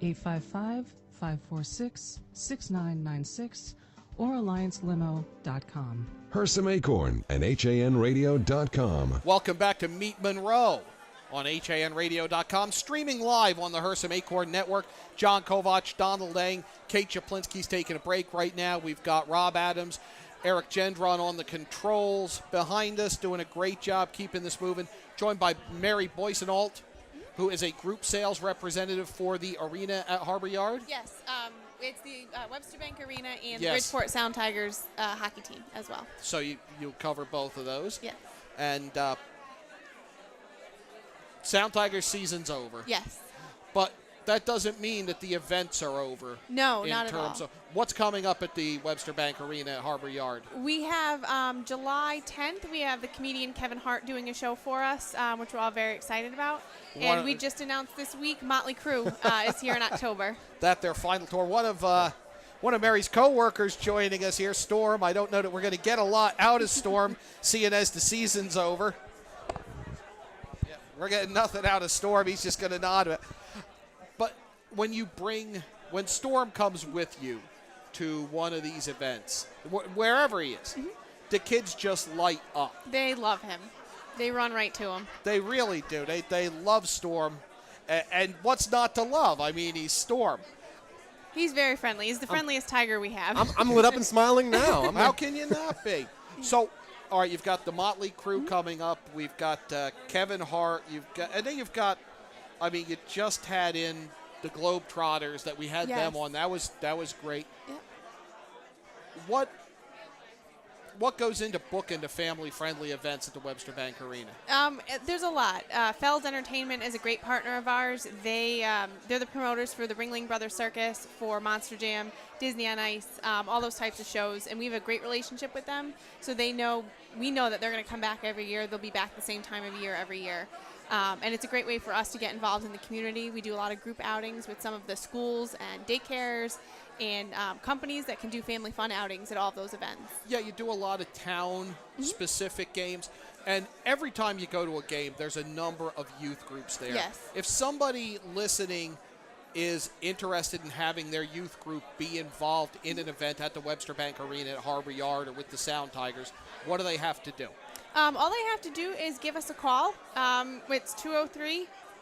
855-546-6996 or alliancelimo.com. Hersam Acorn and HANradio.com. Welcome back to Meet Monroe on HANradio.com, streaming live on the Hersam Acorn Network. John Kovach, Donald Lang, Kate Chaplinsky's taking a break right now. We've got Rob Adams, Eric Gendron on the controls behind us, doing a great job keeping this moving. Joined by Mary Boysenalt, who is a group sales representative for the arena at Harbor Yard. Yes, it's the Webster Bank Arena and Yes. the Bridgeport Sound Tigers hockey team as well. So you cover both of those. Yes. And Sound Tigers season's over. Yes. But that doesn't mean that the events are over. No, in not at terms all. of what's coming up at the Webster Bank Arena at Harbor Yard. We have July 10th, we have the comedian Kevin Hart doing a show for us, which we're all very excited about. And we just announced this week Motley Crue is here in October. That their final tour. One of Mary's co-workers joining us here, Storm. I don't know that we're going to get a lot out of Storm, seeing as the season's over. Yeah, we're getting nothing out of Storm. He's just going to nod. But when Storm comes with you to one of these events, wherever he is, the kids just light up. They love him. They run right to him. They really do. They love Storm. And what's not to love? I mean, he's Storm. He's very friendly. He's the friendliest tiger we have. I'm lit up and smiling now. How can you not be? So, all right, you've got the Motley Crue coming up. We've got Kevin Hart. And then you've got, I mean, you just had in the Globetrotters that we had them on. That was great. Yep. What goes into booking the family-friendly events at the Webster Bank Arena? There's a lot. Fells Entertainment is a great partner of ours. They're the promoters for the Ringling Brothers Circus, for Monster Jam, Disney on Ice, all those types of shows, and we have a great relationship with them. So we know that they're going to come back every year. They'll be back the same time of year every year. And it's a great way for us to get involved in the community. We do a lot of group outings with some of the schools and daycares and companies that can do family fun outings at all of those events. Yeah, you do a lot of town-specific games. And every time you go to a game, there's a number of youth groups there. Yes. If somebody listening is interested in having their youth group be involved in an event at the Webster Bank Arena at Harbor Yard or with the Sound Tigers, what do they have to do? All they have to do is give us a call. It's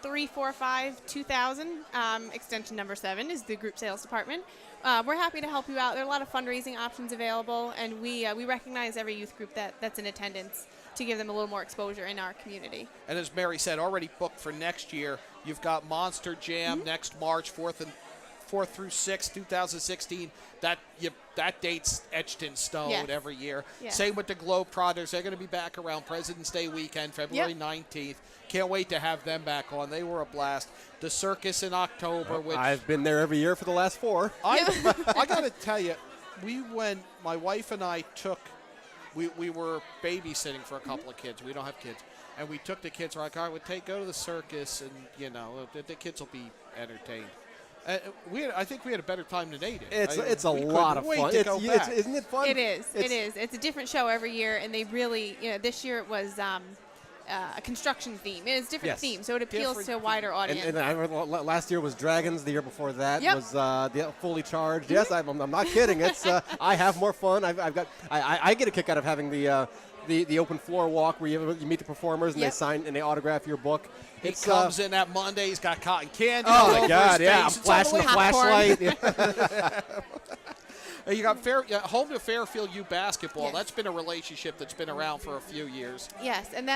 203-345-2000. Extension number 7 is the group sales department. We're happy to help you out. There are a lot of fundraising options available, and we recognize every youth group that's in attendance to give them a little more exposure in our community. And as Mary said, already booked for next year. You've got Monster Jam next March 4th through 6th, 2016. That date's etched in stone every year. Yeah. Same with the Globetrotters. They're going to be back around President's Day weekend, February 19th. Can't wait to have them back on. They were a blast. The circus in October. Which I've been there every year for the last 4. I got to tell you, my wife and I we were babysitting for a couple of kids. We don't have kids. And we took the kids. We're like, all right, go to the circus, and, the kids will be entertained. I think we had a better time than they did. It's a lot of fun. Isn't it fun? It is. It's a different show every year, and they really, this year it was a construction theme. It's a different theme, so it appeals to a wider audience. And I remember last year was Dragons. The year before that was the Fully Charged. Yes, I'm not kidding. It's I have more fun. I get a kick out of having the open floor walk where you meet the performers and they sign and they autograph your book. He comes in that Monday. He's got cotton candy. Oh my God! Yeah, I'm flashing the flashlight. You got home to Fairfield U basketball. Yes. That's been a relationship that's been around for a few years. Yes, and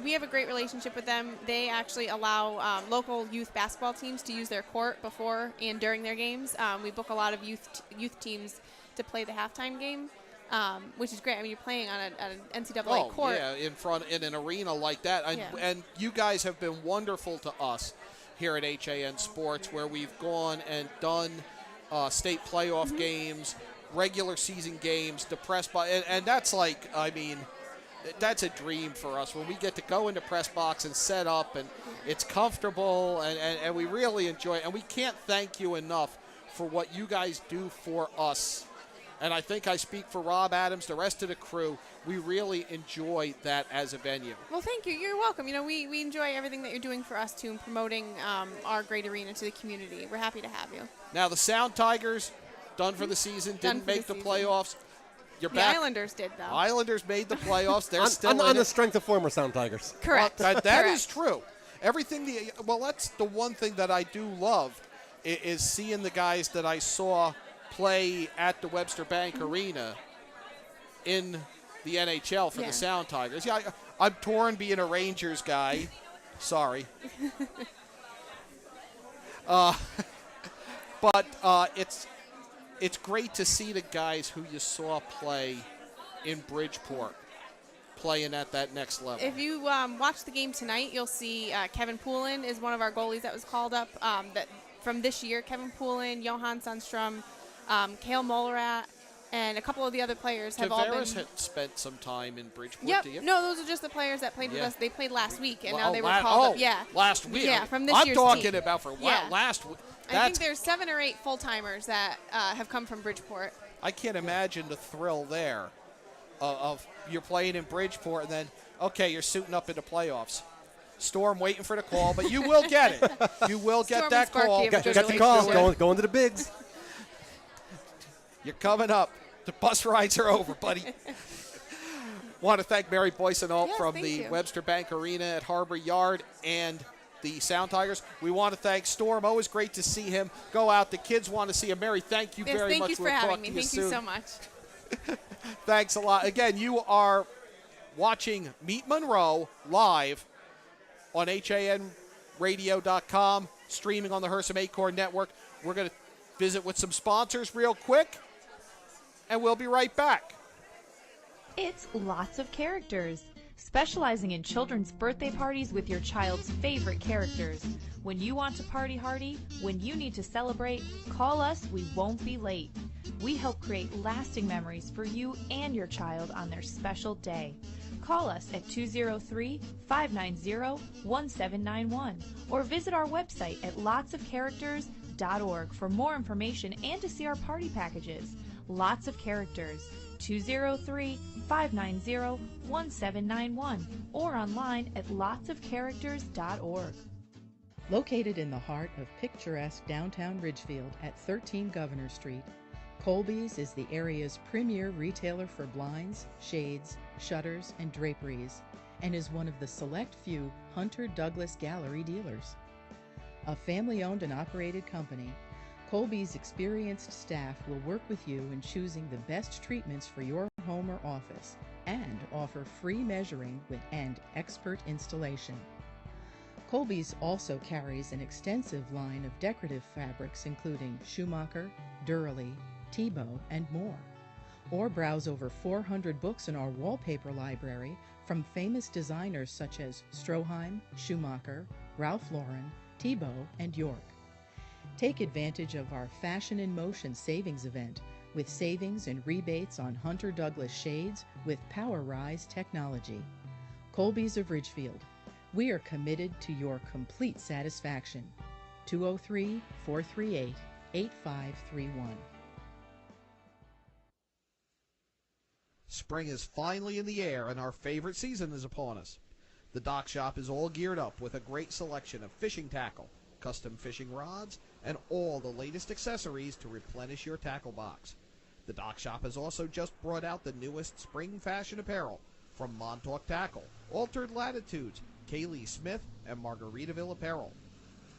we have a great relationship with them. They actually allow local youth basketball teams to use their court before and during their games. We book a lot of youth teams to play the halftime game, which is great. I mean, you're playing on an NCAA court. Yeah, in an arena like that. And you guys have been wonderful to us here at HAN Sports, where we've gone and done state playoff games, regular season games, the press box, and that's like, I mean, that's a dream for us when we get to go into press box and set up, and it's comfortable, and we really enjoy it. And we can't thank you enough for what you guys do for us. And I think I speak for Rob Adams, the rest of the crew. We really enjoy that as a venue. Well, thank you. You're welcome. You know, we enjoy everything that you're doing for us, too, and promoting our great arena to the community. We're happy to have you. Now, the Sound Tigers, done for the season, didn't make the playoffs. You're the back. Islanders did, though. Islanders made the playoffs. They're still on in the it. strength of former Sound Tigers. Correct. Well, that Correct. is true. That's the one thing that I do love is seeing the guys that I saw play at the Webster Bank Arena in the NHL for the Sound Tigers. Yeah, I'm torn being a Rangers guy. Sorry. But it's great to see the guys who you saw play in Bridgeport playing at that next level. If you watch the game tonight, you'll see Kevin Poulin is one of our goalies that was called up that from this year. Kevin Poulin, Johan Sundstrom, Kale Molarat, and a couple of the other players have all been. Tavares had spent some time in Bridgeport. Yep. Do you? No, those are just the players that played with us. They played last week, and now they were last called up. Yeah. Last week. Yeah, from this I'm year's talking team. about for last week. I think there's 7 or 8 full-timers that have come from Bridgeport. I can't imagine the thrill there of you're playing in Bridgeport and then, okay, you're suiting up in the playoffs. Storm waiting for the call, but you will get it. You will get that call. Got the call. Going to the bigs. You're coming up. The bus rides are over, buddy. Want to thank Mary Boyson-Alt from the Webster Bank Arena at Harbor Yard and the Sound Tigers. We want to thank Storm. Always great to see him go out. The kids want to see him. Mary, thank you very much. Thank you for having me. Thank you so much. Thanks a lot. Again, you are watching Meet Monroe live on HANradio.com, streaming on the Hersam Acorn Network. We're going to visit with some sponsors real quick, and we'll be right back. It's lots of characters. Specializing in children's birthday parties with your child's favorite characters. When you want to party hardy, when you need to celebrate, call us, we won't be late. We help create lasting memories for you and your child on their special day. Call us at 203-590-1791 or visit our website at lotsofcharacters.org for more information and to see our party packages. Lots of Characters, 203-590-1791 or online at lotsofcharacters.org. Located in the heart of picturesque downtown Ridgefield at 13 Governor Street, Colby's is the area's premier retailer for blinds, shades, shutters, and draperies, and is one of the select few Hunter Douglas Gallery dealers. A family-owned and operated company, Colby's experienced staff will work with you in choosing the best treatments for your home or office and offer free measuring and expert installation. Colby's also carries an extensive line of decorative fabrics including Schumacher, Durley, Tebow, and more. Or browse over 400 books in our wallpaper library from famous designers such as Stroheim, Schumacher, Ralph Lauren, Tebow, and York. Take advantage of our Fashion in Motion savings event with savings and rebates on Hunter Douglas shades with Power Rise technology. Colby's of Ridgefield. We are committed to your complete satisfaction. 203-438-8531. Spring is finally in the air and our favorite season is upon us. The Dock Shop is all geared up with a great selection of fishing tackle, custom fishing rods, and all the latest accessories to replenish your tackle box. The Dock Shop has also just brought out the newest spring fashion apparel from Montauk Tackle, Altered Latitudes, Kaylee Smith, and Margaritaville Apparel.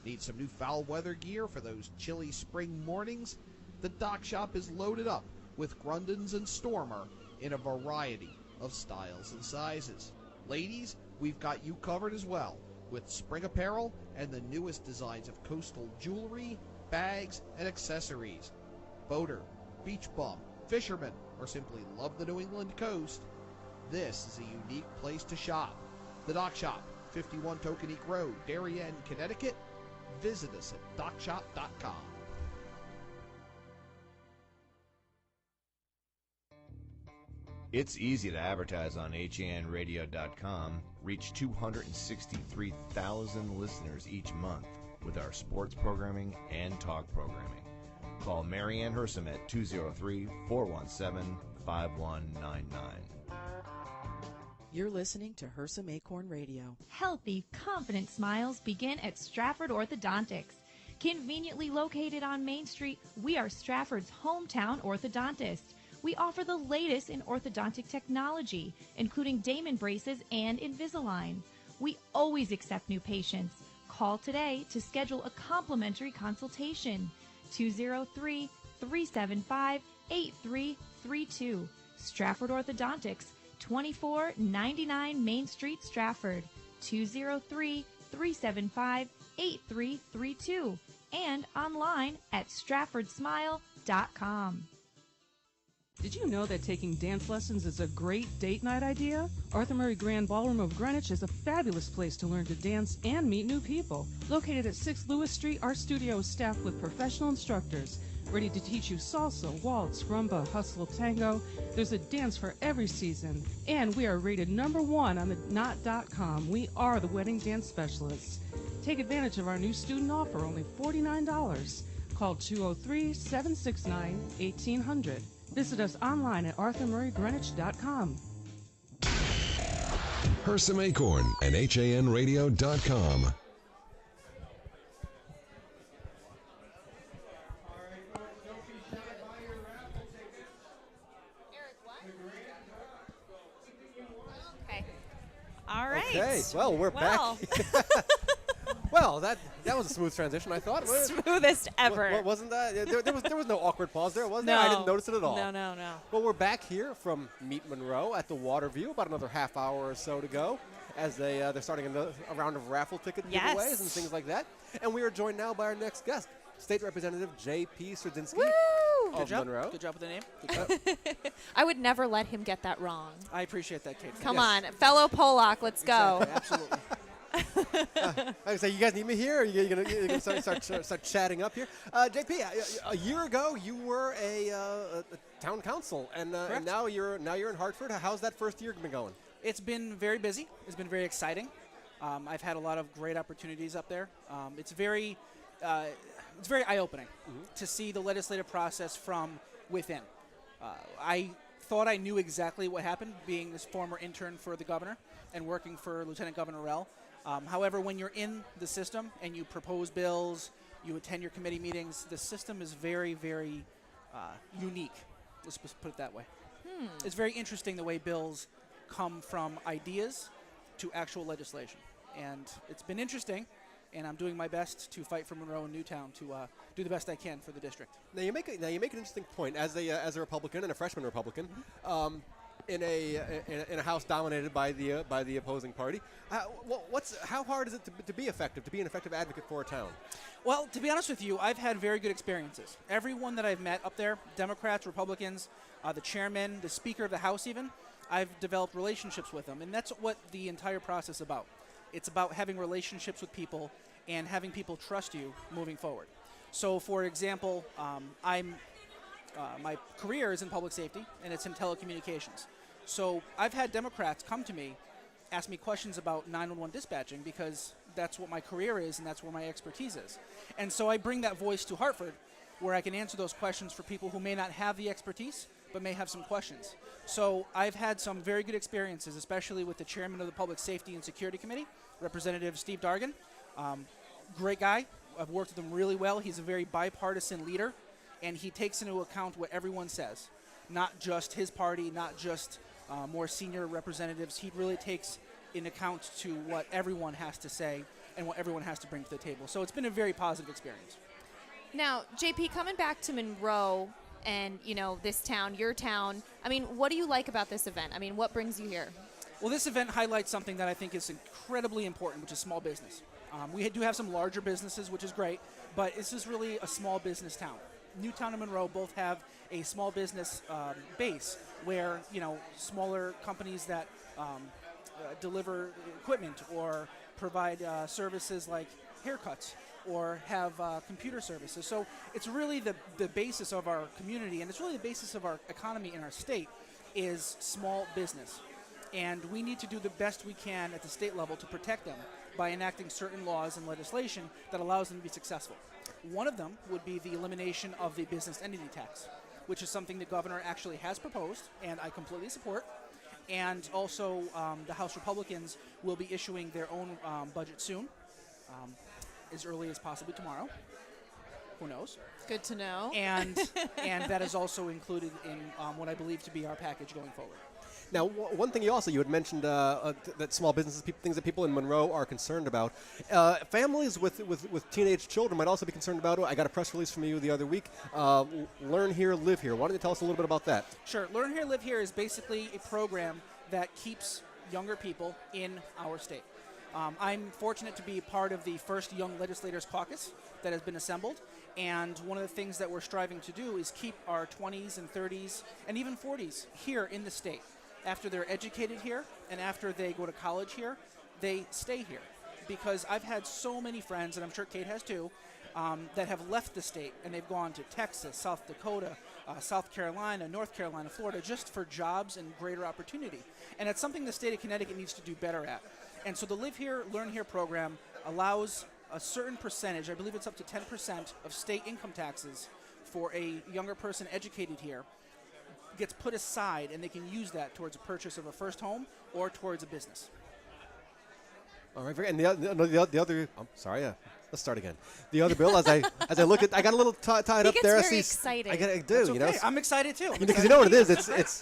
Need some new foul weather gear for those chilly spring mornings? The Dock Shop is loaded up with Grundens and Stormer in a variety of styles and sizes. Ladies, we've got you covered as well with spring apparel and the newest designs of coastal jewelry, bags, and accessories. Boater, beach bum, fisherman, or simply love the New England coast, this is a unique place to shop. The Dock Shop, 51 Tokenique Road, Darien, Connecticut. Visit us at dockshop.com. It's easy to advertise on hanradio.com, reach 263,000 listeners each month with our sports programming and talk programming. Call Marianne Hersam at 203-417-5199. You're listening to Hersam Acorn Radio. Healthy, confident smiles begin at Stratford Orthodontics. Conveniently located on Main Street, we are Stratford's hometown orthodontist. We offer the latest in orthodontic technology, including Damon braces and Invisalign. We always accept new patients. Call today to schedule a complimentary consultation. 203-375-8332. Stratford Orthodontics, 2499 Main Street, Stratford. 203-375-8332. And online at stratfordsmile.com. Did you know that taking dance lessons is a great date night idea? Arthur Murray Grand Ballroom of Greenwich is a fabulous place to learn to dance and meet new people. Located at 6 Lewis Street, our studio is staffed with professional instructors ready to teach you salsa, waltz, rumba, hustle, tango. There's a dance for every season. And we are rated #1 on the knot.com. We are the wedding dance specialists. Take advantage of our new student offer, only $49. Call 203-769-1800. Visit us online at arthurmurraygreenwich.com. Hersam Acorn and hanradio.com. All right. Okay, well, we're back. Well, that was a smooth transition, I thought. Smoothest ever. Wasn't that? There was no awkward pause there, was there? I didn't notice it at all. No. Well, we're back here from Meet Monroe at the Waterview. About another half hour or so to go, as they're starting a round of raffle ticket giveaways and things like that. And we are joined now by our next guest, State Representative J.P. Sredinsky of Monroe. Good job with the name. I would never let him get that wrong. I appreciate that, Kate. Come on, fellow Pollock, let's go. Absolutely. I say, you guys need me here? Or you're gonna start chatting up here. JP, a year ago you were a town council, and now you're in Hartford. How's that first year been going? It's been very busy. It's been very exciting. I've had a lot of great opportunities up there. It's very eye-opening to see the legislative process from within. I thought I knew exactly what happened, being this former intern for the governor and working for Lieutenant Governor Rell. However, when you're in the system and you propose bills, you attend your committee meetings, the system is very, very unique. Let's just put it that way. It's very interesting the way bills come from ideas to actual legislation. And it's been interesting, and I'm doing my best to fight for Monroe and Newtown to do the best I can for the district. Now you make an interesting point as a Republican and a freshman Republican. In a house dominated by the opposing party, how hard is it to be effective, to be an effective advocate for a town? Well, to be honest with you, I've had very good experiences. Everyone that I've met up there, Democrats, Republicans, the chairman, the Speaker of the House even, I've developed relationships with them, and that's what the entire process is about. It's about having relationships with people and having people trust you moving forward. So, for example, my career is in public safety, and it's in telecommunications. So I've had Democrats come to me, ask me questions about 911 dispatching because that's what my career is and that's where my expertise is. And so I bring that voice to Hartford where I can answer those questions for people who may not have the expertise but may have some questions. So I've had some very good experiences, especially with the chairman of the Public Safety and Security Committee, Representative Steve Dargan. Great guy. I've worked with him really well. He's a very bipartisan leader, and he takes into account what everyone says, not just his party, not just more senior representatives. He really takes in account to what everyone has to say and what everyone has to bring to the table. So it's been a very positive experience. Now, JP, coming back to Monroe, and, you know, this town, your town. I mean, what do you like about this event? I mean, what brings you here? Well, this event highlights something that I think is incredibly important, which is small business. We do have some larger businesses, which is great, but this is really a small business town. Newtown and Monroe both have a small business base where, you know, smaller companies that deliver equipment or provide services like haircuts or have computer services. So it's really the basis of our community, and it's really the basis of our economy in our state is small business. And we need to do the best we can at the state level to protect them by enacting certain laws and legislation that allows them to be successful. One of them would be the elimination of the business entity tax, which is something the governor actually has proposed, and I completely support. And also, the House Republicans will be issuing their own budget soon, as early as possibly tomorrow. Who knows? Good to know. And that is also included in what I believe to be our package going forward. Now, one thing you had mentioned that small businesses, things that people in Monroe are concerned about. Families with teenage children might also be concerned about. I got a press release from you the other week. Learn Here, Live Here. Why don't you tell us a little bit about that? Sure. Learn Here, Live Here is basically a program that keeps younger people in our state. I'm fortunate to be part of the first Young Legislators Caucus that has been assembled. And one of the things that we're striving to do is keep our 20s and 30s and even 40s here in the state. After they're educated here and after they go to college here, they stay here. Because I've had so many friends, and I'm sure Kate has too, that have left the state and they've gone to Texas, South Dakota, South Carolina, North Carolina, Florida, just for jobs and greater opportunity. And it's something the state of Connecticut needs to do better at. And so the Live Here, Learn Here program allows a certain percentage, I believe it's up to 10% of state income taxes for a younger person educated here, gets put aside, and they can use that towards a purchase of a first home or towards a business. All right, and the other. I'm sorry. Let's start again. The other bill, as I look at, I got a little tied up there. He gets very excited. I do, That's okay. you know. I'm excited too. Because you know what it is.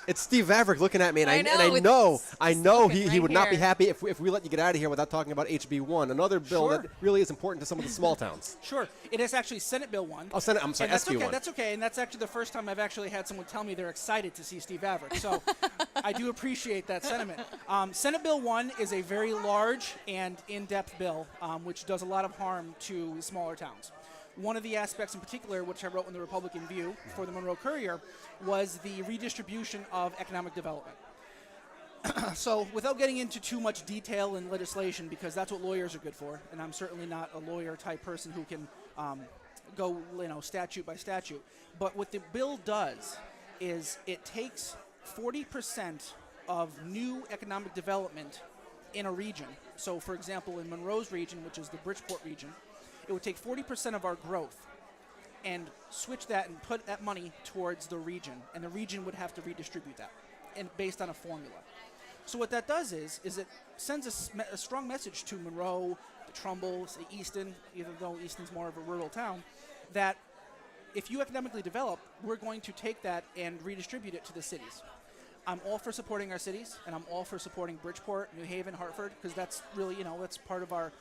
It's Steve Vavrick looking at me, and I know he would not be happy if we let you get out of here without talking about HB1, another bill that really is important to some of the small towns. Sure, it is actually Senate Bill 1. Oh, Senate. I'm sorry, that's SB1. okay. That's okay, and that's actually the first time I've actually had someone tell me they're excited to see Steve Vavrick. So I do appreciate that sentiment. Senate Bill 1 is a very large and in-depth bill, which does a lot of harm to smaller towns. One of the aspects in particular, which I wrote in the Republican View for the Monroe Courier, was the redistribution of economic development. So without getting into too much detail in legislation, because that's what lawyers are good for, and I'm certainly not a lawyer-type person who can go statute by statute, but what the bill does is it takes 40% of new economic development in a region. So, for example, in Monroe's region, which is the Bridgeport region, it would take 40% of our growth and switch that and put that money towards the region, and the region would have to redistribute that, and based on a formula. So what that does is it sends a strong message to Monroe, to Trumbull, say Easton, even though Easton's more of a rural town, that if you economically develop, we're going to take that and redistribute it to the cities. I'm all for supporting our cities, and I'm all for supporting Bridgeport, New Haven, Hartford, because that's really, that's part of our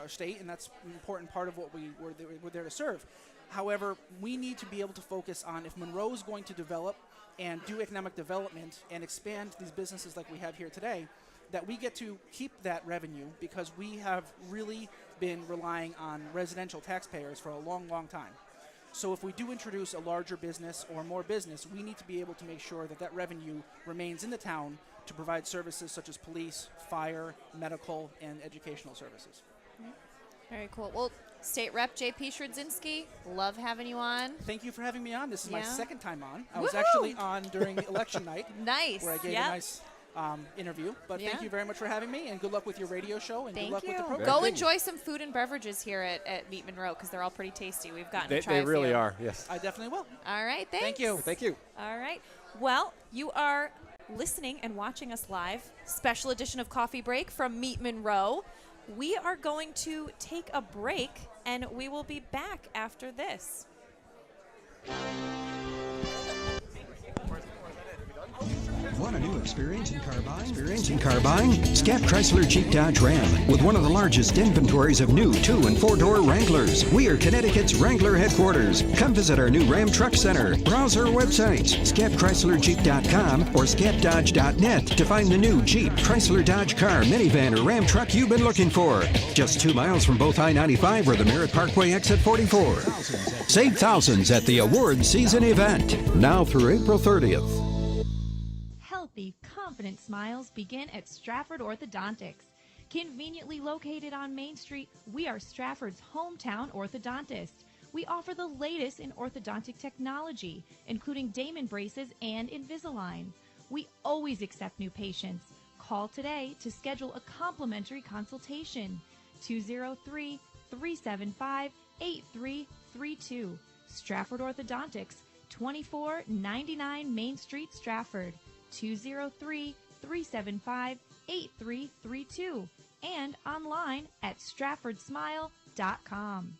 state, and that's an important part of what we're there to serve. However, we need to be able to focus on if Monroe is going to develop and do economic development and expand these businesses like we have here today, that we get to keep that revenue, because we have really been relying on residential taxpayers for a long, long time. So if we do introduce a larger business or more business, we need to be able to make sure that that revenue remains in the town to provide services such as police, fire, medical, and educational services. Very cool. Well, State Rep J.P. Strzynski, love having you on. Thank you for having me on. This is my second time on. I Woohoo! was actually on during election night. Nice. Where I gave a nice interview. But thank you very much for having me, and good luck with your radio show, and good luck with the program. Go enjoy some food and beverages here at Meet Monroe, because they're all pretty tasty. We've gotten to try They a really few. are, yes. I definitely will. All right, thanks. Thank you. Thank you. All right. Well, you are listening and watching us live. Special edition of Coffee Break from Meet Monroe. We are going to take a break, and we will be back after this. Want a new experience in car buying? Scap Chrysler Jeep Dodge Ram with one of the largest inventories of new 2- and 4-door Wranglers. We are Connecticut's Wrangler headquarters. Come visit our new Ram Truck Center. Browse our websites, scapchryslerjeep.com or scapdodge.net to find the new Jeep, Chrysler Dodge car, minivan, or Ram truck you've been looking for. Just 2 miles from both I-95 or the Merritt Parkway exit 44. Save thousands at the award season event, now through April 30th. Healthy, confident smiles begin at Stratford Orthodontics. Conveniently located on Main Street, we are Stratford's hometown orthodontist. We offer the latest in orthodontic technology, including Damon braces and Invisalign. We always accept new patients. Call today to schedule a complimentary consultation. 203-375-8332. Stratford Orthodontics, 2499 Main Street, Stratford. 203-375-8332. And online at stratfordsmile.com.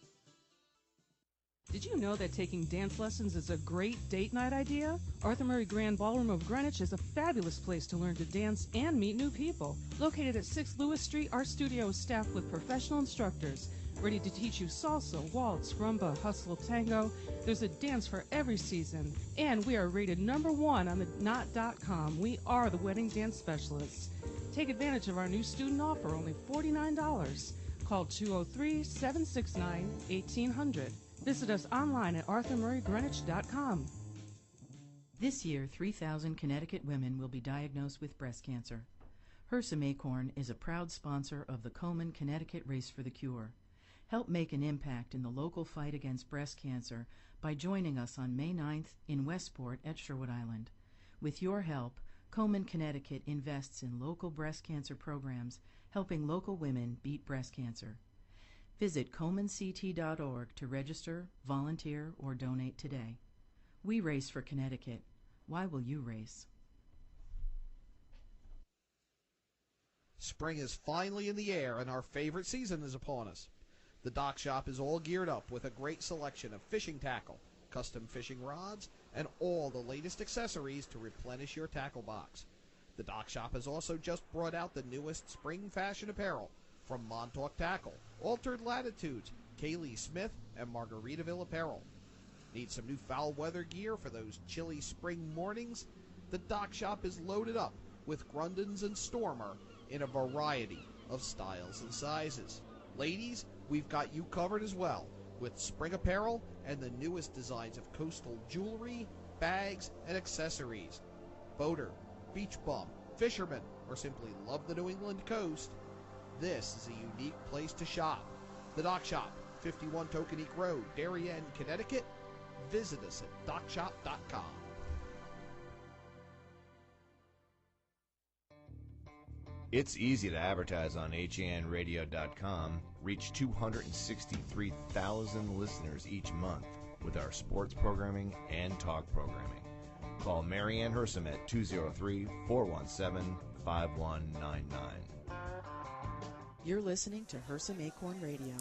Did you know that taking dance lessons is a great date night idea? Arthur Murray Grand Ballroom of Greenwich is a fabulous place to learn to dance and meet new people. Located at 6 Lewis Street, our studio is staffed with professional instructors ready to teach you salsa, waltz, rumba, hustle, tango. There's a dance for every season. And we are rated #1 on the Knot.com. We are the wedding dance specialists. Take advantage of our new student offer, only $49. Call 203-769-1800. Visit us online at arthurmurraygreenwich.com. This year, 3,000 Connecticut women will be diagnosed with breast cancer. Hersam Acorn is a proud sponsor of the Komen Connecticut Race for the Cure. Help make an impact in the local fight against breast cancer by joining us on May 9th in Westport at Sherwood Island. With your help, Komen Connecticut invests in local breast cancer programs, helping local women beat breast cancer. Visit KomenCT.org to register, volunteer, or donate today. We race for Connecticut. Why will you race? Spring is finally in the air and our favorite season is upon us. The dock shop is all geared up with a great selection of fishing tackle, custom fishing rods, and all the latest accessories to replenish your tackle box. The dock shop has also just brought out the newest spring fashion apparel from Montauk Tackle, Altered Latitudes, Kaylee Smith, and Margaritaville Apparel. Need some new foul weather gear for those chilly spring mornings? The dock shop is loaded up with Grundens and Stormer in a variety of styles and sizes. Ladies, we've got you covered as well with spring apparel and the newest designs of coastal jewelry, bags, and accessories. Boater, beach bum, fisherman, or simply love the New England coast, this is a unique place to shop. The Dock Shop, 51 Tokenique Road, Darien, Connecticut. Visit us at dockshop.com. It's easy to advertise on HANradio.com, reach 263,000 listeners each month with our sports programming and talk programming. Call Marianne Hersam at 203-417-5199. You're listening to Hersam Acorn Radio.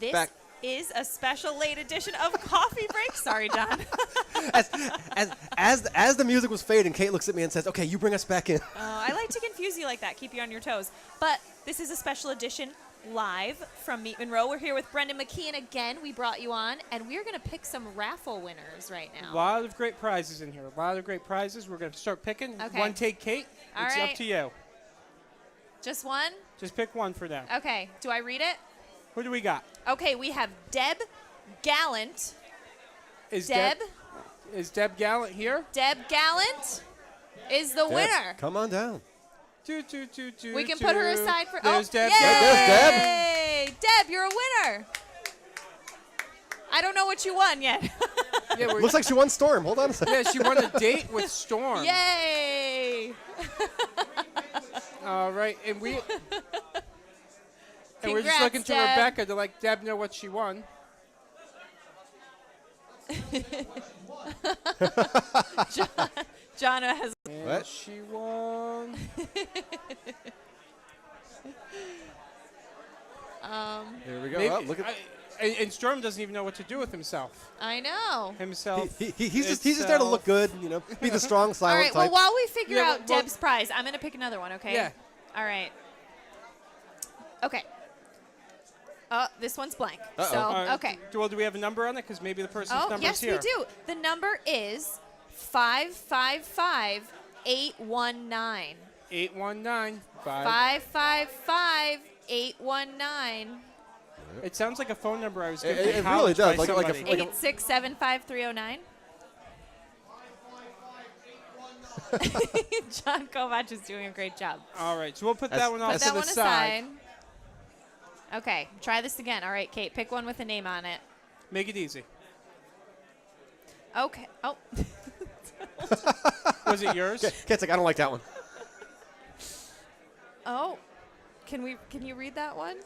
This is a special late edition of Coffee Break. Sorry, John. As the music was fading, Kate looks at me and says, "Okay, you bring us back in." I like to confuse you like that, keep you on your toes. But this is a special edition live from Meet Monroe. We're here with Brendan McKeon again. We brought you on, and we're going to pick some raffle winners right now. A lot of great prizes in here. A lot of great prizes. We're going to start picking. Okay. One take, Kate. All it's right. up to you. Just one? Just pick one for now. Okay. Do I read it? Who do we got? Okay, we have Deb Gallant. Is Deb Gallant here? Deb Gallant is the winner. Come on down. We can put her aside for. There's Deb. Yay! There's Deb. Deb, you're a winner. I don't know what you won yet. Looks like she won Storm. Hold on a second. Yeah, she won a date with Storm. Yay! All right, and we're just Congrats, looking to Deb. Rebecca to let Deb know what she won. Jonna has. And What? she won. Here we go. Maybe- Oh, look at. And Storm doesn't even know what to do with himself. I know. Himself. He's just there to look good, be the strong, All silent right. type. Well, while we figure Yeah, out Deb's prize, I'm gonna pick another one. Okay. Yeah. All right. Okay. This one's blank. Uh-oh. So okay. Do we have a number on it? Because maybe the person's number's Yes, here. we do. The number is 555 819. 819. 555 819. It sounds like a phone number I was given. It really does. Like a 8675309. John Kovach is doing a great job. All right, so we'll put that one off Put to that the one side. aside. Okay, try this again. All right, Kate, pick one with a name on it. Make it easy. Okay. Oh. Was it yours? Kate's like, I don't like that one. Oh. Can you read that one?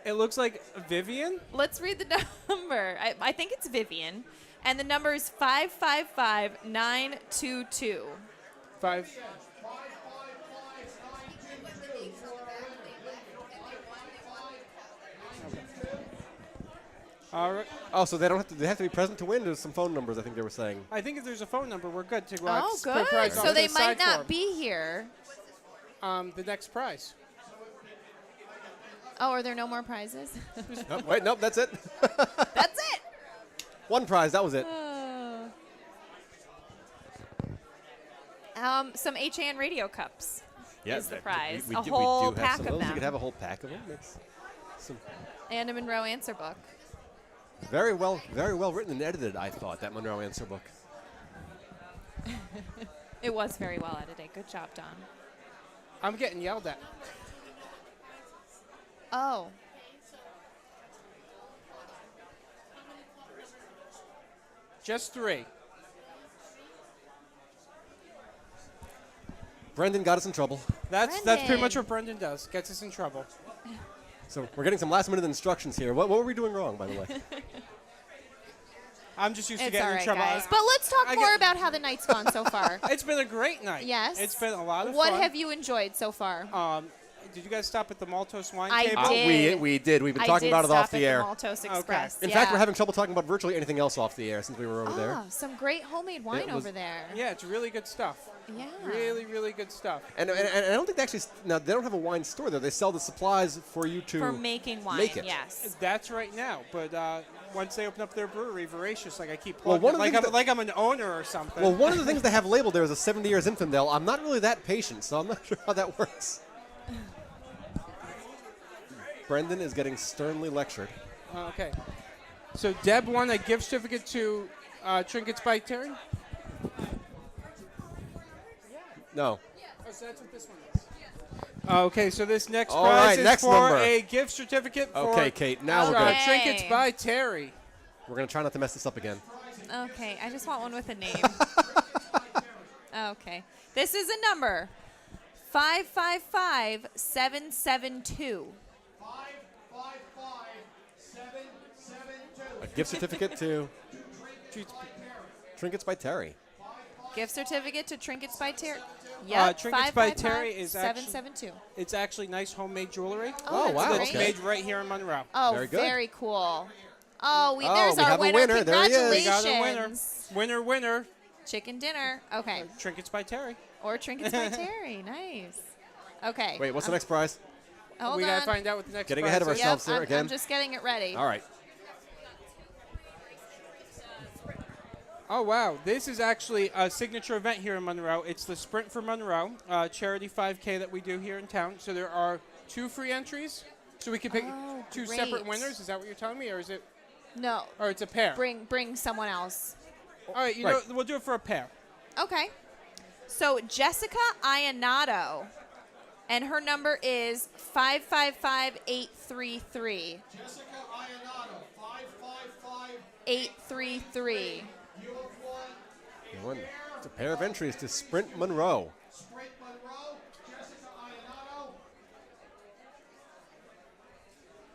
It looks like Vivian. Let's read the number. I think it's Vivian. And the number is 555922. 5. All right. Oh, so they don't have to. They have to be present to win. There's some phone numbers. I think they were saying. I think if there's a phone number, we're good to go. Oh, good. So they might not be here. The next prize. Oh, are there no more prizes? Nope, wait, nope, that's it. That's it. One prize. That was it. Some HAN radio cups is the that- prize. We a do whole have pack some of those. them. You could have a whole pack of them. That's some And a Monroe answer book. very well written and edited. I thought that Monroe answer book. It was very well edited. Good job, Don. I'm getting yelled at. Oh. Just 3. Brendan got us in trouble. That's pretty much what Brendan does. Gets us in trouble. So we're getting some last minute instructions here. What were we doing wrong, by the way? I'm just used to It's getting all in right, trouble. guys. But let's talk more about how the night's gone so far. It's been a great night. Yes. It's been a lot of What fun. have you enjoyed so far? Did you guys stop at the Maltose wine I table? did. We did. We've been I talking did about it off stop the at air. Maltose Express. In yeah. fact, we're having trouble talking about virtually anything else off the air since we were over there. Some great homemade wine over there. Yeah, it's really good stuff. Yeah. Really, really good stuff. And I don't think they actually now they don't have a wine store there. They sell the supplies for you to For making wine, make it. yes. That's right now. But once they open up their brewery, Voracious, like I keep Well, plugging, one of the like, things I'm, like I'm an owner or something. Well, one of the things they have labeled there is a 70 years Zinfandel. I'm not really that patient, so I'm not sure how that works. Brendan is getting sternly lectured. Okay. So Deb won a gift certificate to Trinkets by Terry. No. Oh, so that's what this one is. Okay, so this next All prize right, is next for number. a gift certificate for Okay, Kate, now we're good. Trinkets by Terry. We're going to try not to mess this up again. Okay, I just want one with a name. Okay. This is a number. 555772. A gift certificate to Trinkets by Terry. Gift certificate to Trinkets by Terry. Yep, Trinkets by Terry is 772. It's actually nice homemade jewelry. Oh, wow, It's okay. made right here in Monroe. Oh, Very good. very cool. Oh, Oh, there's we our have a winner. winner. There he is. We Congratulations. got a winner. Winner. Chicken dinner. Okay. Trinkets by Terry. Or Trinkets by Terry. Nice. Okay. Wait, what's the next prize? Hold we on. gotta find out what the next Getting prize ahead of is. ourselves here I'm again. just getting it ready. All right. Oh, wow. This is actually a signature event here in Monroe. It's the Sprint for Monroe, charity 5K that we do here in town. So there are 2 free entries. So we can pick 2 separate great. winners. Is that what you're telling me? Or is it? No. Or it's a pair? Bring someone else. All right, Right. we'll do it for a pair. Okay. So Jessica Ionnato, and her number is 555833. Jessica Ionnato, 555. 833. You won. It's a pair of entries to Sprint Monroe. Sprint Monroe, Jessica Ionnato.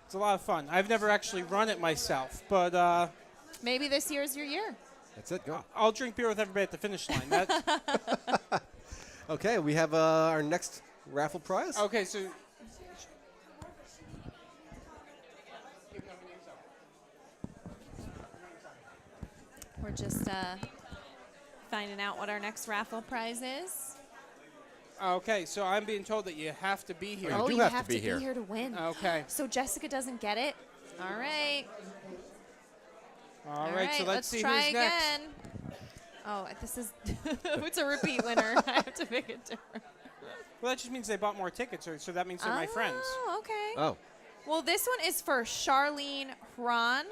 It's a lot of fun. I've never actually run it myself, but Maybe this year is your year. That's it. Go. I'll drink beer with everybody at the finish line. That's Okay, we have our next raffle prize. okay. So We're just finding out what our next raffle prize is. Okay, so I'm being told that you have to be here. Oh, you have to be here to win. Okay. So Jessica doesn't get it. All right. All right, so let's see try who's again. next. Oh, this is it's a repeat winner. I have to make it different. Well, that just means they bought more tickets, so that means they're my friends. Oh, okay. Oh. Well, this one is for Charlene Hron,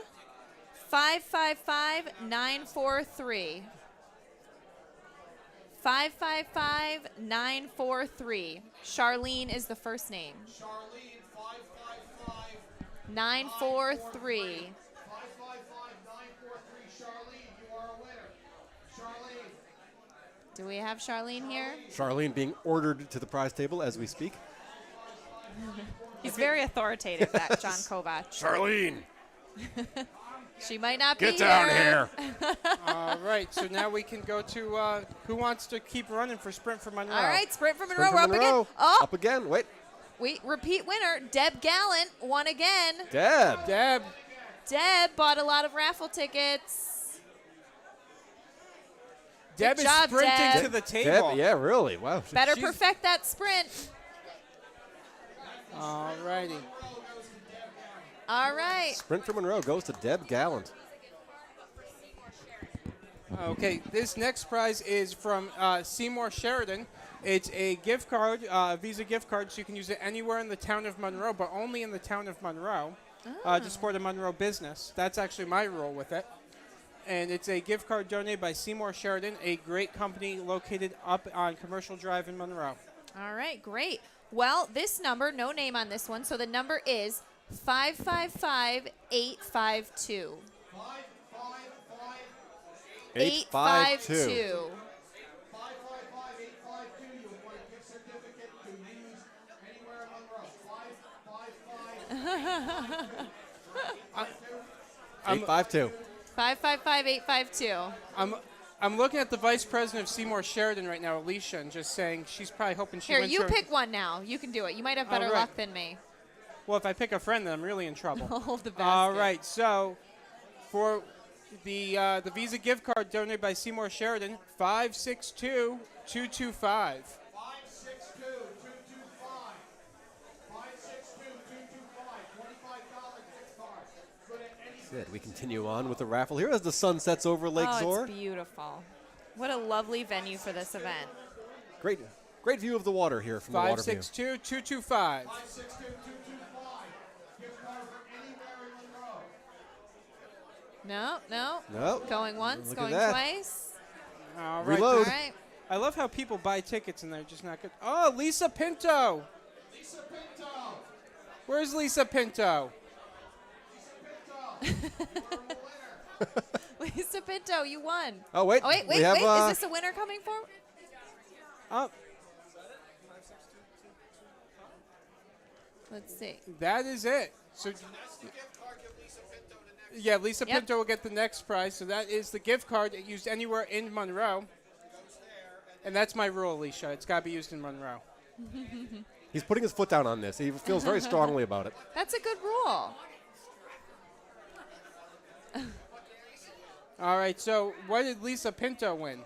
555-943. 555-943. Charlene is the first name. Charlene, 555. 943. 555-943. Charlene, you are a winner. Charlene. Do we have Charlene here? Charlene being ordered to the prize table as we speak. He's very authoritative, that John Kovac. Charlene. She might not be Get down here. All right, so now we can go to who wants to keep running for Sprint for Monroe. All right, Sprint for Monroe. Sprint We're for up again. Monroe. Oh, Up again. Wait. repeat winner. Deb Gallant won again. Deb. Deb bought a lot of raffle tickets. Deb Good is job, sprinting Deb. to the table. Deb, yeah, really. Wow. Better She's- perfect that sprint. All righty. All right. Sprint for Monroe goes to Deb Gallant. Okay, this next prize is from Seymour Sheridan. It's a gift card, Visa gift card, so you can use it anywhere in the town of Monroe, but only in the town of Monroe to support a Monroe business. That's actually my role with it. And it's a gift card donated by Seymour Sheridan, a great company located up on Commercial Drive in Monroe. All right, great. Well, this number, no name on this one, so the number is 555-852. 852. 555-852. You'll want a gift certificate to use anywhere in Monroe. 852. 555-852. I'm looking at the vice president of Seymour Sheridan right now, Alicia, and just saying she's probably hoping she Here, wins you her- pick one now. You can do it. You might have better All right. luck than me. Well, if I pick a friend, then I'm really in trouble. Hold the basket. All right, so for the Visa gift card donated by Seymour Sheridan, 562-225. 562-225. 562-225. $25 gift card. Good at any Good. We continue on with the raffle here as the sun sets over Lake Oh, Zor. it's beautiful. What a lovely venue for this event. Great view of the water here from the Waterview. 562-225. 562-225. Gift card for anywhere in Monroe. No. No. Going once, Look at going that. twice. All right. Reload. All right. I love how people buy tickets and they're just not good. Oh, Lisa Pinto. Lisa Pinto. Where's Lisa Pinto? Lisa Pinto, you won. Oh, wait. wait. We have, Is this a winner coming for? Let's see. That is it. So, yeah, Lisa Yep. Pinto will get the next prize. So that is the gift card used anywhere in Monroe. And that's my rule, Alicia. It's got to be used in Monroe. He's putting his foot down on this. He feels very strongly about it. That's a good rule. All right, so what did Lisa Pinto win?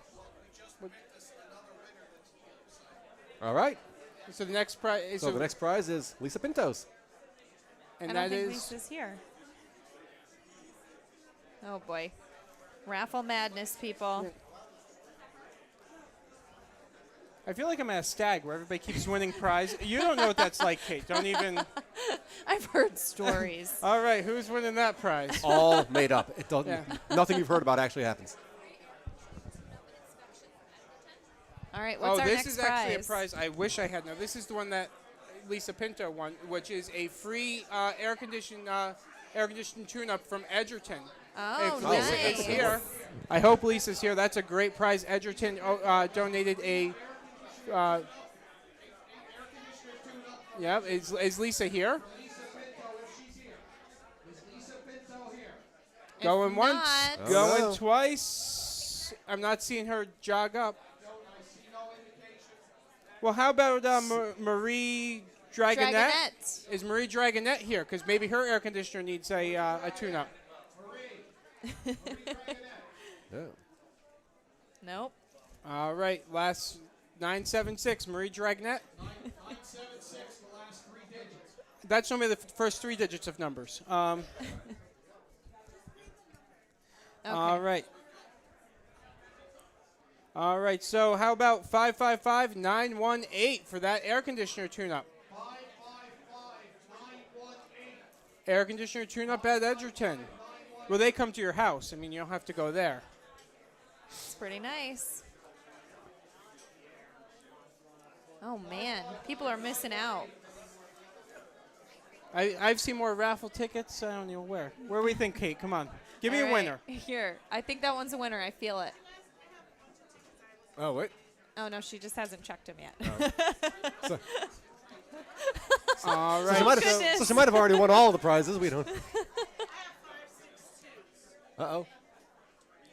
All right. So the next prize. So the next prize is Lisa Pinto's. And I that don't think is. Lisa's here. Oh boy. Raffle madness, people. I feel like I'm at a stag where everybody keeps winning prize. You don't know what that's like, Kate. Don't even. I've heard stories. All right, who's winning that prize? All made up. It doesn't. Yeah. Nothing you've heard about actually happens. All right, what's our this next is prize? actually a prize I wish I had. Now, this is the one that Lisa Pinto won, which is a free air conditioned tune-up from Edgerton. Oh, If nice. Lisa is here, I hope Lisa's here. That's a great prize. Edgerton donated a. Yeah, is Lisa here? Going If once, not- going Oh, no. twice. I'm not seeing her jog up. Well, how about Marie Dragonette? Dragonette. Is Marie Dragonette here? Because maybe her air conditioner needs a tune-up. Yeah. Nope. All right, last 976, Marie Dragnet. 976, the last 3 digits. That's only the first 3 digits of numbers. Okay. All right. All right, so how about 555-918 for that air conditioner tune-up? 555-918. Air conditioner tune-up at Edgerton. Will they come to your house? I mean, you don't have to go there. It's pretty nice. Oh, man. People are missing out. I've seen more raffle tickets. I don't know where. Where do we think, Kate? Come on. Give me All a right. winner. Here. I think that one's a winner. I feel it. Oh, wait. Oh, no, she just hasn't checked him yet. So, All so right. she might have already won all the prizes. We don't. Uh-oh.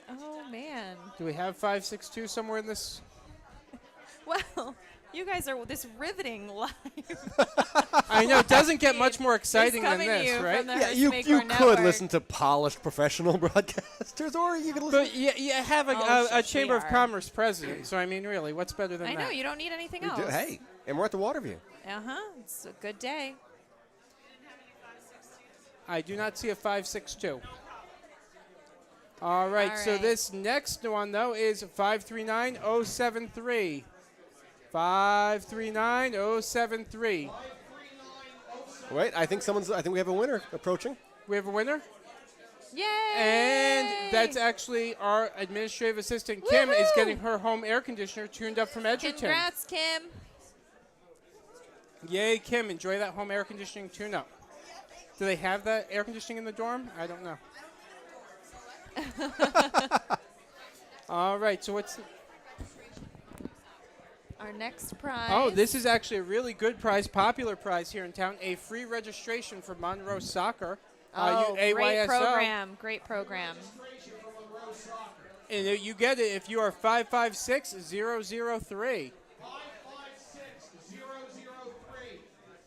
Oh, man. Do we have 562 somewhere in this? Well, you guys are this riveting live. I know. It doesn't get much more It's exciting than coming to this, you right? from the Yeah, Hersam you Acorn could Network. listen to polished professional broadcasters, or you could listen. But you have Oh, a we Chamber of are. Commerce president. So, I mean, really, what's better than I that? know. You don't need anything We else. do. Hey, and we're at the Waterview. Uh-huh. It's a good day. I do not see a 562. All right, All so right. this next one, though, is 539-073. 539-073. Wait, I think we have a winner approaching. We have a winner? Yay! And that's actually our administrative assistant, Kim, is Woohoo! getting her home air conditioner tuned up from Edgerton. Congrats, Kim. Yay, Kim. Enjoy that home air conditioning tune-up. Do they have that air conditioning in the dorm? I don't know. All right, so what's... Our next prize. Oh, this is actually a really good prize, popular prize here in town, a free registration for Monroe Soccer. Oh, great AYSO. program. Great program. And you get it if you are 556-003. 556-003.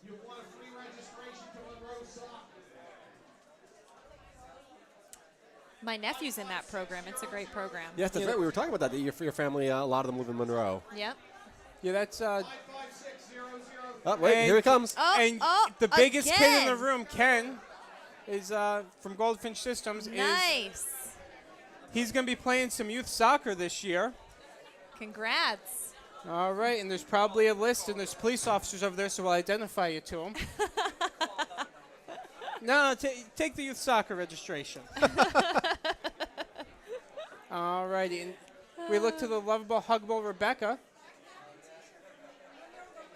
You want a free registration to Monroe Soccer. My nephew's in that program. It's a great program. Yes, that's right. We were talking about that. Your family, a lot of them live in Monroe. Yep. Yeah, that's... 556-003. Oh, wait, here he comes. Oh, and the biggest kid in the room, Ken, is from Goldfinch Systems. Nice. He's going to be playing some youth soccer this year. Congrats. All right, and there's probably a list, and there's police officers over there, so we'll identify you to them. No, take the youth soccer registration. All righty, and we look to the lovable, huggable Rebecca.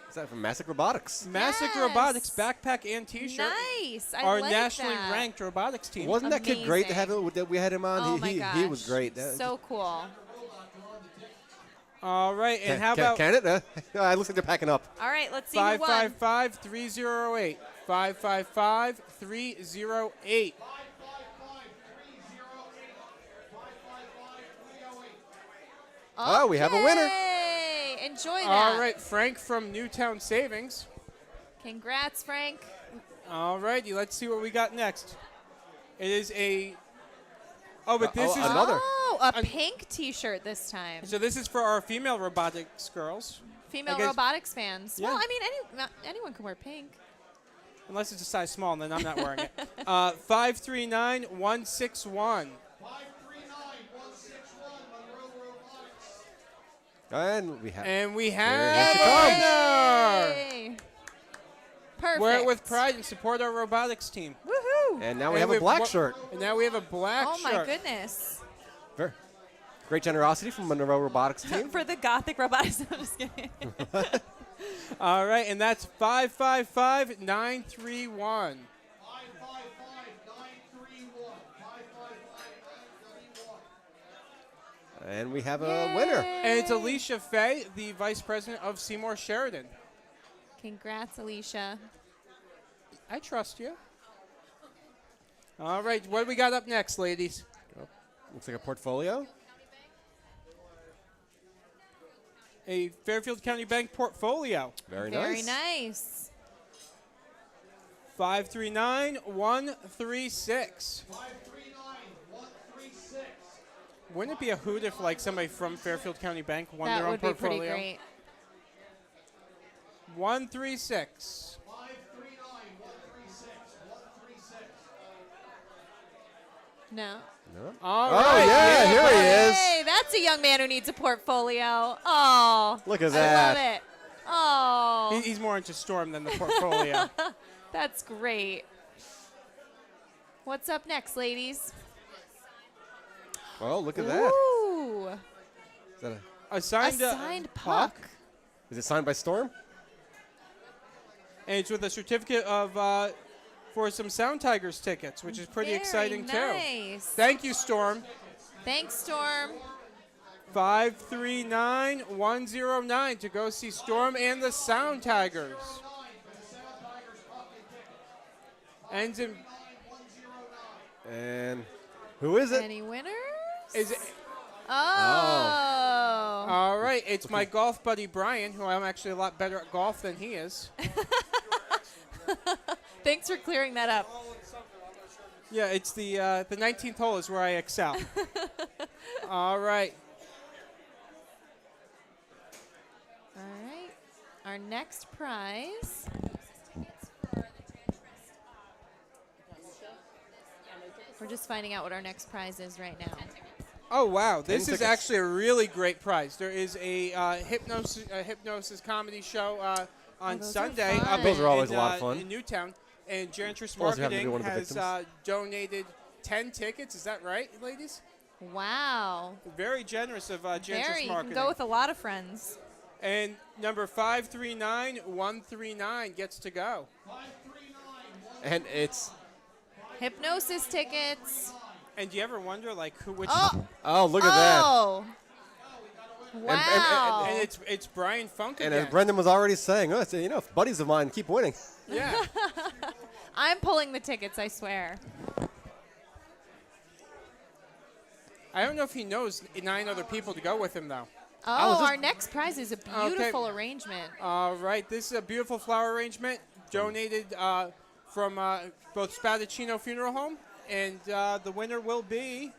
Is that from Massic Robotics? Massic Robotics backpack and T-shirt. Nice. I Our like nationally that. ranked robotics team. Wasn't that kid great to have that we had him on? Oh my he was gosh. great. So cool. All right, and how about can it? I looks like they're packing up. All right, let's see who won. 555-3008. 555-308. Oh, we have a winner. Yay! Enjoy that. All right, Frank from Newtown Savings. Congrats, Frank. All righty, let's see what we got next. It is a... Oh, but this is... another. Oh, a pink T-shirt this time. So this is for our female robotics girls. Female I guess- robotics fans. Yeah. Well, I mean, anyone can wear pink. Unless it's a size small, and then I'm not wearing it. 539-161. And we have. a winner! Yay. Perfect. Wear it with pride and support our robotics team. Woohoo! And now we have a black shirt. And now we have a black Oh shirt. my goodness. Very great generosity from Monroe Robotics team. For the Gothic robotics. I'm just kidding. All right, and that's 555-931. And we have a winner. And it's Alicia Fay, the vice president of Seymour Sheridan. Congrats, Alicia. I trust you. All right, what do we got up next, ladies? Looks like a portfolio. A Fairfield County Bank portfolio. Very Very nice. nice. 539-136. Wouldn't it be a hoot if like somebody from Fairfield County Bank won That their own would be portfolio? pretty great. 136. No. All Oh, right. yeah, here he is. Hey, that's a young man who needs a portfolio. Oh. Look at I that. love it. Oh. He's more into Storm than the portfolio. That's great. What's up next, ladies? Well, look at that. Ooh. Is that A signed puck. is it signed by Storm? And it's with a certificate of for some Sound Tigers tickets, which is pretty Very exciting too. nice. Thank you, Storm. Thanks, Storm. 539109 to go see Storm and the Sound Tigers. Ends in. And who is it? Any winners? Is it? Oh. All right, it's my golf buddy Brian, who I'm actually a lot better at golf than he is. Thanks for clearing that up. Yeah, it's the 19th hole is where I excel. All right. All right. Our next prize. We're just finding out what our next prize is right now. Oh, wow. This 10 is tickets. actually a really great prize. There is a hypnosis comedy show on those are Sunday. fun. Up Those are always in, a lot of fun. In Newtown. And Jantress Well, you happen to be Marketing one of the has victims. donated 10 tickets. Is that right, ladies? Wow. Very generous of Jantress Very. You can Marketing. go with a lot of friends. And number 539139 gets to go. And it's Hypnosis tickets. And do you ever wonder, like, which? oh, look at that. Oh. Wow. And it's Brian Funk And again. as Brendan was already saying, oh, you know, buddies of mine keep winning. Yeah. I'm pulling the tickets, I swear. I don't know if he knows 9 other people to go with him, though. Oh, our next prize is a beautiful arrangement. All right. This is a beautiful flower arrangement donated from both Spadaccino Funeral Home. And the winner will be,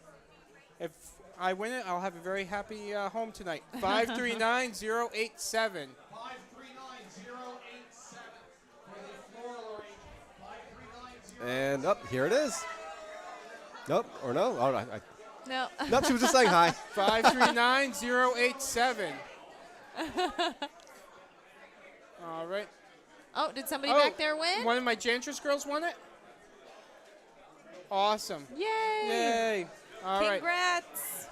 if I win it, I'll have a very happy home tonight. 539087. 539087. And up, here it is. Nope, or no? Oh, No. Nope, she was just saying hi. 539087. All right. Oh, did somebody back there win? One of my Jantress girls won it. Awesome. Yay. Yay. All right. Congrats.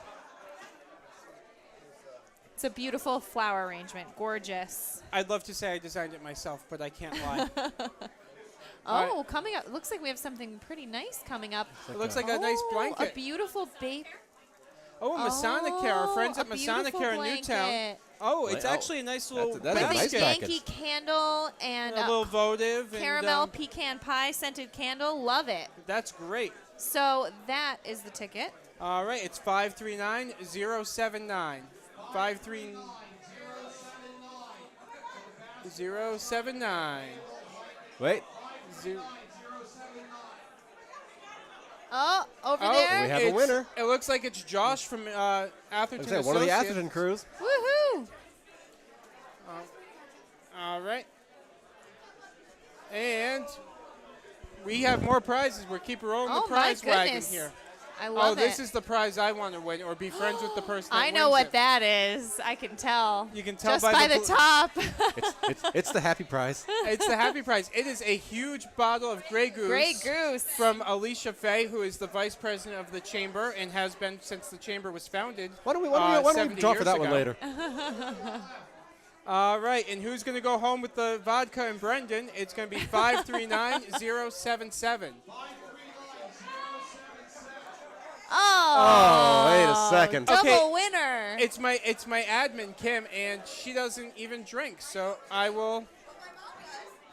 It's a beautiful flower arrangement. Gorgeous. I'd love to say I designed it myself, but I can't lie. Oh, coming up. Looks like we have something pretty nice coming up. It looks like a nice blanket. A beautiful bait. Oh, a Masonicare. Our friends a at beautiful Masonicare in Newtown. blanket. Oh, it's actually a nice little that's a With nice a package. Yankee candle and a little votive. caramel and, pecan pie scented candle. Love it. That's great. So that is the ticket. All right, it's 539079. 53079. Wait. Oh, over Oh, there. We have a winner. It looks like it's Josh from Atherton One of the Associates. Atherton crews. Woohoo! All right. And we have more prizes. We're keep rolling the Oh, my prize wagon goodness. here. I love this it. is the prize I want to win, or be friends with the person that I know wins what it. that is. I can tell. You can tell just by by the the top. It's the happy prize. It's the happy prize. It is a huge bottle of Grey Goose. Grey Goose. From Alicia Fay, who is the vice president of the chamber and has been since the chamber was founded. Why don't we draw 70 for years that one ago. later? All right, and who's going to go home with the vodka and Brendan? It's going to be 539077. Oh, wait a second. Double winner. It's my admin Kim, and she doesn't even drink, so I will.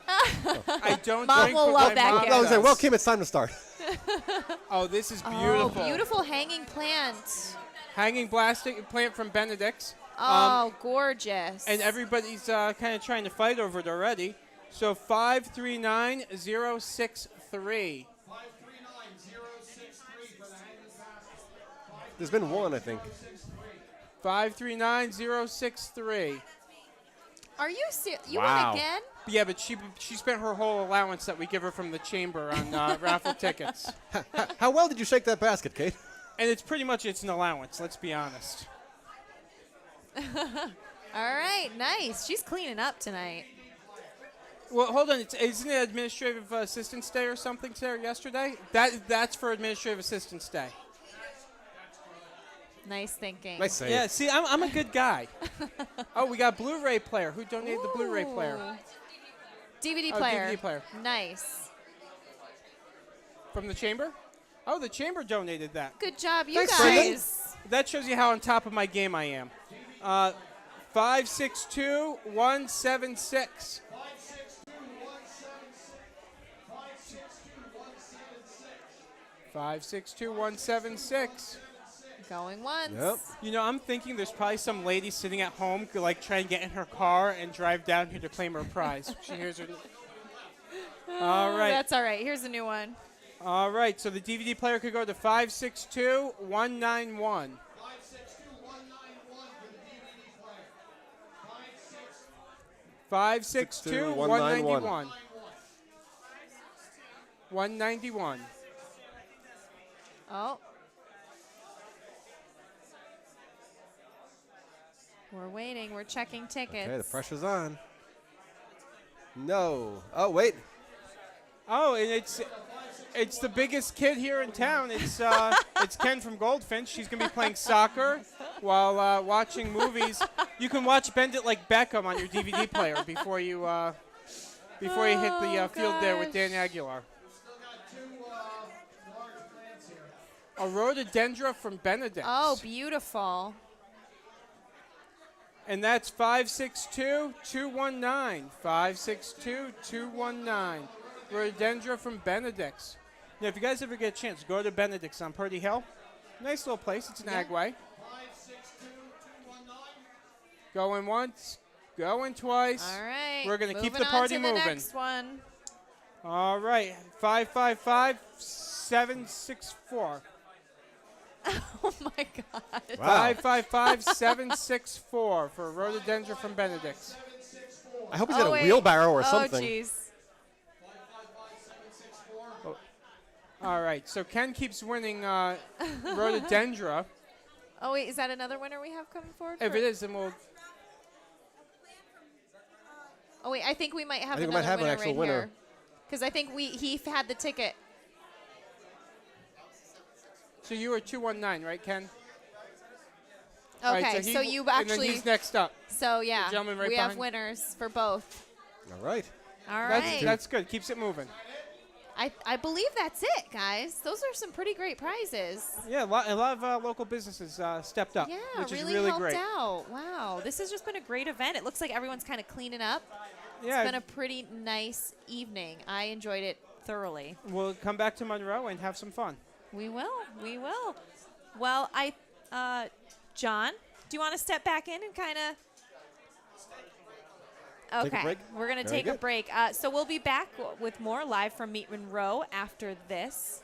I don't Mom drink. will but love my that mom gift. I was saying, does. well, Kim, it's time to start. Oh, this is Oh, beautiful. beautiful hanging plant. Hanging plastic plant from Benedict's. Oh, gorgeous. And everybody's kind of trying to fight over it already. So 539063. There's been one, I think. 539063. Are you serious? You Wow. won again? Yeah, but she spent her whole allowance that we give her from the chamber on raffle tickets. How well did you shake that basket, Kate? And it's an allowance, let's be honest. All right, nice. She's cleaning up tonight. Well, hold on. Isn't it Administrative Assistance Day or something there yesterday? That's for Administrative Assistance Day. Nice thinking. Nice save. Yeah, see, I'm a good guy. Oh, we got Blu-ray player. Who donated the Blu-ray player? DVD Oh, player. DVD player. Nice. From the chamber? Oh, the chamber donated that. Good job, you Thanks, guys. Brendan. That shows you how on top of my game I am. 562176. 562176. Going once. Yep. You know, I'm thinking there's probably some lady sitting at home could like try and get in her car and drive down here to claim her prize. She hears her. All right. That's all right. Here's a new one. All right. So the DVD player could go to 562191. 562191. 191. Oh. We're waiting. We're checking tickets. Okay, the pressure's on. No. Oh, wait. Oh, and it's the biggest kid here in town. It's it's Ken from Goldfinch. She's gonna be playing soccer while watching movies. You can watch Bend It Like Beckham on your DVD player before you hit the field there with Dan Aguilar. A rhododendra from Benedict. Oh, beautiful. And that's 562219. 562219. Rhododendra from Benedict's. Now, if you guys ever get a chance, go to Benedict's on Purdy Hill. Nice little place. It's an Agway. Going once, going twice. All right. We're going to keep the Moving party on to moving. the next one. All right. 555764. Oh, my God. Wow. 555764 for Rhododendra from Benedict's. I hope he's got a wheelbarrow or Oh, something. jeez. All right, so Ken keeps winning Rhododendra. Oh, wait, is that another winner we have coming forward? If for- it is, then we'll... Oh, wait, I think we might have I think we another might have an winner actual right winner. here. Because I think he had the ticket. So you were 219, right, Ken? Okay, All right, so you and actually... then he's next up. So, yeah, The gentleman right we have behind. winners for both. All right. All right. That's good. Keeps it moving. I believe that's it, guys. Those are some pretty great prizes. Yeah, a lot of local businesses stepped up, Yeah, which really is really helped great. out. Wow, this has just been a great event. It looks like everyone's kind of cleaning up. Yeah. It's been a pretty nice evening. I enjoyed it thoroughly. We'll come back to Monroe and have some fun. We will. We will. Well, John, do you want to step back in and kind of... Take a Okay, break? we're going to Very take a good. break. So we'll be back with more live from Meet Monroe after this.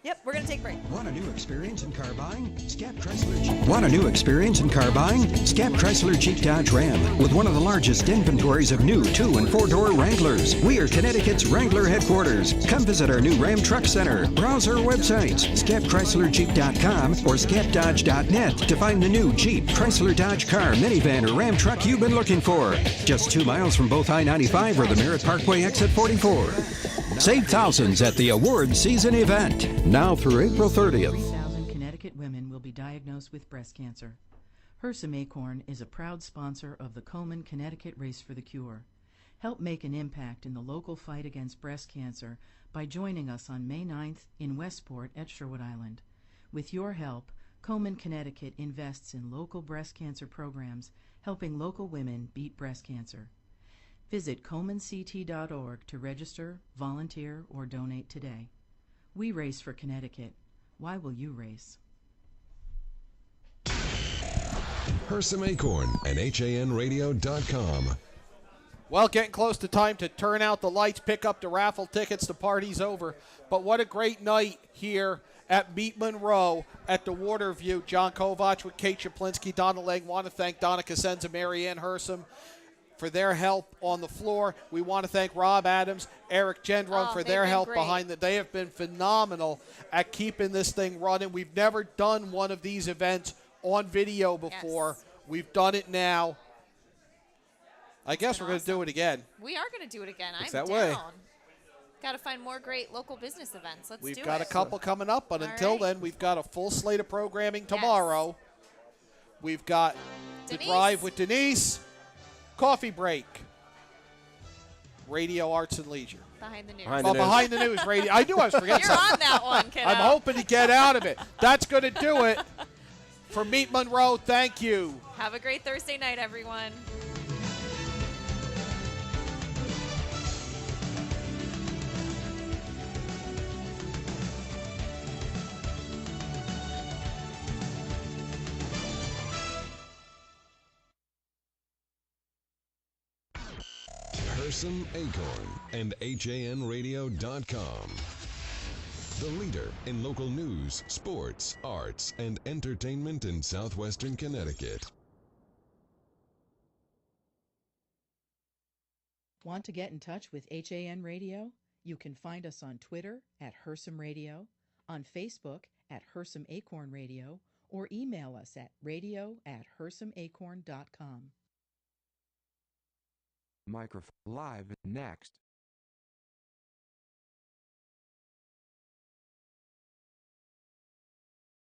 Yep, we're going to take a break. Want a new experience in car buying? Scap Chrysler Jeep. Want a new experience in car buying? Scap Chrysler Jeep Dodge Ram. With one of the largest inventories of new 2- and 4-door Wranglers. We are Connecticut's Wrangler headquarters. Come visit our new Ram Truck Center. Browse our websites, scapchryslerjeep.com or scapdodge.net to find the new Jeep, Chrysler Dodge car, minivan, or Ram truck you've been looking for. Just 2 miles from both I-95 or the Merritt Parkway exit 44. Save thousands at the award season event. Now through April 30th. 3,000 Connecticut women will be diagnosed with breast cancer. Hersam Acorn is a proud sponsor of the Komen Connecticut Race for the Cure. Help make an impact in the local fight against breast cancer by joining us on May 9th in Westport at Sherwood Island. With your help, Komen Connecticut invests in local breast cancer programs, helping local women beat breast cancer. Visit KomenCT.org to register, volunteer, or donate today. We race for Connecticut. Why will you race? Hersam Acorn and HANradio.com. Well, getting close to time to turn out the lights, pick up the raffle tickets. The party's over. But what a great night here at Meet Monroe at the Waterview. John Kovac with Kate Chaplinsky, Donna Lang. Want to thank Donna Cosenza, Marianne Hersam for their help on the floor. We want to thank Rob Adams, Eric Gendron for their help behind the. They have been phenomenal at keeping this thing running. We've never done one of these events on video before. Yes. We've done it now. I guess we're going to do it again. We are going to do it again. It's I'm that way. down. Got to find more great local business events. Let's do it. We've got a couple coming up, but until then, we've got a full slate of programming tomorrow. We've got The Drive with Denise, Coffee Break, Radio Arts and Leisure. Behind the news. Behind the news radio. I knew I was forgetting You're something. on that one, kiddo. I'm hoping to get out of it. That's going to do it for Meet Monroe. Thank you. Have a great Thursday night, everyone. Hersam Acorn and HANradio.com. The leader in local news, sports, arts, and entertainment in southwestern Connecticut. Want to get in touch with HAN Radio? You can find us on Twitter at Hersam Radio, on Facebook at Hersam Acorn Radio, or email us at radio@hersamacorn.com. Microphone Live next.